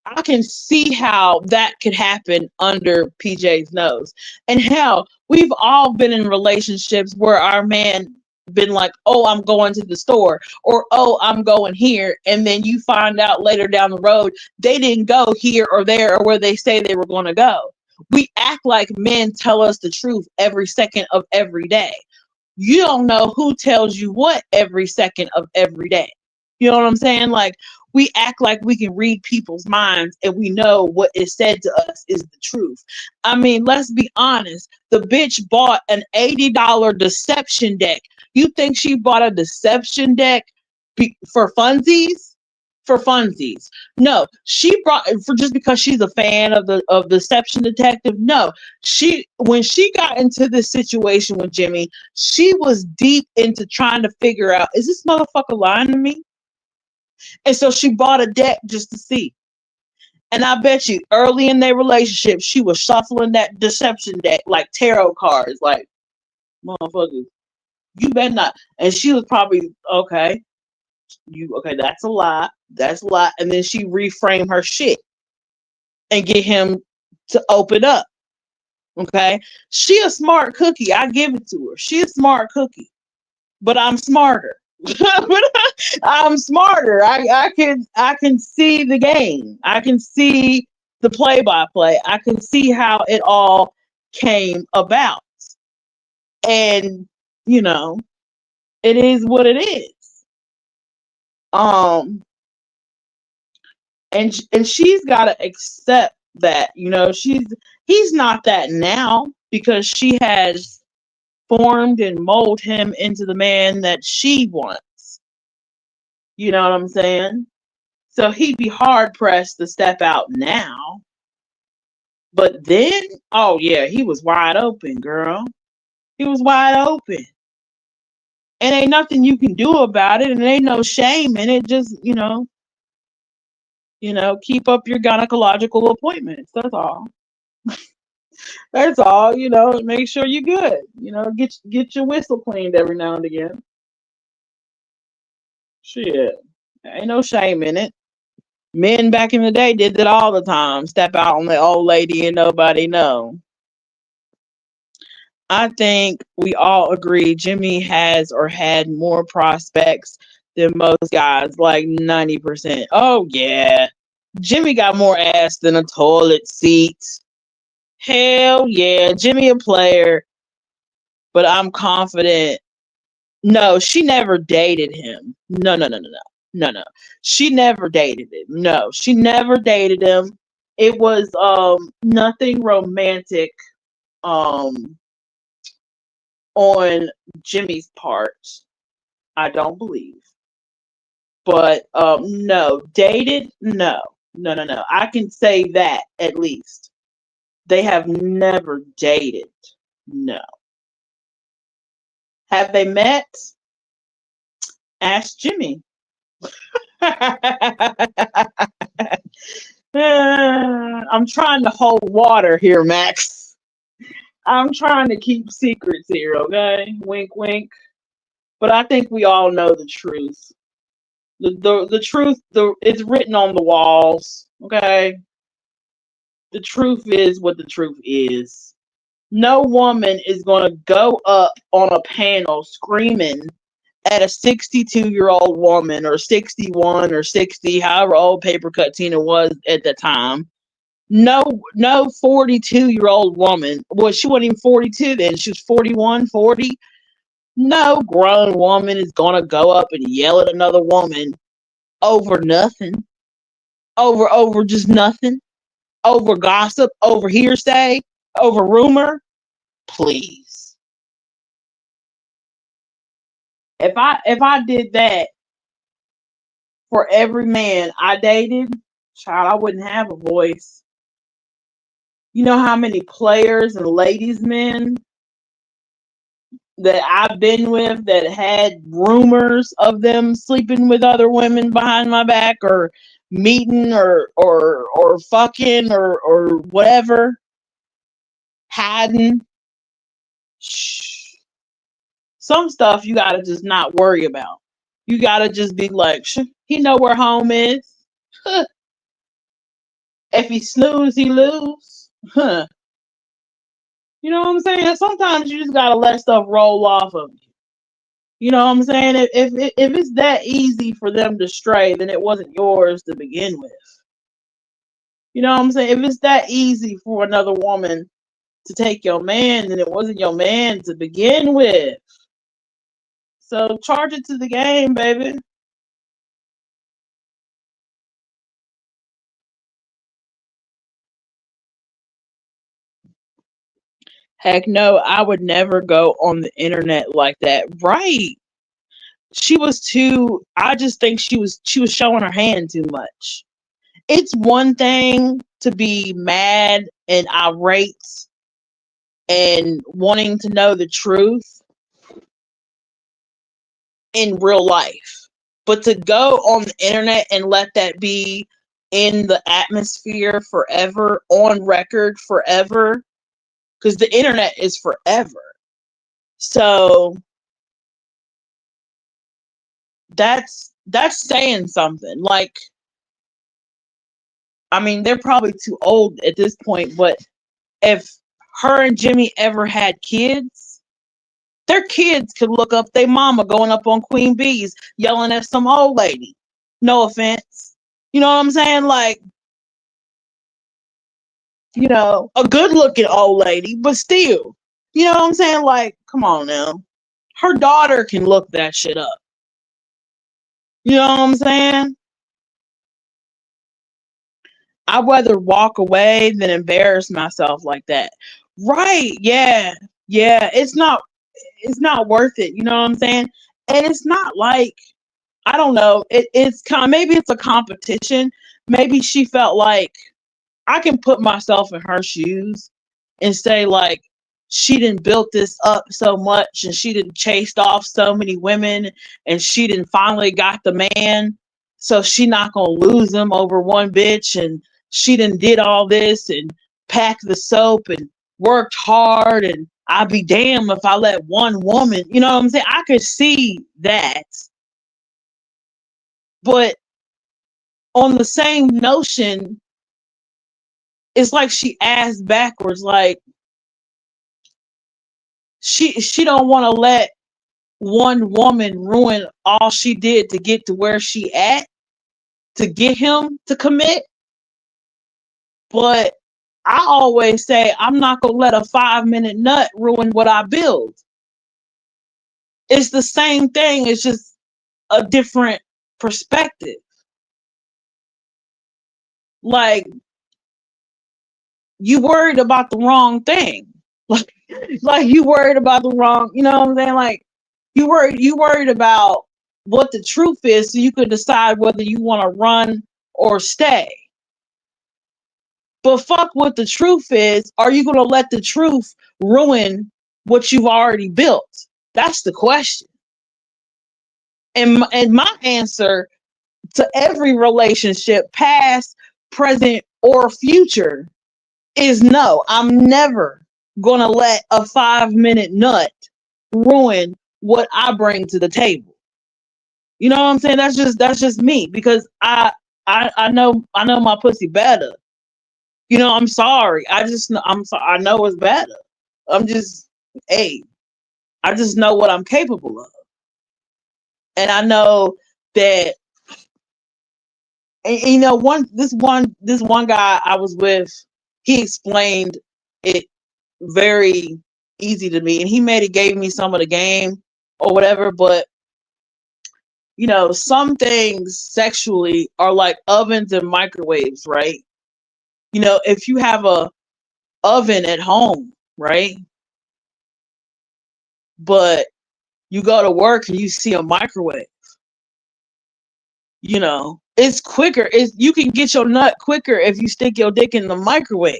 Speaker 1: I can see how that could happen under PJ's nose. And hell, we've all been in relationships where our man been like, oh, I'm going to the store, or oh, I'm going here. And then you find out later down the road, they didn't go here or there or where they say they were going to go. We act like men tell us the truth every second of every day. You don't know who tells you what every second of every day. You know what I'm saying? Like, we act like we can read people's minds and we know what is said to us is the truth. I mean, let's be honest. The bitch bought an $80 deception deck. You think she bought a deception deck for funsies? For funsies. No, she brought for just because she's a fan of the Deception Detective. No, when she got into this situation with Jimmy, she was deep into trying to figure out, is this motherfucker lying to me? And so she bought a deck just to see. And I bet you early in their relationship, she was shuffling that deception deck like tarot cards, like, motherfuckers, you better not. And she was probably, okay, that's a lie. That's a lie. And then she reframed her shit and get him to open up. Okay. She a smart cookie. I give it to her. She a smart cookie. But I'm smarter. I'm smarter. I can see the game. I can see the play-by-play. I can see how it all came about. And it is what it is. And she's got to accept that, he's not that now because she has formed and mold him into the man that she wants. You know what I'm saying? So he'd be hard pressed to step out now. But then, oh yeah, he was wide open, girl. He was wide open. And ain't nothing you can do about it, and ain't no shame in it. Just, keep up your gynecological appointments. That's all. That's all, make sure you're good. Get your whistle cleaned every now and again. Shit. Ain't no shame in it. Men back in the day did that all the time. Step out on the old lady and nobody know. I think we all agree Jimmy has or had more prospects than most guys, like 90%. Oh yeah. Jimmy got more ass than a toilet seat. Hell yeah. Jimmy a player. But I'm confident. No, she never dated him. No. She never dated him. No, she never dated him. It was nothing romantic on Jimmy's part. I don't believe. But no, dated, no. No. I can say that at least. They have never dated. No. Have they met? Ask Jimmy. I'm trying to hold water here, Max. I'm trying to keep secrets here, okay? Wink, wink. But I think we all know the truth. The truth, it's written on the walls, okay? The truth is what the truth is. No woman is going to go up on a panel screaming at a 62-year-old woman, or 61 or 60, however old Paper Cut Tina was at the time. No 42-year-old woman. Well, she wasn't even 42 then. She was 41, 40. No grown woman is going to go up and yell at another woman over nothing. Over just nothing. Over gossip, over hearsay, over rumor. Please. If I did that for every man I dated, child, I wouldn't have a voice. You know how many players and ladies men that I've been with that had rumors of them sleeping with other women behind my back, or meeting, or fucking, or whatever, hiding. Shh. Some stuff you gotta just not worry about. You gotta just be like, he know where home is. If he snooze, he lose. Huh. You know what I'm saying? Sometimes you just gotta let stuff roll off of you. You know what I'm saying? If it's that easy for them to stray, then it wasn't yours to begin with. You know what I'm saying? If it's that easy for another woman to take your man, then it wasn't your man to begin with. So charge it to the game, baby. Heck no, I would never go on the internet like that. Right. She was too, I just think she was showing her hand too much. It's one thing to be mad and irate and wanting to know the truth in real life. But to go on the internet and let that be in the atmosphere forever, on record forever, because the internet is forever. So that's saying something. Like, I mean, they're probably too old at this point, but if her and Jimmy ever had kids, their kids could look up their mama going up on Queen Bees yelling at some old lady. No offense. You know what I'm saying? Like, a good looking old lady, but still. You know what I'm saying? Like, come on now. Her daughter can look that shit up. You know what I'm saying? I'd rather walk away than embarrass myself like that. Right. Yeah. Yeah. It's not worth it. You know what I'm saying? And it's not like, I don't know. It's kind of, maybe it's a competition. Maybe she felt like I can put myself in her shoes and say, like, she didn't built this up so much, and she didn't chased off so many women, and she didn't finally got the man, so she not gonna lose him over one bitch, and she didn't did all this and packed the soap and worked hard, and I'd be damned if I let one woman, you know what I'm saying? I could see that. But on the same notion, it's like she asked backwards, like, she don't want to let one woman ruin all she did to get to where she at, to get him to commit. But I always say, I'm not gonna let a 5-minute nut ruin what I build. It's the same thing, it's just a different perspective. Like, you worried about the wrong thing. Like, Like you worried about the wrong, you know what I'm saying? Like you worried about what the truth is so you could decide whether you want to run or stay. But fuck what the truth is. Are you going to let the truth ruin what you've already built? That's the question. And my answer to every relationship, past, present, or future, is no. I'm never going to let a 5-minute nut ruin what I bring to the table. You know what I'm saying? That's just me, because I know my pussy better. You know, I'm sorry. I'm sorry. I know it's better. I'm just, hey, I just know what I'm capable of. And I know that, and, you know, this one guy I was with, he explained it very easy to me, and he made it gave me some of the game or whatever. But you know, some things sexually are like ovens and microwaves, right? You know, if you have a oven at home, right? But you go to work and you see a microwave, you know, it's quicker. You can get your nut quicker if you stick your dick in the microwave.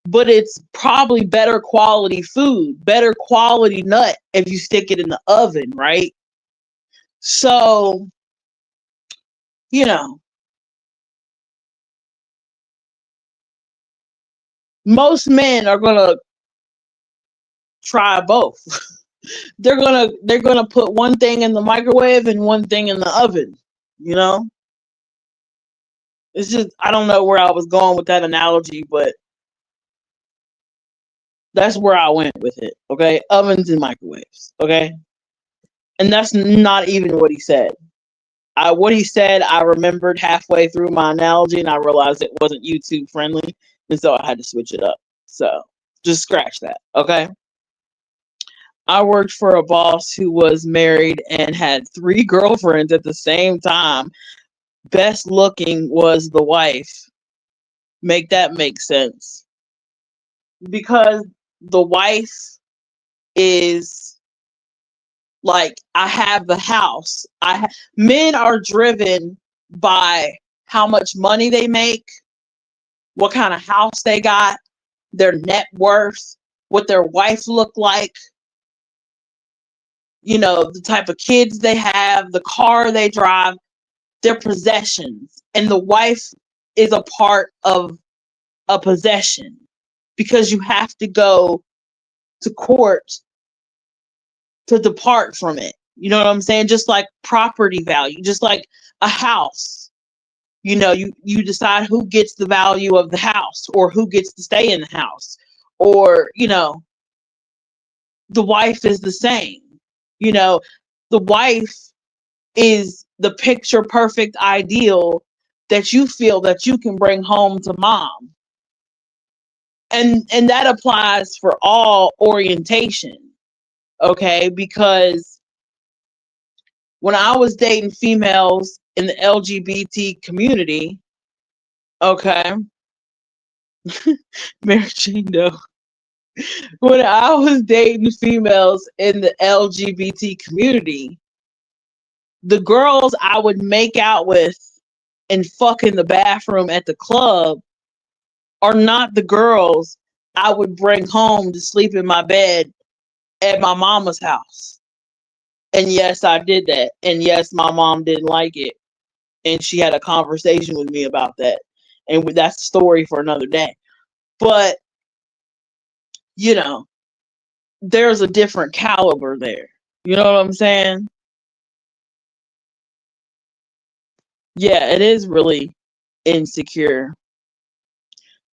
Speaker 1: But it's probably better quality food, better quality nut if you stick it in the oven, right? So, you know, most men are gonna try both. They're gonna put one thing in the microwave and one thing in the oven. You know, it's just, I don't know where I was going with that analogy, but that's where I went with it. Okay, ovens and microwaves. Okay, and that's not even what he said. What he said, I remembered halfway through my analogy, and I realized it wasn't YouTube friendly, and so I had to switch it up. So just scratch that. Okay. I worked for a boss who was married and had 3 girlfriends at the same time. Best looking was the wife. Make that make sense. Because the wife is like, I have the house. Men are driven by how much money they make, what kind of house they got, their net worth, what their wife look like, you know, the type of kids they have, the car they drive, their possessions. And the wife is a part of a possession, because you have to go to court to depart from it. You know what I'm saying? Just like property value, just like a house. You know, you decide who gets the value of the house, or who gets to stay in the house. Or, you know, the wife is the same. You know, the wife is the picture perfect ideal that you feel that you can bring home to mom. And that applies for all orientation. Okay, because when I was dating females in the LGBT community, okay, Mary Jane Doe. When I was dating females in the LGBT community, the girls I would make out with and fuck in the bathroom at the club are not the girls I would bring home to sleep in my bed at my mama's house. And yes, I did that. And yes, my mom didn't like it. And she had a conversation with me about that. And that's the story for another day. But, you know, there's a different caliber there. You know what I'm saying? Yeah, it is really insecure.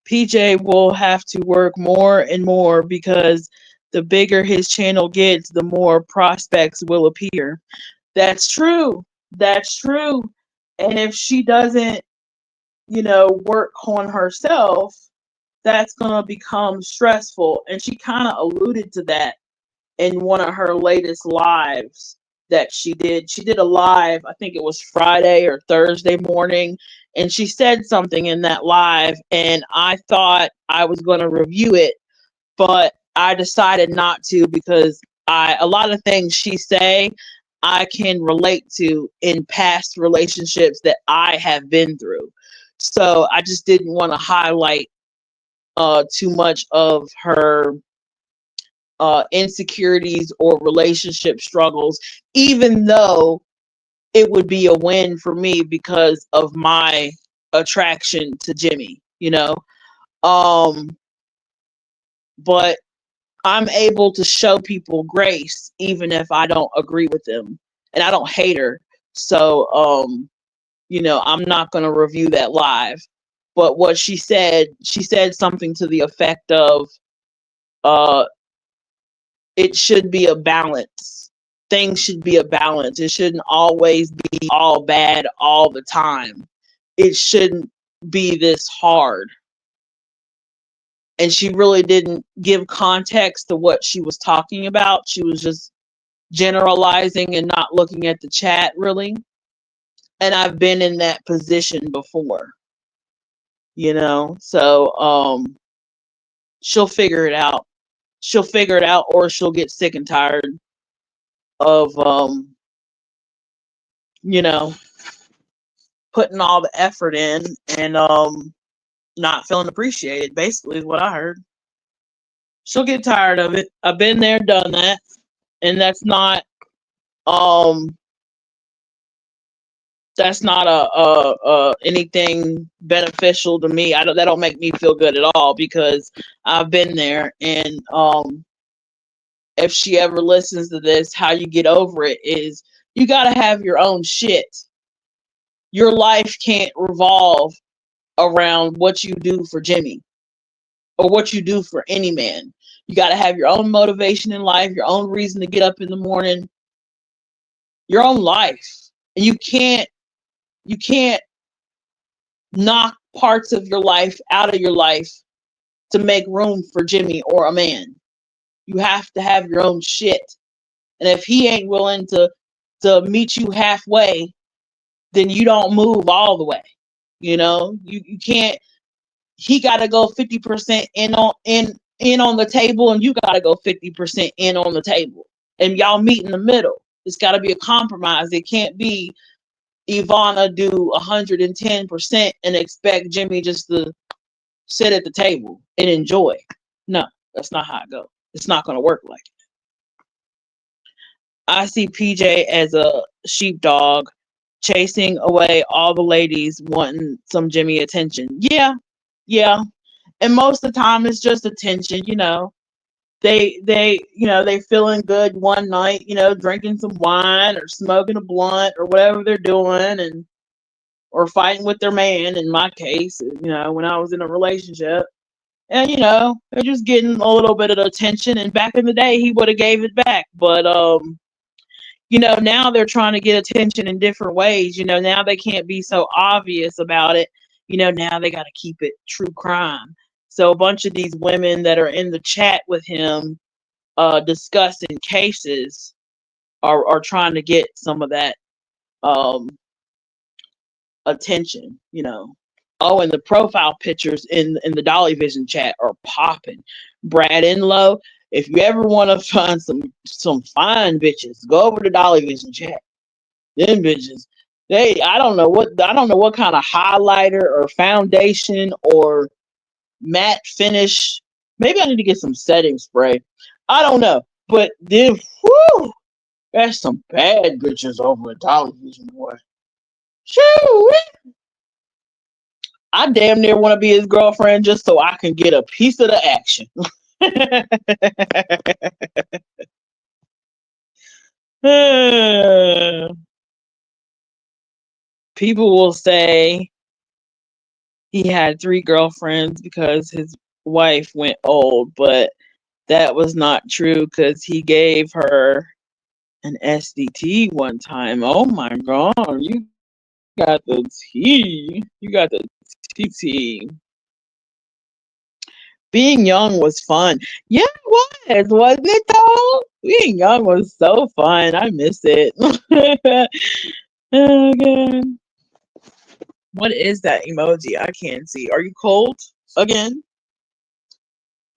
Speaker 1: PJ will have to work more and more, because the bigger his channel gets, the more prospects will appear. That's true. That's true. And if she doesn't, you know, work on herself, that's going to become stressful. And she kind of alluded to that in one of her latest lives that she did. She did a live, I think it was Friday or Thursday morning, and she said something in that live, and I thought I was going to review it, but I decided not to because a lot of things she say I can relate to in past relationships that I have been through. So I just didn't want to highlight too much of her insecurities or relationship struggles, even though it would be a win for me because of my attraction to Jimmy, you know. Um, but I'm able to show people grace even if I don't agree with them. And I don't hate her. So you know, I'm not gonna review that live. But what she said something to the effect of uh it should be a balance. Things should be a balance. It shouldn't always be all bad all the time. It shouldn't be this hard. And she really didn't give context to what she was talking about. She was just generalizing and not looking at the chat really. And I've been in that position before, you know. So she'll figure it out. She'll figure it out, or she'll get sick and tired of you know, putting all the effort in and not feeling appreciated, basically is what I heard. She'll get tired of it. I've been there, done that, and um that's not a anything beneficial to me. That don't make me feel good at all because I've been there. And if she ever listens to this, how you get over it is you got to have your own shit. Your life can't revolve around what you do for Jimmy or what you do for any man. You got to have your own motivation in life, your own reason to get up in the morning, your own life. And you can't knock parts of your life out of your life to make room for Jimmy or a man. You have to have your own shit. And if he ain't willing to meet you halfway, then you don't move all the way. You know, you can't. He got to go 50% in on the table, and you got to go 50% in on the table, and y'all meet in the middle. It's got to be a compromise. It can't be Ivana do 110% and expect Jimmy just to sit at the table and enjoy. No, that's not how it goes. It's not going to work like it. I see PJ as a sheepdog chasing away all the ladies wanting some Jimmy attention. Yeah. And most of the time it's just attention, you know. They feeling good one night, you know, drinking some wine or smoking a blunt or whatever they're doing, and or fighting with their man in my case, you know, when I was in a relationship. And you know, they're just getting a little bit of attention, and back in the day he would have gave it back. But you know, now they're trying to get attention in different ways. You know, now they can't be so obvious about it. You know, now they got to keep it true crime. So a bunch of these women that are in the chat with him discussing cases are trying to get some of that um, attention, you know. Oh, and the profile pictures in the DollyVision chat are popping. Brad Inlow, if you ever want to find some fine bitches, go over to DollyVision chat. Them bitches, I don't know what kind of highlighter or foundation or matte finish. Maybe I need to get some setting spray. I don't know, but then, whoo, that's some bad bitches over at DollyVision, boy. Shoo! I damn near want to be his girlfriend just so I can get a piece of the action. People will say he had 3 girlfriends because his wife went old, but that was not true because he gave her an SDT one time. Oh my God, you got the tea. You got the tea. Being young was fun. Yeah, it was, wasn't it though? Being young was so fun. I miss it. Oh, God. What is that emoji? I can't see. Are you cold again?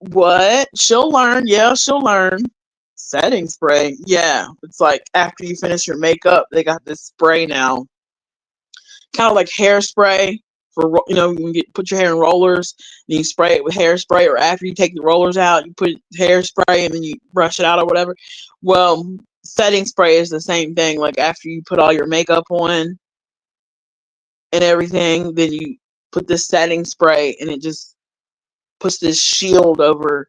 Speaker 1: What? She'll learn. Yeah, she'll learn. Setting spray. Yeah. It's like after you finish your makeup, they got this spray now. Kind of like hairspray for, you can put your hair in rollers, and you spray it with hairspray, or after you take the rollers out, you put hairspray and then you brush it out or whatever. Well, setting spray is the same thing. Like after you put all your makeup on and everything, then you put this setting spray and it just puts this shield over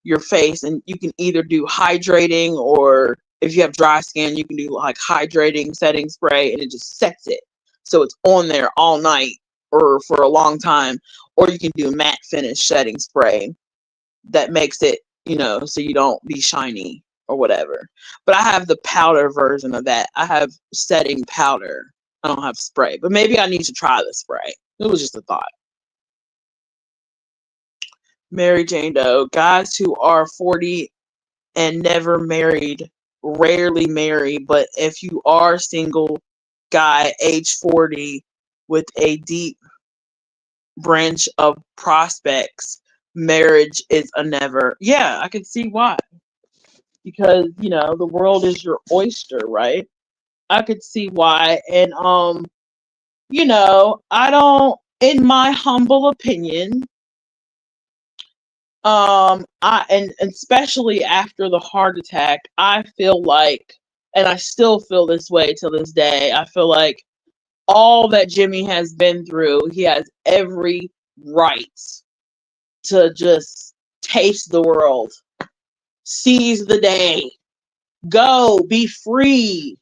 Speaker 1: your face, and you can either do hydrating, or if you have dry skin, you can do like hydrating setting spray, and it just sets it so it's on there all night or for a long time. Or you can do matte finish setting spray that makes it, so you don't be shiny or whatever. But I have the powder version of that. I have setting powder. I don't have spray, but maybe I need to try the spray. It was just a thought. Mary Jane Doe. Guys who are 40 and never married rarely marry, but if you are single guy age 40 with a deep branch of prospects, marriage is a never. Yeah, I can see why. Because, the world is your oyster, right? I could see why. And I don't, in my humble opinion, and especially after the heart attack, I feel like, and I still feel this way till this day, I feel like all that Jimmy has been through, he has every right to just taste the world, seize the day, go, be free,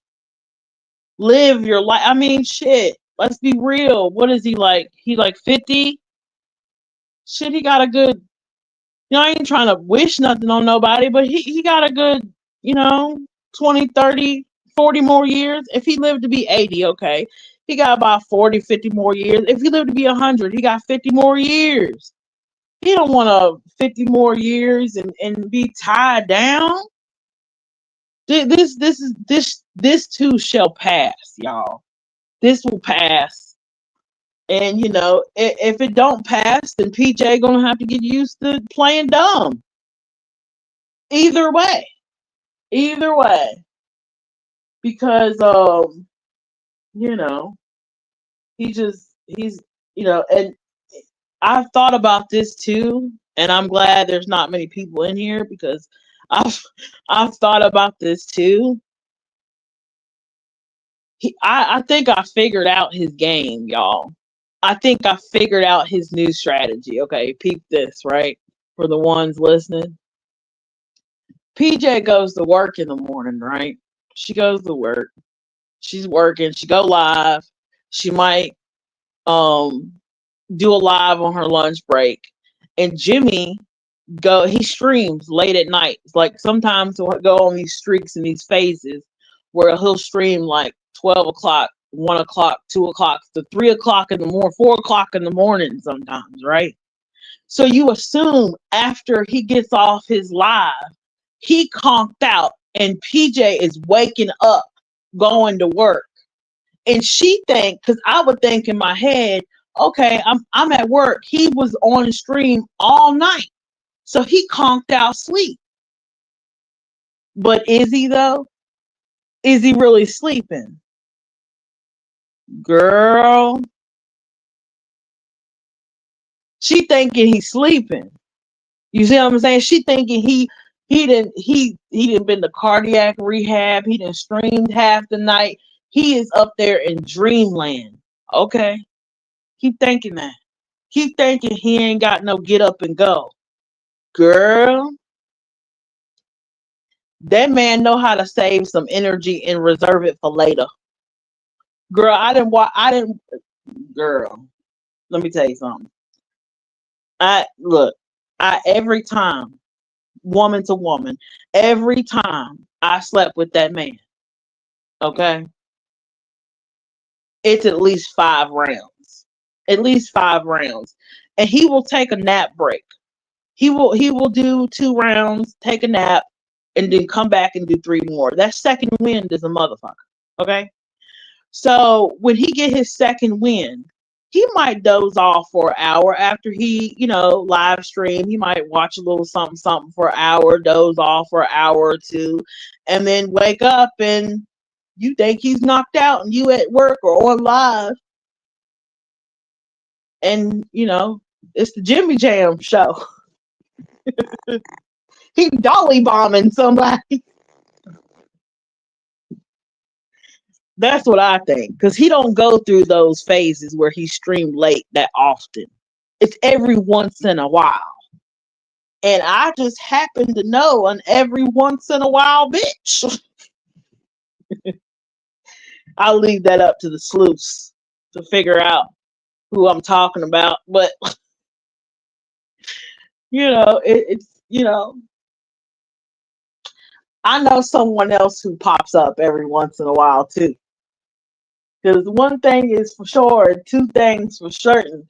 Speaker 1: live your life. I mean, shit, let's be real. What is he like? He like 50? Shit, he got a good, I ain't trying to wish nothing on nobody, but he got a good, 20, 30, 40 more years. If he lived to be 80, okay. He got about 40, 50 more years. If he lived to be 100, he got 50 more years. He don't want 50 more years and be tied down. This too shall pass, y'all. This will pass. And, if it don't pass, then PJ gonna have to get used to playing dumb. Either way. Because, he's, and I've thought about this too, and I'm glad there's not many people in here because I've thought about this too. I think I figured out his game, y'all. I think I figured out his new strategy. Okay, peep this, right? For the ones listening. PJ goes to work in the morning, right? She goes to work. She's working. She go live. She might do a live on her lunch break. And Jimmy he streams late at night. It's like sometimes he'll go on these streaks and these phases where he'll stream like 12 o'clock, 1 o'clock, 2 o'clock to 3 o'clock in the morning, 4 o'clock in the morning sometimes, right? So you assume after he gets off his live, he conked out and PJ is waking up, going to work. And she because I would think in my head, okay, I'm at work. He was on stream all night. So he conked out sleep. But is he though? Is he really sleeping? Girl. She thinking he's sleeping. You see what I'm saying? She thinking he didn't been to cardiac rehab. He didn't streamed half the night. He is up there in dreamland. Okay. Keep thinking that. Keep thinking he ain't got no get up and go. Girl. That man know how to save some energy and reserve it for later. Girl, girl, let me tell you something. Every time, woman to woman, every time I slept with that man, okay, it's at least 5 rounds. At least 5 rounds. And he will take a nap break. He will do 2 rounds, take a nap, and then come back and do 3 more. That second wind is a motherfucker. Okay? So when he get his second wind, he might doze off for an hour after he, live stream. He might watch a little something, something for an hour, doze off for an hour or two, and then wake up and you think he's knocked out and you at work or on live. And, it's the Jimmy Jam show. He dolly bombing somebody. That's what I think. Because he don't go through those phases where he streamed late that often. It's every once in a while. And I just happen to know an every once in a while bitch. I'll leave that up to the sleuths to figure out who I'm talking about. But, it's, I know someone else who pops up every once in a while too. Because one thing is for sure, two things for certain.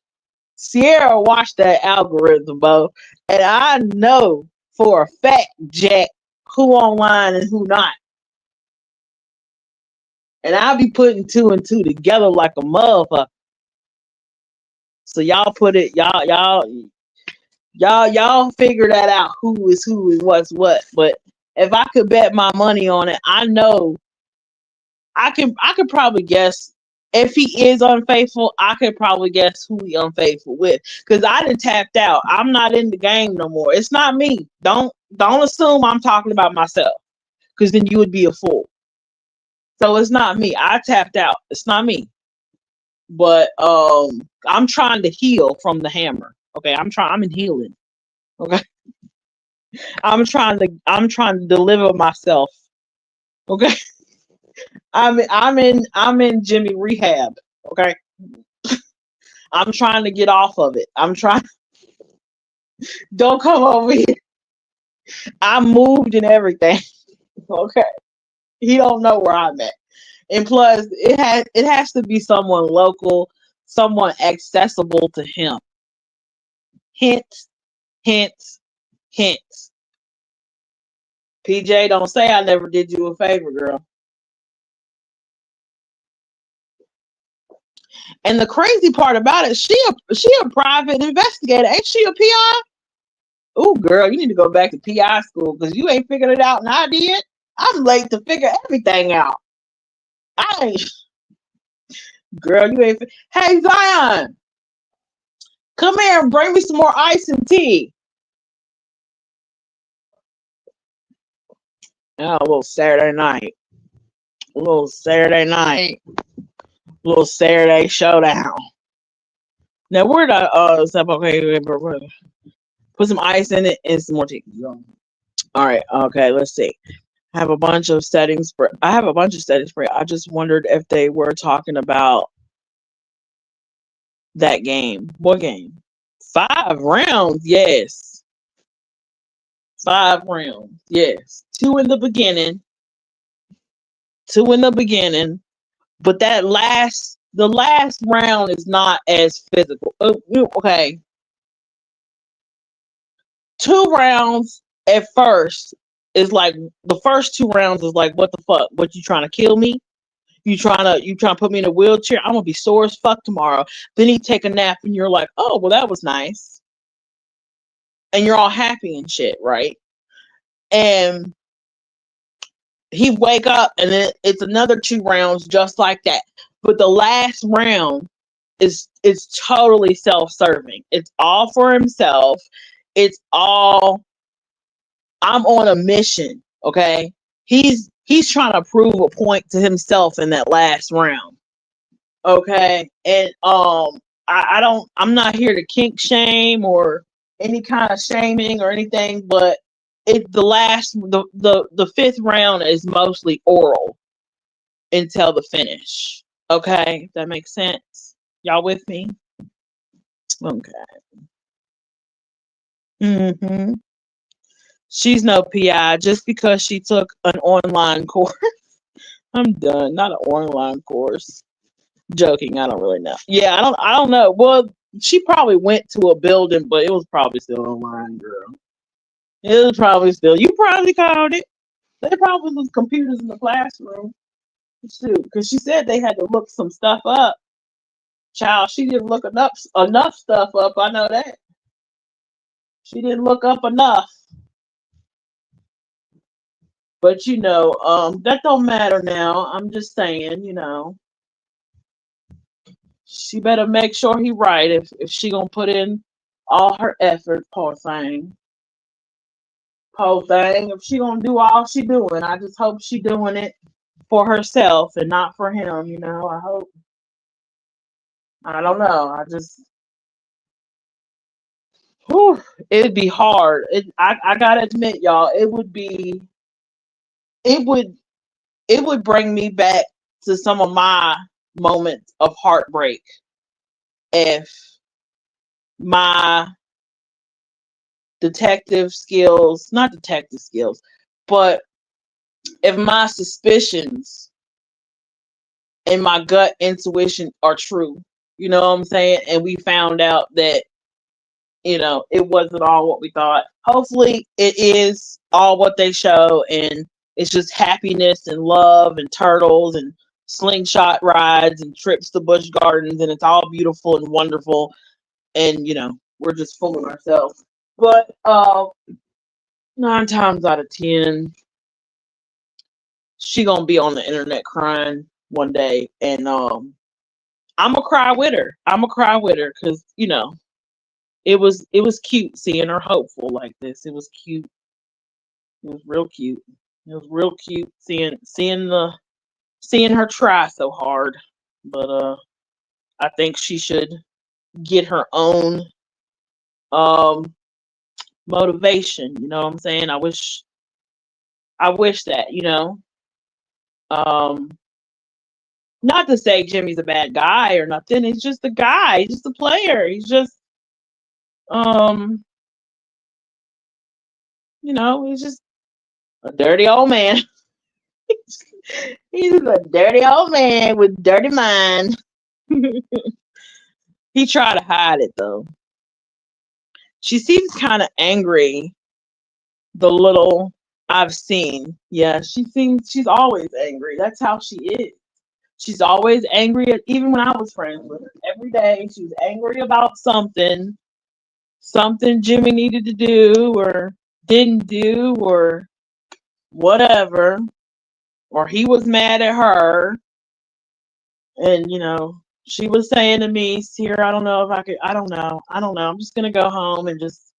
Speaker 1: Sierra watched that algorithm, Bo, and I know for a fact, Jack, who online and who not. And I'll be putting 2 and 2 together like a motherfucker. So y'all figure that out. Who is who and what's what. But if I could bet my money on it, I know I could probably guess if he is unfaithful. I could probably guess who he unfaithful with, because I done tapped out. I'm not in the game no more. It's not me. Don't assume I'm talking about myself, because then you would be a fool. So it's not me. I tapped out. It's not me. But I'm trying to heal from the hammer. Okay, I'm in healing. Okay, I'm trying to deliver myself. Okay. I'm in Jimmy rehab. Okay. I'm trying to get off of it. Don't come over here. I moved and everything. Okay. He don't know where I'm at. And plus it has to be someone local, someone accessible to him. Hint, hint, hint. PJ, don't say I never did you a favor, girl. And the crazy part about it, she a private investigator. Ain't she a PI? Oh, girl, you need to go back to PI school because you ain't figured it out and I did. I'm late to figure everything out. I ain't. Girl, you ain't. Hey, Zion, come here and bring me some more ice and tea. Oh, a little Saturday night. A little Saturday night. A little Saturday showdown. Now, where the stuff? Okay, put some ice in it and some more tea. All right. Okay. Let's see. I have a bunch of settings for. I just wondered if they were talking about that game. What game? 5 rounds. Yes. 5 rounds. Yes. 2 in the beginning. But the last round is not as physical. Okay. 2 rounds at first is like, the first 2 rounds is like, what the fuck? What, you trying to kill me? You trying to put me in a wheelchair? I'm gonna be sore as fuck tomorrow. Then you take a nap and you're like, oh, well, that was nice. And you're all happy and shit, right? And he wake up and then it's another 2 rounds just like that. But the last round is totally self-serving. It's all for himself. It's all, I'm on a mission, okay? He's trying to prove a point to himself in that last round. Okay? And I'm not here to kink shame or any kind of shaming or anything, but the 5th round is mostly oral until the finish. Okay? If that makes sense. Y'all with me? Okay. Mm-hmm. She's no PI just because she took an online course. I'm done. Not an online course. Joking. I don't really know. Yeah, I don't know. Well, she probably went to a building, but it was probably still online, girl. It was probably still. You probably called it. There probably was computers in the classroom. Shoot, because she said they had to look some stuff up. Child, she didn't look enough stuff up. I know that. She didn't look up enough. But that don't matter now. I'm just saying, she better make sure he right if she gonna put in all her effort, poor thing. Poor thing. If she gonna do all she doing, I just hope she doing it for herself and not for him. I hope. I don't know. Whew, it'd be hard. I gotta admit, y'all, it would it would bring me back to some of my moments of heartbreak if my detective skills, not detective skills, but if my suspicions and my gut intuition are true. You know what I'm saying? And we found out that, it wasn't all what we thought. Hopefully it is all what they show and it's just happiness and love and turtles and slingshot rides and trips to Busch Gardens and it's all beautiful and wonderful and we're just fooling ourselves. But 9 times out of 10, she gonna be on the internet crying one day, and I'm gonna cry with her. I'm gonna cry with her because it was cute seeing her hopeful like this. It was cute. It was real cute. It was real cute seeing her try so hard. But I think she should get her own um motivation. You know what I'm saying? I wish that. Um, Not to say Jimmy's a bad guy or nothing. He's just a guy. He's just a player. He's just um, he's just a dirty old man. He's just a dirty old man with dirty mind. He tried to hide it though. She seems kind of angry. The little I've seen, yeah, she's always angry. That's how she is. She's always angry. Even when I was friends with her, every day she was angry about something Jimmy needed to do or didn't do or whatever, or he was mad at her. And she was saying to me, "Here, I don't know if I could. I don't know. I'm just gonna go home and just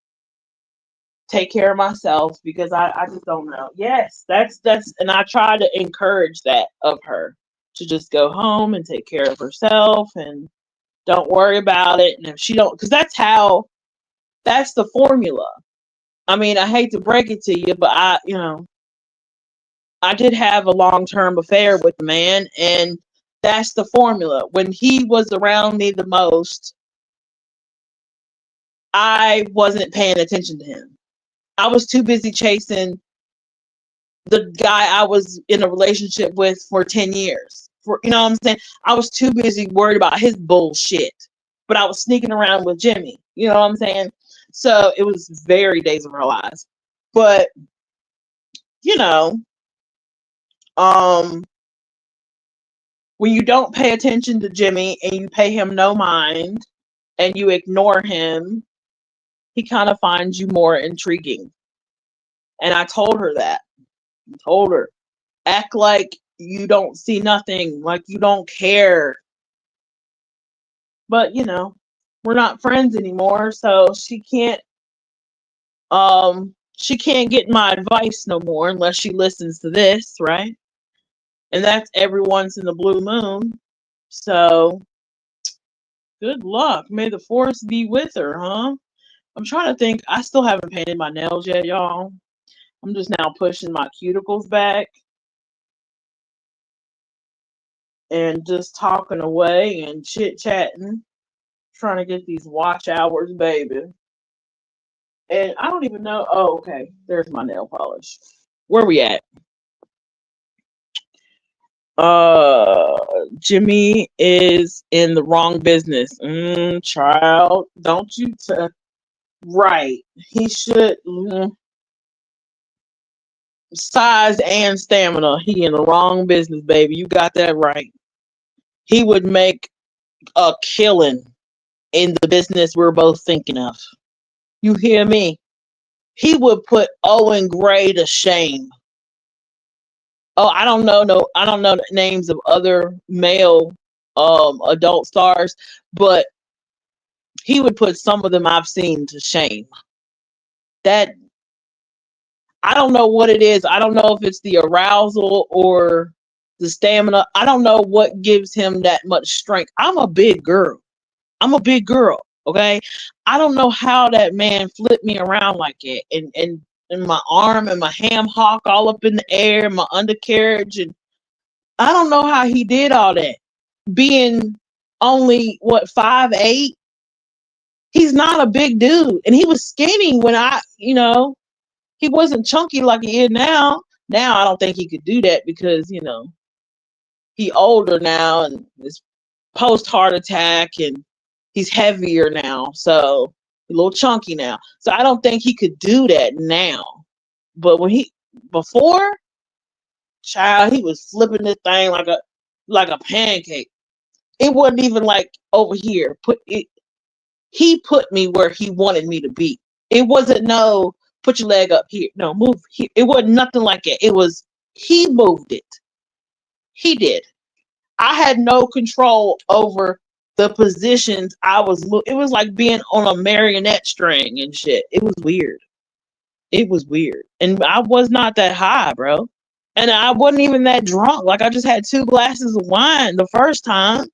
Speaker 1: take care of myself because I just don't know." Yes, that's, and I try to encourage that of her to just go home and take care of herself and don't worry about it. And if she don't, because that's the formula. I mean, I hate to break it to you, but I did have a long-term affair with the man, and that's the formula. When he was around me the most, I wasn't paying attention to him. I was too busy chasing the guy I was in a relationship with for 10 years. You know what I'm saying? I was too busy worried about his bullshit. But I was sneaking around with Jimmy. You know what I'm saying? So it was very Days of Our Lives. But, you know, um, when you don't pay attention to Jimmy and you pay him no mind and you ignore him, he kind of finds you more intriguing. And I told her that. I told her, act like you don't see nothing, like you don't care. But we're not friends anymore, so she can't get my advice no more unless she listens to this, right? And that's every once in the blue moon. So good luck. May the force be with her, huh? I'm trying to think. I still haven't painted my nails yet, y'all. I'm just now pushing my cuticles back and just talking away and chit-chatting, trying to get these watch hours, baby. And I don't even know. Oh, okay. There's my nail polish. Where we at? Jimmy is in the wrong business. Child, don't you right. He should size and stamina. He in the wrong business, baby. You got that right. He would make a killing in the business we're both thinking of. You hear me? He would put Owen Gray to shame. Oh, I don't know the names of other male adult stars, but he would put some of them I've seen to shame. That I don't know what it is. I don't know if it's the arousal or the stamina. I don't know what gives him that much strength. I'm a big girl. I'm a big girl. Okay. I don't know how that man flipped me around like that. And my arm and my ham hock all up in the air, my undercarriage. And I don't know how he did all that. Being only, what, 5'8"? He's not a big dude. And he was skinny when he wasn't chunky like he is now. Now I don't think he could do that because, he older now and is post heart attack and he's heavier now. So a little chunky now. So I don't think he could do that now. But before, child, he was flipping this thing like a pancake. It wasn't even like over here. He put me where he wanted me to be. It wasn't no put your leg up here. No, move here. It wasn't nothing like that. It was he moved it. He did. I had no control over the positions I was. It was like being on a marionette string and shit. It was weird. It was weird. And I was not that high, bro. And I wasn't even that drunk. Like I just had 2 glasses of wine the first time.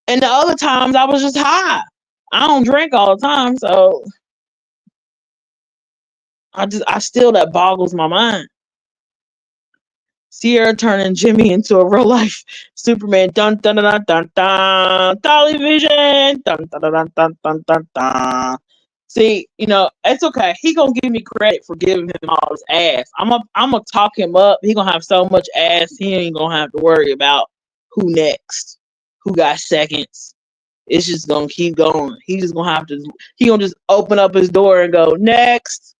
Speaker 1: And the other times I was just high. I don't drink all the time, so I still that boggles my mind. Sierra turning Jimmy into a real life Superman. Dun dun dun dun dun. DollyVision. Dun dun dun dun dun dun dun. See, it's okay. He gonna give me credit for giving him all his ass. I'm gonna talk him up. He gonna have so much ass. He ain't gonna have to worry about who next, who got seconds. It's just gonna keep going. He just gonna have to. He gonna just open up his door and go next.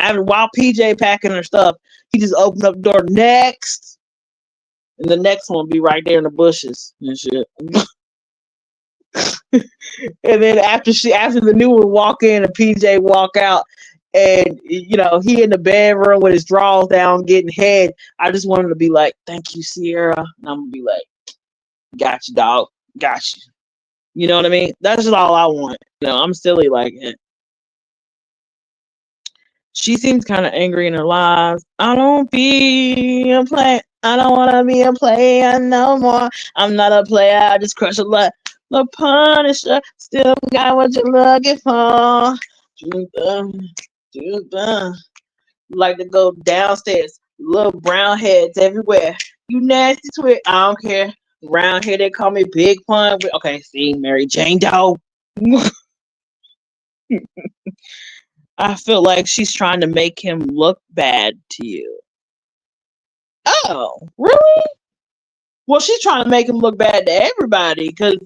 Speaker 1: While PJ packing her stuff, he just opened up the door next, and the next one be right there in the bushes and shit. And then after the new one walk in and PJ walk out, and he in the bedroom with his drawers down getting head, I just want him to be like, "Thank you, Sierra," and I'm gonna be like, "Got you, dog. Got you." You know what I mean? That's just all I want. I'm silly like it. She seems kind of angry in her lives. I don't be a player. I don't want to be a player no more. I'm not a player. I just crush a lot. The Punisher still got what you're looking for. Like to go downstairs. Little brown heads everywhere. You nasty twit. I don't care. Around here they call me Big Pun. Okay, see, Mary Jane Doe. I feel like she's trying to make him look bad to you. Oh, really? Well, she's trying to make him look bad to everybody because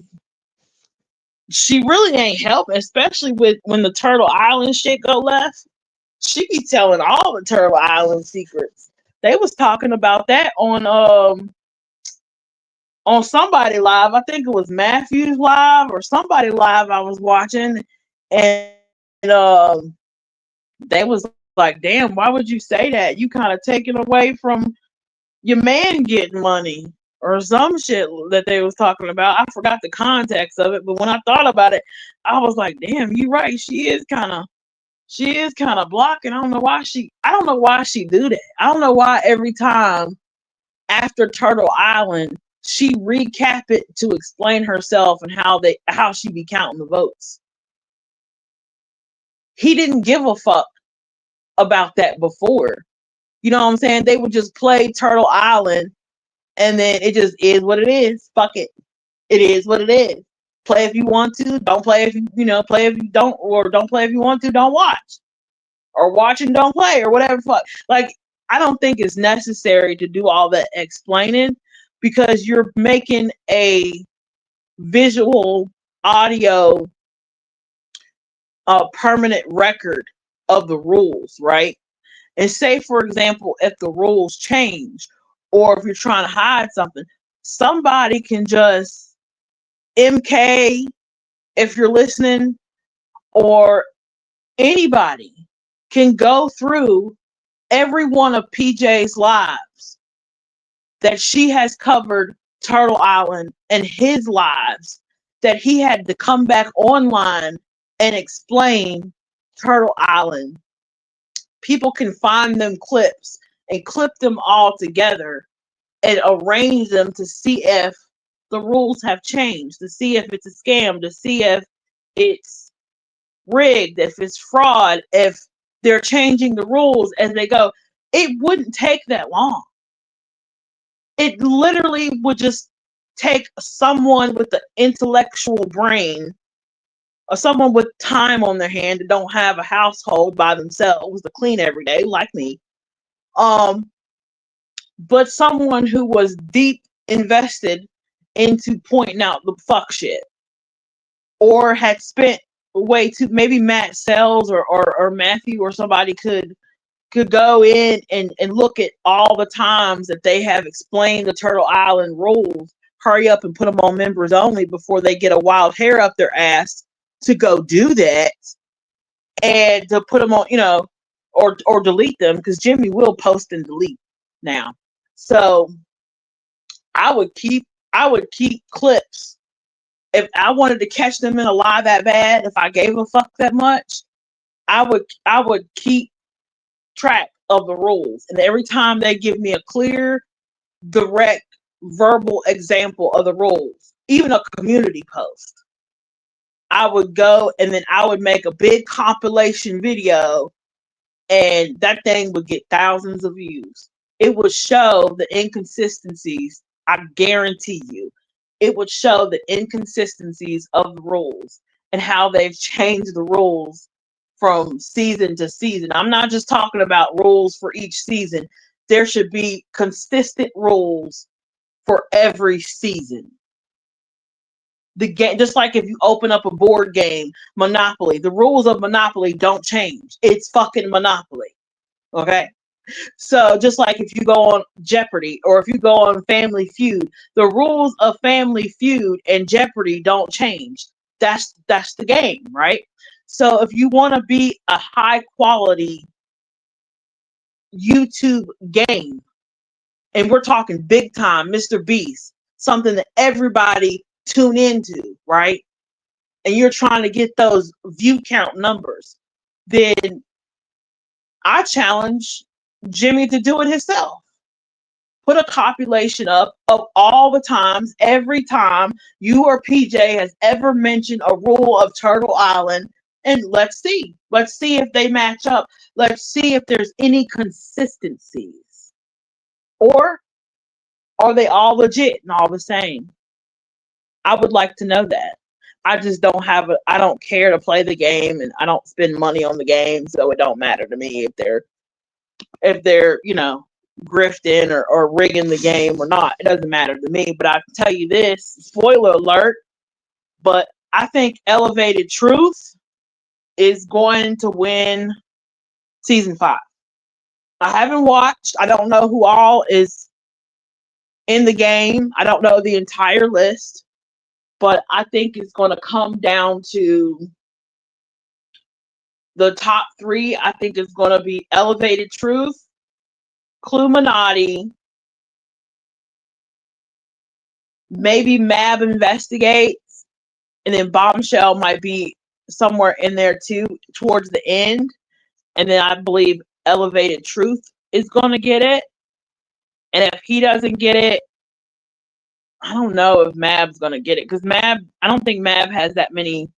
Speaker 1: she really ain't helping, especially when the Turtle Island shit go left. She be telling all the Turtle Island secrets. They was talking about that on somebody live. I think it was Matthew's live or somebody live I was watching, and they was like, damn, why would you say that? You kind of taking away from your man getting money or some shit that they was talking about. I forgot the context of it, but when I thought about it, I was like, damn, you right. She is kind of blocking. I don't know why she do that. I don't know why every time after Turtle Island, she recap it to explain herself and how she be counting the votes. He didn't give a fuck about that before. You know what I'm saying? They would just play Turtle Island and then it just is what it is. Fuck it. It is what it is. Play if you want to, don't play if play if you don't, or don't play if you want to, don't watch. Or watch and don't play or whatever fuck. Like, I don't think it's necessary to do all that explaining because you're making a visual audio permanent record of the rules, right? And say, for example, if the rules change or if you're trying to hide something, somebody can just MK, if you're listening, or anybody can go through every one of PJ's lives that she has covered Turtle Island and his lives, that he had to come back online and explain Turtle Island. People can find them clips and clip them all together and arrange them to see if the rules have changed, to see if it's a scam, to see if it's rigged, if it's fraud, if they're changing the rules as they go. It wouldn't take that long. It literally would just take someone with the intellectual brain, or someone with time on their hand that don't have a household by themselves to clean every day, like me. But someone who was deep invested into pointing out the fuck shit, or had spent way too, maybe Matt Sells or Matthew or somebody could go in and look at all the times that they have explained the Turtle Island rules, hurry up and put them on members only before they get a wild hair up their ass to go do that, and to put them on, or delete them, because Jimmy will post and delete now. So I would keep clips. If I wanted to catch them in a lie that bad, if I gave a fuck that much, I would keep track of the rules. And every time they give me a clear, direct, verbal example of the rules, even a community post, I would go and then I would make a big compilation video, and that thing would get thousands of views. It would show the inconsistencies. I guarantee you, it would show the inconsistencies of the rules and how they've changed the rules from season to season. I'm not just talking about rules for each season. There should be consistent rules for every season. The game, just like if you open up a board game, Monopoly, the rules of Monopoly don't change. It's fucking Monopoly. Okay? So just like if you go on Jeopardy, or if you go on Family Feud, the rules of Family Feud and Jeopardy don't change. That's the game, right? So if you want to be a high quality YouTube game, and we're talking big time, Mr. Beast, something that everybody tune into, right? And you're trying to get those view count numbers, then I challenge Jimmy to do it himself. Put a compilation up of all the times, every time you or PJ has ever mentioned a rule of Turtle Island, and let's see. Let's see if they match up. Let's see if there's any consistencies. Or are they all legit and all the same? I would like to know that. I just don't I don't care to play the game, and I don't spend money on the game, so it don't matter to me if they're grifting or rigging the game or not. It doesn't matter to me. But I can tell you this, spoiler alert, but I think Elevated Truth is going to win season 5. I haven't watched. I don't know who all is in the game. I don't know the entire list, but I think it's going to come down to the top 3. I think it's going to be Elevated Truth, Cluminati, maybe Mab Investigates, and then Bombshell might be somewhere in there too towards the end. And then I believe Elevated Truth is going to get it. And if he doesn't get it, I don't know if Mab's going to get it, because I don't think Mab has that many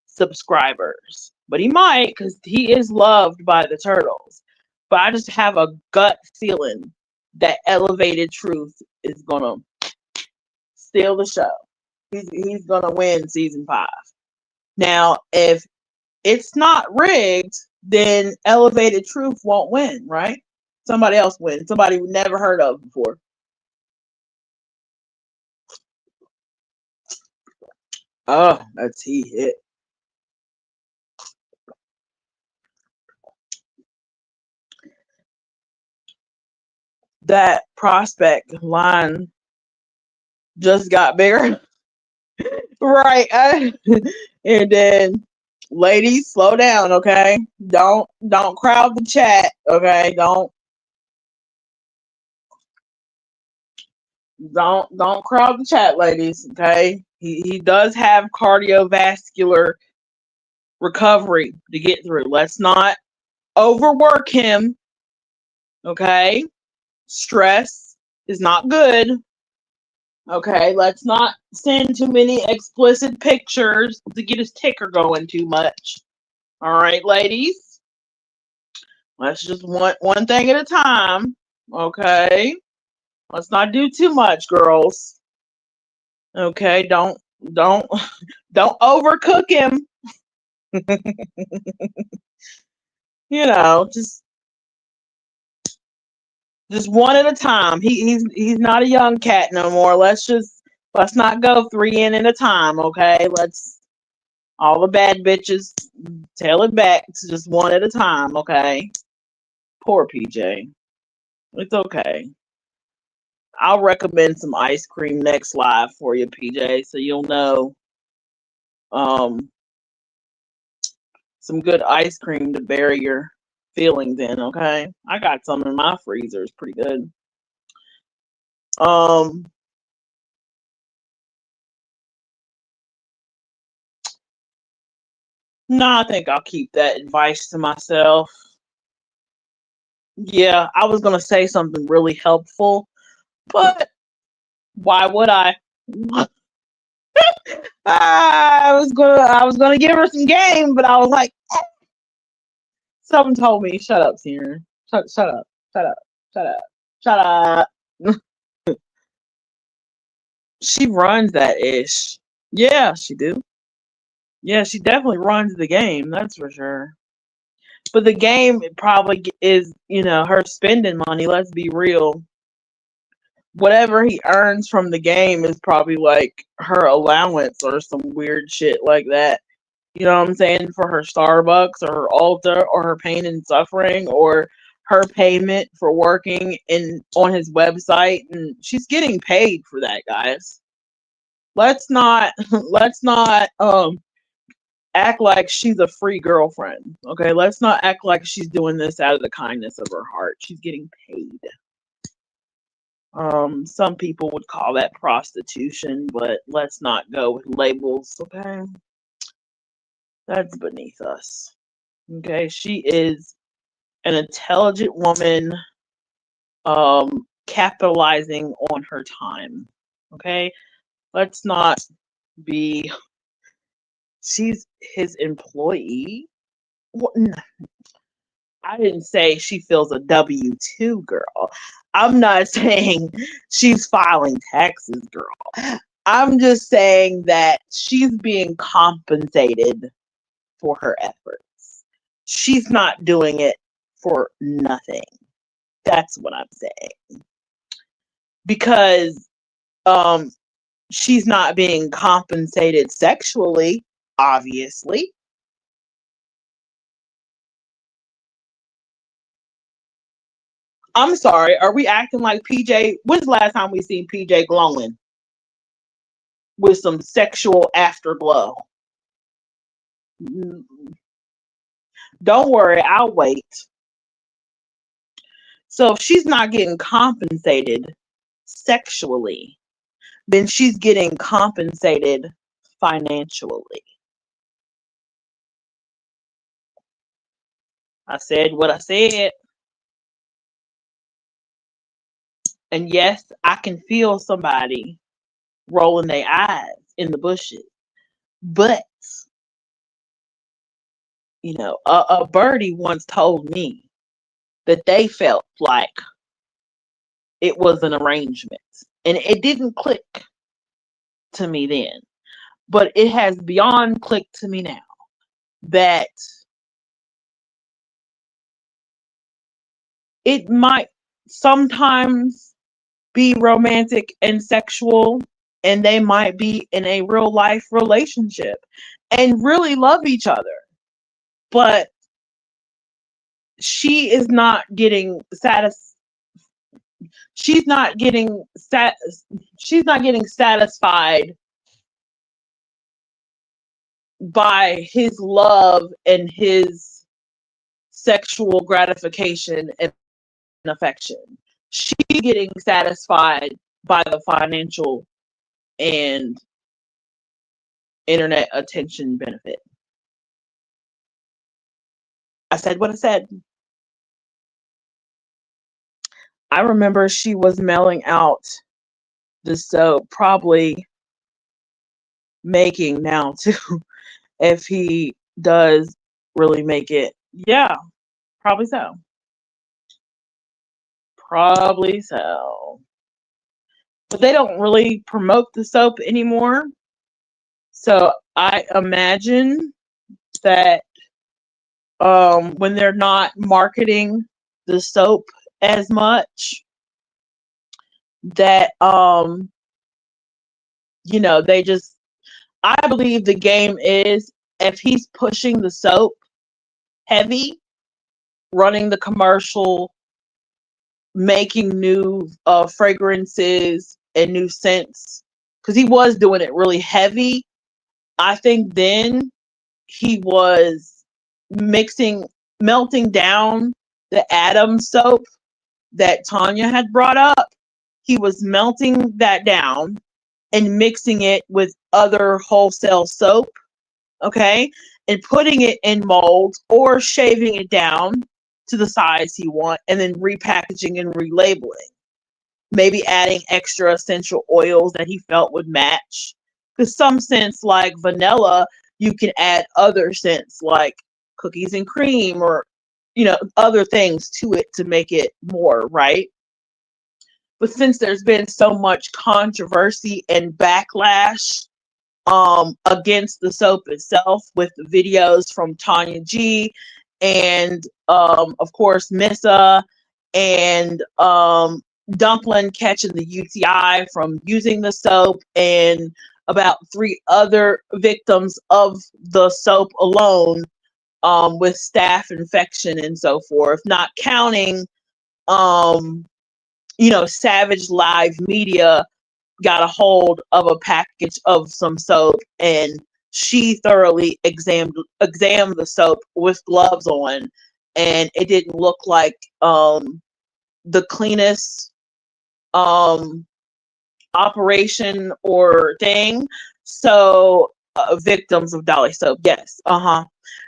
Speaker 1: subscribers, but he might, because he is loved by the turtles. But I just have a gut feeling that Elevated Truth is going to steal the show. He's going to win season 5. Now, if it's not rigged, then Elevated Truth won't win, right? Somebody else wins. Somebody we never heard of before. Oh, that's he hit. That prospect line just got bigger. Right. And then ladies, slow down, okay? Don't crowd the chat, okay? Don't crowd the chat, ladies, okay? He does have cardiovascular recovery to get through. Let's not overwork him, okay? Stress is not good. Okay, let's not send too many explicit pictures to get his ticker going too much. All right, ladies. Let's just one thing at a time. Okay. Let's not do too much, girls. Okay, don't don't overcook him. You know, just one at a time. He's not a young cat no more. Let's not go three in at a time, okay? Let's all the bad bitches tail it back to just one at a time, okay? Poor PJ. It's okay. I'll recommend some ice cream next live for you, PJ, so you'll know um some good ice cream to bury your feelings in, okay? I got some in my freezer. It's pretty good. Um no, I think I'll keep that advice to myself. Yeah, I was gonna say something really helpful, but why would I? I was gonna give her some game, but I was like, something told me, shut up, Sierra. Shut up. Shut up. Shut up. Shut up. She runs that ish. Yeah, she do. Yeah, she definitely runs the game, that's for sure. But the game probably is, her spending money, let's be real. Whatever he earns from the game is probably like her allowance or some weird shit like that. You know what I'm saying? For her Starbucks or her Ulta or her pain and suffering or her payment for working on his website, and she's getting paid for that, guys. Let's not let's not act like she's a free girlfriend. Okay, let's not act like she's doing this out of the kindness of her heart. She's getting paid. Some people would call that prostitution, but let's not go with labels, okay? That's beneath us. Okay, she is an intelligent woman capitalizing on her time. Okay? Let's not be she's his employee. I didn't say she feels a W-2 girl. I'm not saying she's filing taxes, girl. I'm just saying that she's being compensated for her efforts. She's not doing it for nothing. That's what I'm saying. Because um she's not being compensated sexually, obviously. I'm sorry, are we acting like PJ? When's the last time we seen PJ glowing with some sexual afterglow? Don't worry, I'll wait. So if she's not getting compensated sexually, then she's getting compensated financially. I said what I said. And yes, I can feel somebody rolling their eyes in the bushes. But, a birdie once told me that they felt like it was an arrangement. And it didn't click to me then. But it has beyond clicked to me now that it might sometimes be romantic and sexual, and they might be in a real life relationship and really love each other. But she is not getting she's not getting satisfied by his love and his sexual gratification and affection. She getting satisfied by the financial and internet attention benefit. I said what I said. I remember she was mailing out the soap, probably making now too, if he does really make it. Yeah, probably so. Probably so. But they don't really promote the soap anymore. So I imagine that when they're not marketing the soap as much, that they just, I believe the game is, if he's pushing the soap heavy, running the commercial, making new fragrances and new scents, because he was doing it really heavy. I think then he was melting down the Adam soap that Tanya had brought up. He was melting that down and mixing it with other wholesale soap, okay, and putting it in molds or shaving it down to the size he wants, and then repackaging and relabeling. Maybe adding extra essential oils that he felt would match. Because some scents like vanilla, you can add other scents like cookies and cream, or other things to it to make it more, right? But since there's been so much controversy and backlash against the soap itself, with the videos from Tanya G and of course Missa, and Dumplin catching the UTI from using the soap, and about 3 other victims of the soap alone with staph infection and so forth, not counting Savage Live Media got a hold of a package of some soap, and she thoroughly examined the soap with gloves on, and it didn't look like the cleanest operation or thing. So victims of Dolly soap, yes.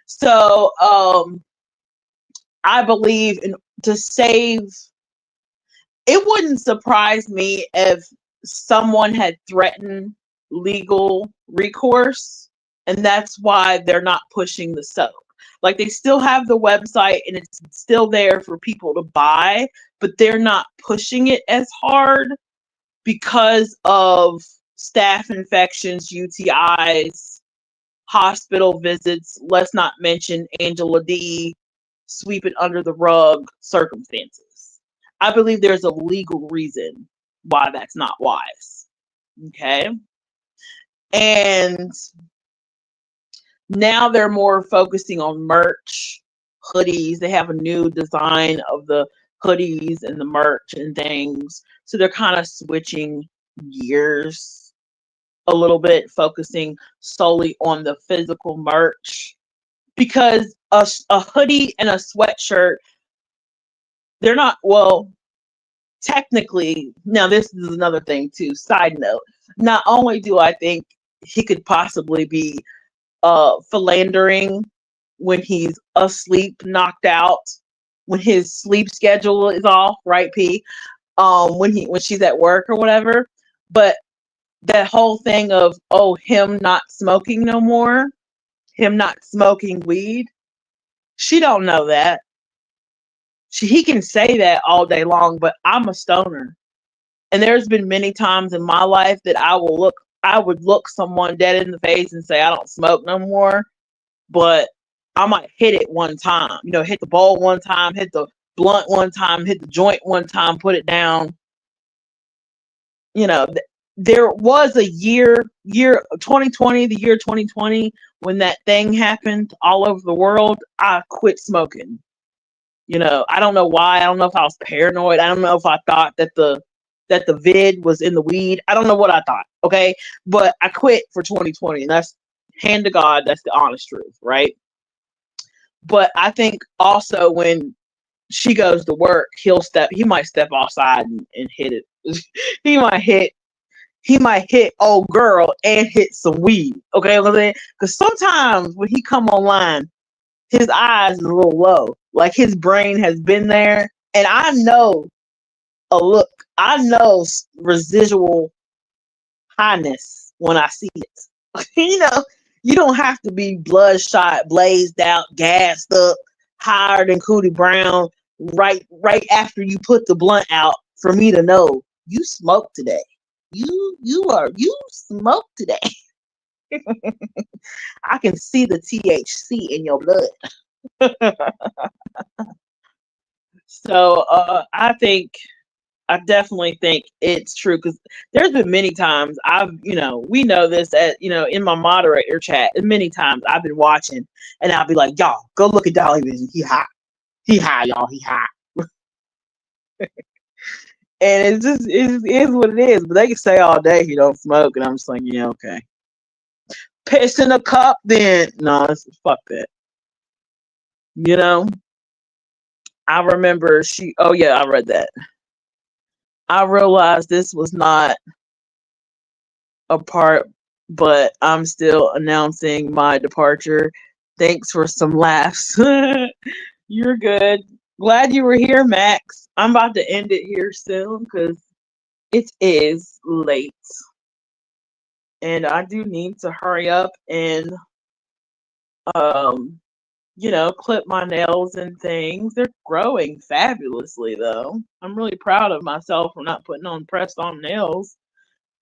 Speaker 1: So I believe to save, it wouldn't surprise me if someone had threatened legal recourse, and that's why they're not pushing the soap. Like, they still have the website and it's still there for people to buy, but they're not pushing it as hard because of staph infections, UTIs, hospital visits, let's not mention Angela D sweeping under the rug circumstances. I believe there's a legal reason why that's not wise. Okay. And now they're more focusing on merch, hoodies. They have a new design of the hoodies and the merch and things. So they're kind of switching gears a little bit, focusing solely on the physical merch. Because a hoodie and a sweatshirt, they're not, well, technically, now this is another thing too, side note. Not only do I think he could possibly be philandering when he's asleep, knocked out, when his sleep schedule is off, right, P? When she's at work or whatever. But that whole thing of, him not smoking no more, him not smoking weed, she don't know that. He can say that all day long, but I'm a stoner. And there's been many times in my life that I would look someone dead in the face and say, I don't smoke no more. But I might hit it one time, hit the bowl one time, hit the blunt one time, hit the joint one time, put it down. There was a year 2020, the year 2020, when that thing happened all over the world. I quit smoking. I don't know why. I don't know if I was paranoid. I don't know if I thought that the vid was in the weed. I don't know what I thought. Okay. But I quit for 2020, and that's Hand to God, that's the honest truth, right? But I think also when she goes to work, he might step outside and hit it. he might hit old girl and hit some weed. Okay, what I'm saying? Because sometimes when he come online, his eyes is a little low. Like his brain has been there. And I know a look. I know residual highness when I see it. You don't have to be bloodshot, blazed out, gassed up, higher than Cootie Brown right after you put the blunt out for me to know you smoked today. You smoked today. I can see the THC in your blood. So I definitely think it's true because there's been many times we know this in my moderator chat, and many times I've been watching and I'll be like, y'all, go look at DollyVision. He high, y'all, he high. And it is what it is. But they can say all day he don't smoke, and I'm just like, yeah, okay. Piss in a cup, then no, fuck that. I remember I read that. I realized this was not a part, but I'm still announcing my departure. Thanks for some laughs. You're good. Glad you were here, Max. I'm about to end it here soon because it is late. And I do need to hurry up and clip my nails and things. They're growing fabulously though. I'm really proud of myself for not putting on pressed on nails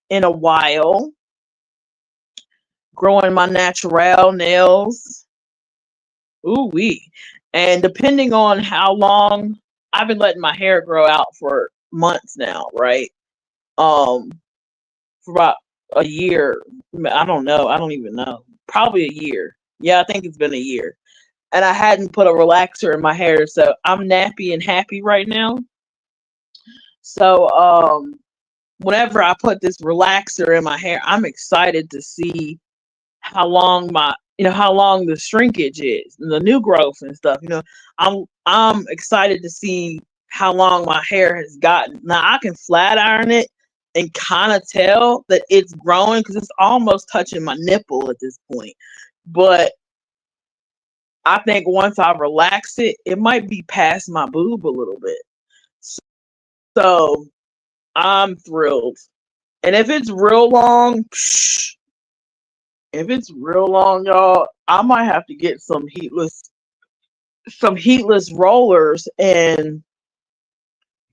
Speaker 1: in a while. Growing my natural nails. Ooh wee. And depending on how long, I've been letting my hair grow out for months now, right? For about a year. I don't know. I don't even know. Probably a year. Yeah, I think it's been a year. And I hadn't put a relaxer in my hair, so I'm nappy and happy right now. So whenever I put this relaxer in my hair, I'm excited to see how long the shrinkage is and the new growth and stuff. I'm excited to see how long my hair has gotten. Now I can flat iron it and kind of tell that it's growing because it's almost touching my nipple at this point. But I think once I relax it, it might be past my boob a little bit. So I'm thrilled. And if it's real long, y'all, I might have to get some heatless rollers and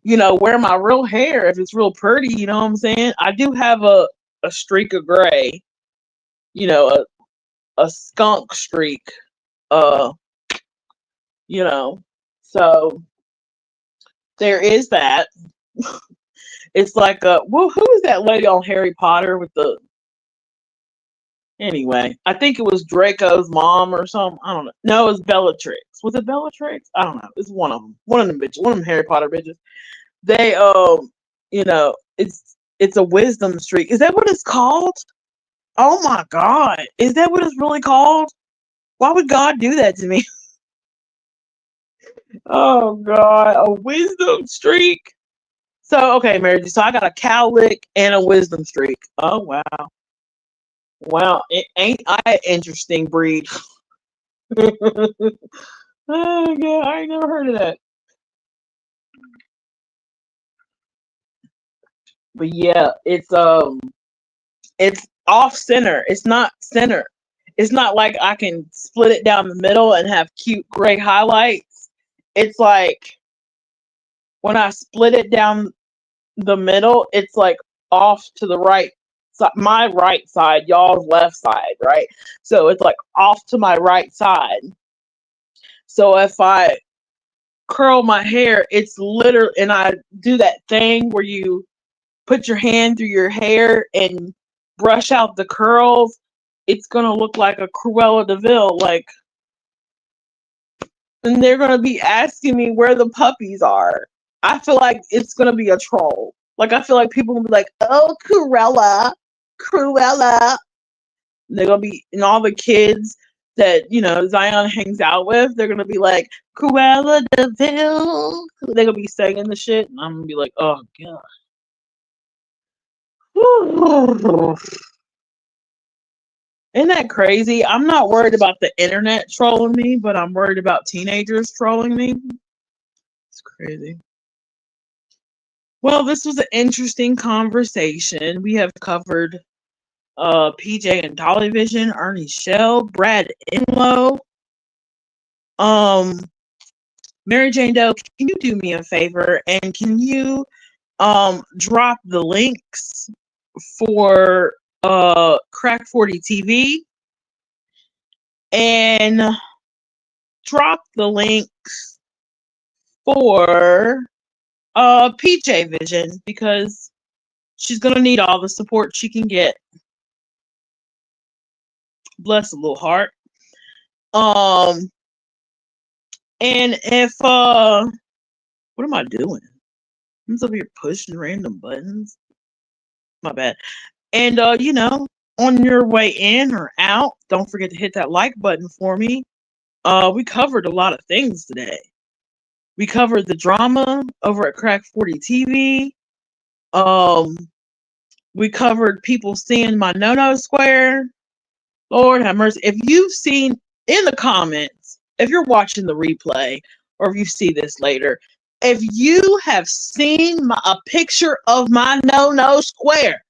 Speaker 1: wear my real hair if it's real pretty, you know what I'm saying? I do have a streak of gray, a skunk streak, so there is that. It's like who is that lady on Harry Potter with the anyway, I think it was Draco's mom or something. I don't know. No, it was Bellatrix. Was it Bellatrix? I don't know. It's one of them. One of them bitches. One of them Harry Potter bitches. They it's a wisdom streak. Is that what it's called? Oh my God. Is that what it's really called? Why would God do that to me? Oh God, a wisdom streak. So okay, Mary. So I got a cowlick and a wisdom streak. Oh wow. Wow, ain't I an interesting breed? Oh God, I ain't never heard of that. But yeah, it's off center. It's not center. It's not like I can split it down the middle and have cute gray highlights. It's like when I split it down the middle, it's like off to the right. My right side, y'all's left side, right? So it's like off to my right side. So if I curl my hair, it's literally, and I do that thing where you put your hand through your hair and brush out the curls, it's gonna look like a Cruella de Vil, and they're gonna be asking me where the puppies are. I feel like it's gonna be a troll. I feel like people will be like, "Oh, Cruella." They're gonna be, and all the kids that, Zion hangs out with, they're gonna be like, Cruella de Vil. They're gonna be singing the shit, and I'm gonna be like, oh god. Isn't that crazy? I'm not worried about the internet trolling me, but I'm worried about teenagers trolling me. It's crazy. Well, this was an interesting conversation. We have covered PJ and DollyVision, Ernie Shell, Brad Inlow. Mary Jane Doe, can you do me a favor and can you drop the links for Crack 40 TV and drop the links for PJ Vision, because she's gonna need all the support she can get. Bless a little heart. And if what am I doing? I'm just over here pushing random buttons. My bad. And on your way in or out, don't forget to hit that like button for me. We covered a lot of things today. We covered the drama over at Crack 40 TV. We covered people seeing my no-no square. Lord have mercy. If you've seen in the comments, if you're watching the replay, or if you see this later, if you have seen a picture of my no-no square,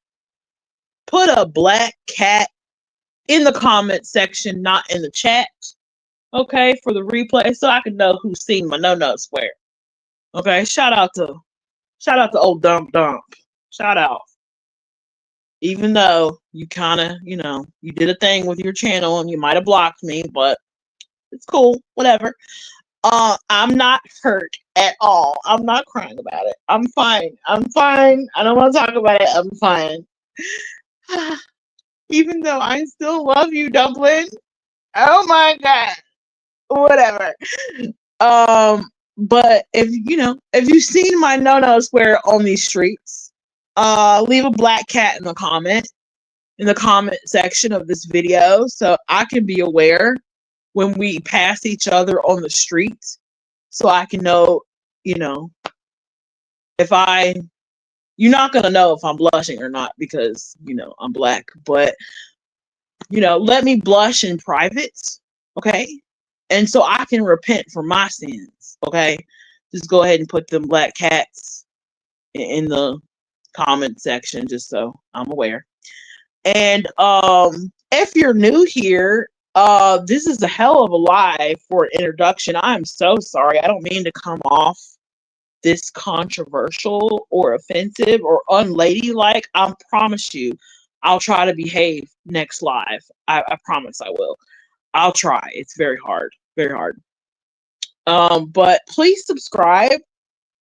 Speaker 1: put a black cat in the comment section, not in the chat. Okay, for the replay, so I can know who's seen my no-no square. Okay, shout out to old Dump. Shout out. Even though you kind of, you did a thing with your channel and you might have blocked me, but it's cool, whatever. I'm not hurt at all. I'm not crying about it. I'm fine. I don't want to talk about it. I'm fine. Even though I still love you, Dumplin. Oh my god. Whatever. But if you've seen my no-no square on these streets, leave a black cat in the comment section of this video, so I can be aware when we pass each other on the street, so I can know, if you're not gonna know if I'm blushing or not, because I'm black, but let me blush in private, okay? And so I can repent for my sins, okay? Just go ahead and put them black cats in the comment section, just so I'm aware. And if you're new here, this is a hell of a lie for an introduction. I'm so sorry. I don't mean to come off this controversial or offensive or unladylike. I promise you, I'll try to behave next live. I promise I will. I'll try. It's very hard. Very hard. But please subscribe.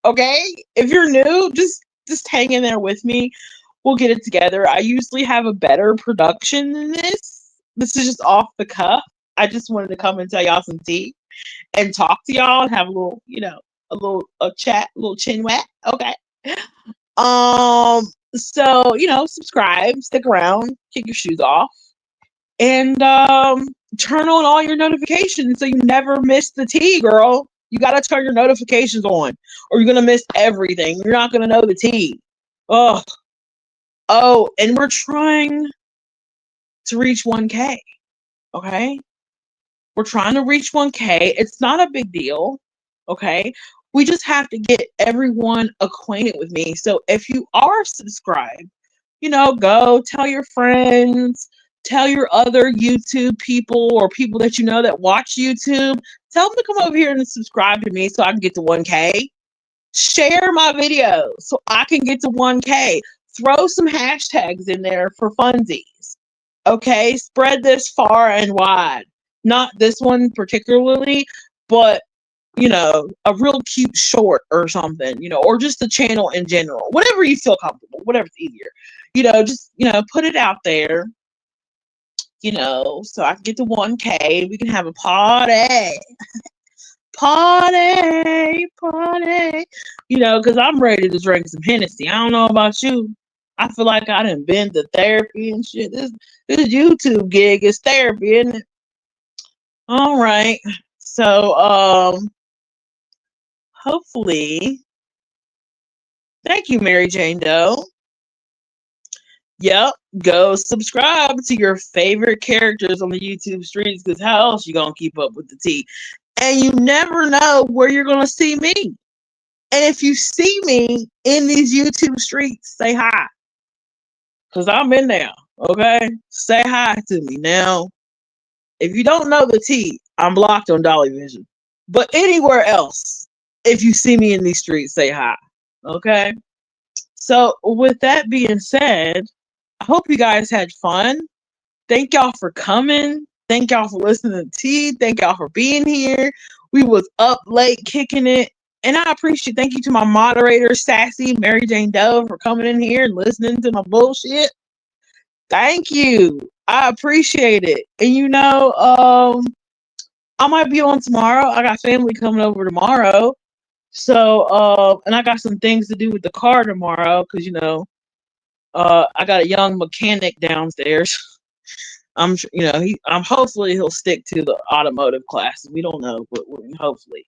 Speaker 1: Okay? If you're new, just hang in there with me. We'll get it together. I usually have a better production than this. This is just off the cuff. I just wanted to come and tell y'all some tea and talk to y'all and have a little, a chat, a little chin wet. Okay. So, subscribe, stick around, kick your shoes off, and turn on all your notifications so you never miss the tea, girl. You gotta turn your notifications on, or you're gonna miss everything. You're not gonna know the tea. Oh, and we're trying to reach 1K. Okay? We're trying to reach 1K. It's not a big deal. Okay? We just have to get everyone acquainted with me. So if you are subscribed, go tell your friends, tell your other YouTube people or people that you know that watch YouTube. Tell them to come over here and subscribe to me so I can get to 1K. Share my videos so I can get to 1K. Throw some hashtags in there for funsies. Okay? Spread this far and wide. Not this one particularly, but, a real cute short or something, or just the channel in general. Whatever you feel comfortable, whatever's easier. Just, put it out there, so I can get to 1K. We can have a party. Party, because I'm ready to drink some Hennessy. I don't know about you. I feel like I done been to therapy and shit. This YouTube gig is therapy, isn't it? All right. So hopefully, thank you, Mary Jane Doe. Yep, go subscribe to your favorite characters on the YouTube streets, because how else you gonna keep up with the tea? And you never know where you're gonna see me. And if you see me in these YouTube streets, say hi. Because I'm in there, okay? Say hi to me. Now, if you don't know the tea, I'm blocked on DollyVision. But anywhere else, if you see me in these streets, say hi, okay? So with that being said, I hope you guys had fun. Thank y'all for coming. Thank y'all for listening to tea. Thank y'all for being here. We was up late kicking it. And I appreciate, thank you to my moderator, Sassy Mary Jane Doe, for coming in here and listening to my bullshit. Thank you. I appreciate it. And you know, I might be on tomorrow. I got family coming over tomorrow. So, and I got some things to do with the car tomorrow, because you know, I got a young mechanic downstairs. I'm hopefully he'll stick to the automotive class. We don't know, but hopefully.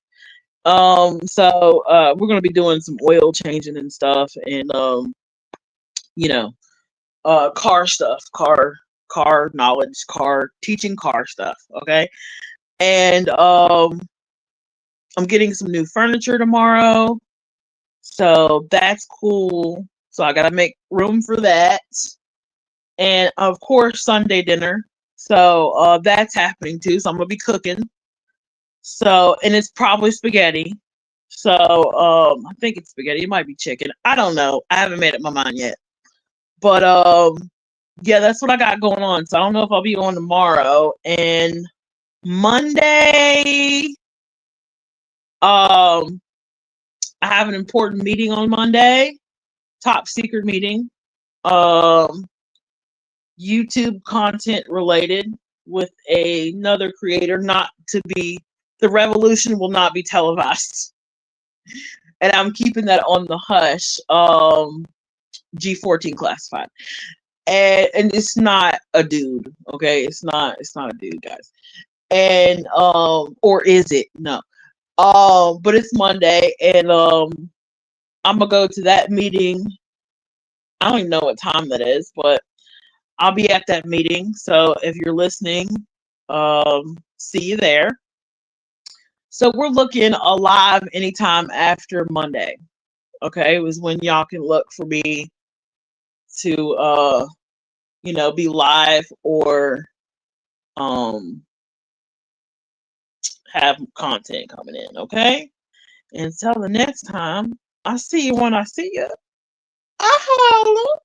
Speaker 1: So we're gonna be doing some oil changing and stuff, and you know, car stuff, car knowledge, car teaching car stuff. Okay, and I'm getting some new furniture tomorrow, so that's cool. So I gotta make room for that, and of course Sunday dinner. So that's happening too. So I'm gonna be cooking. So, and it's probably spaghetti. So I think it's spaghetti. It might be chicken. I don't know. I haven't made up my mind yet. But yeah, that's what I got going on. So I don't know if I'll be on tomorrow. And Monday, I have an important meeting on Monday. Top secret meeting. YouTube content related with another creator, not to be, the revolution will not be televised. And I'm keeping that on the hush. G14 classified. And it's not a dude, okay? It's not a dude, guys. And or is it? No. But it's Monday, and I'm gonna go to that meeting. I don't even know what time that is, but I'll be at that meeting. So if you're listening, see you there. So we're looking alive anytime after Monday. Okay, it was when y'all can look for me to be live or have content coming in. Okay, until the next time, I see you when I see you. I holla.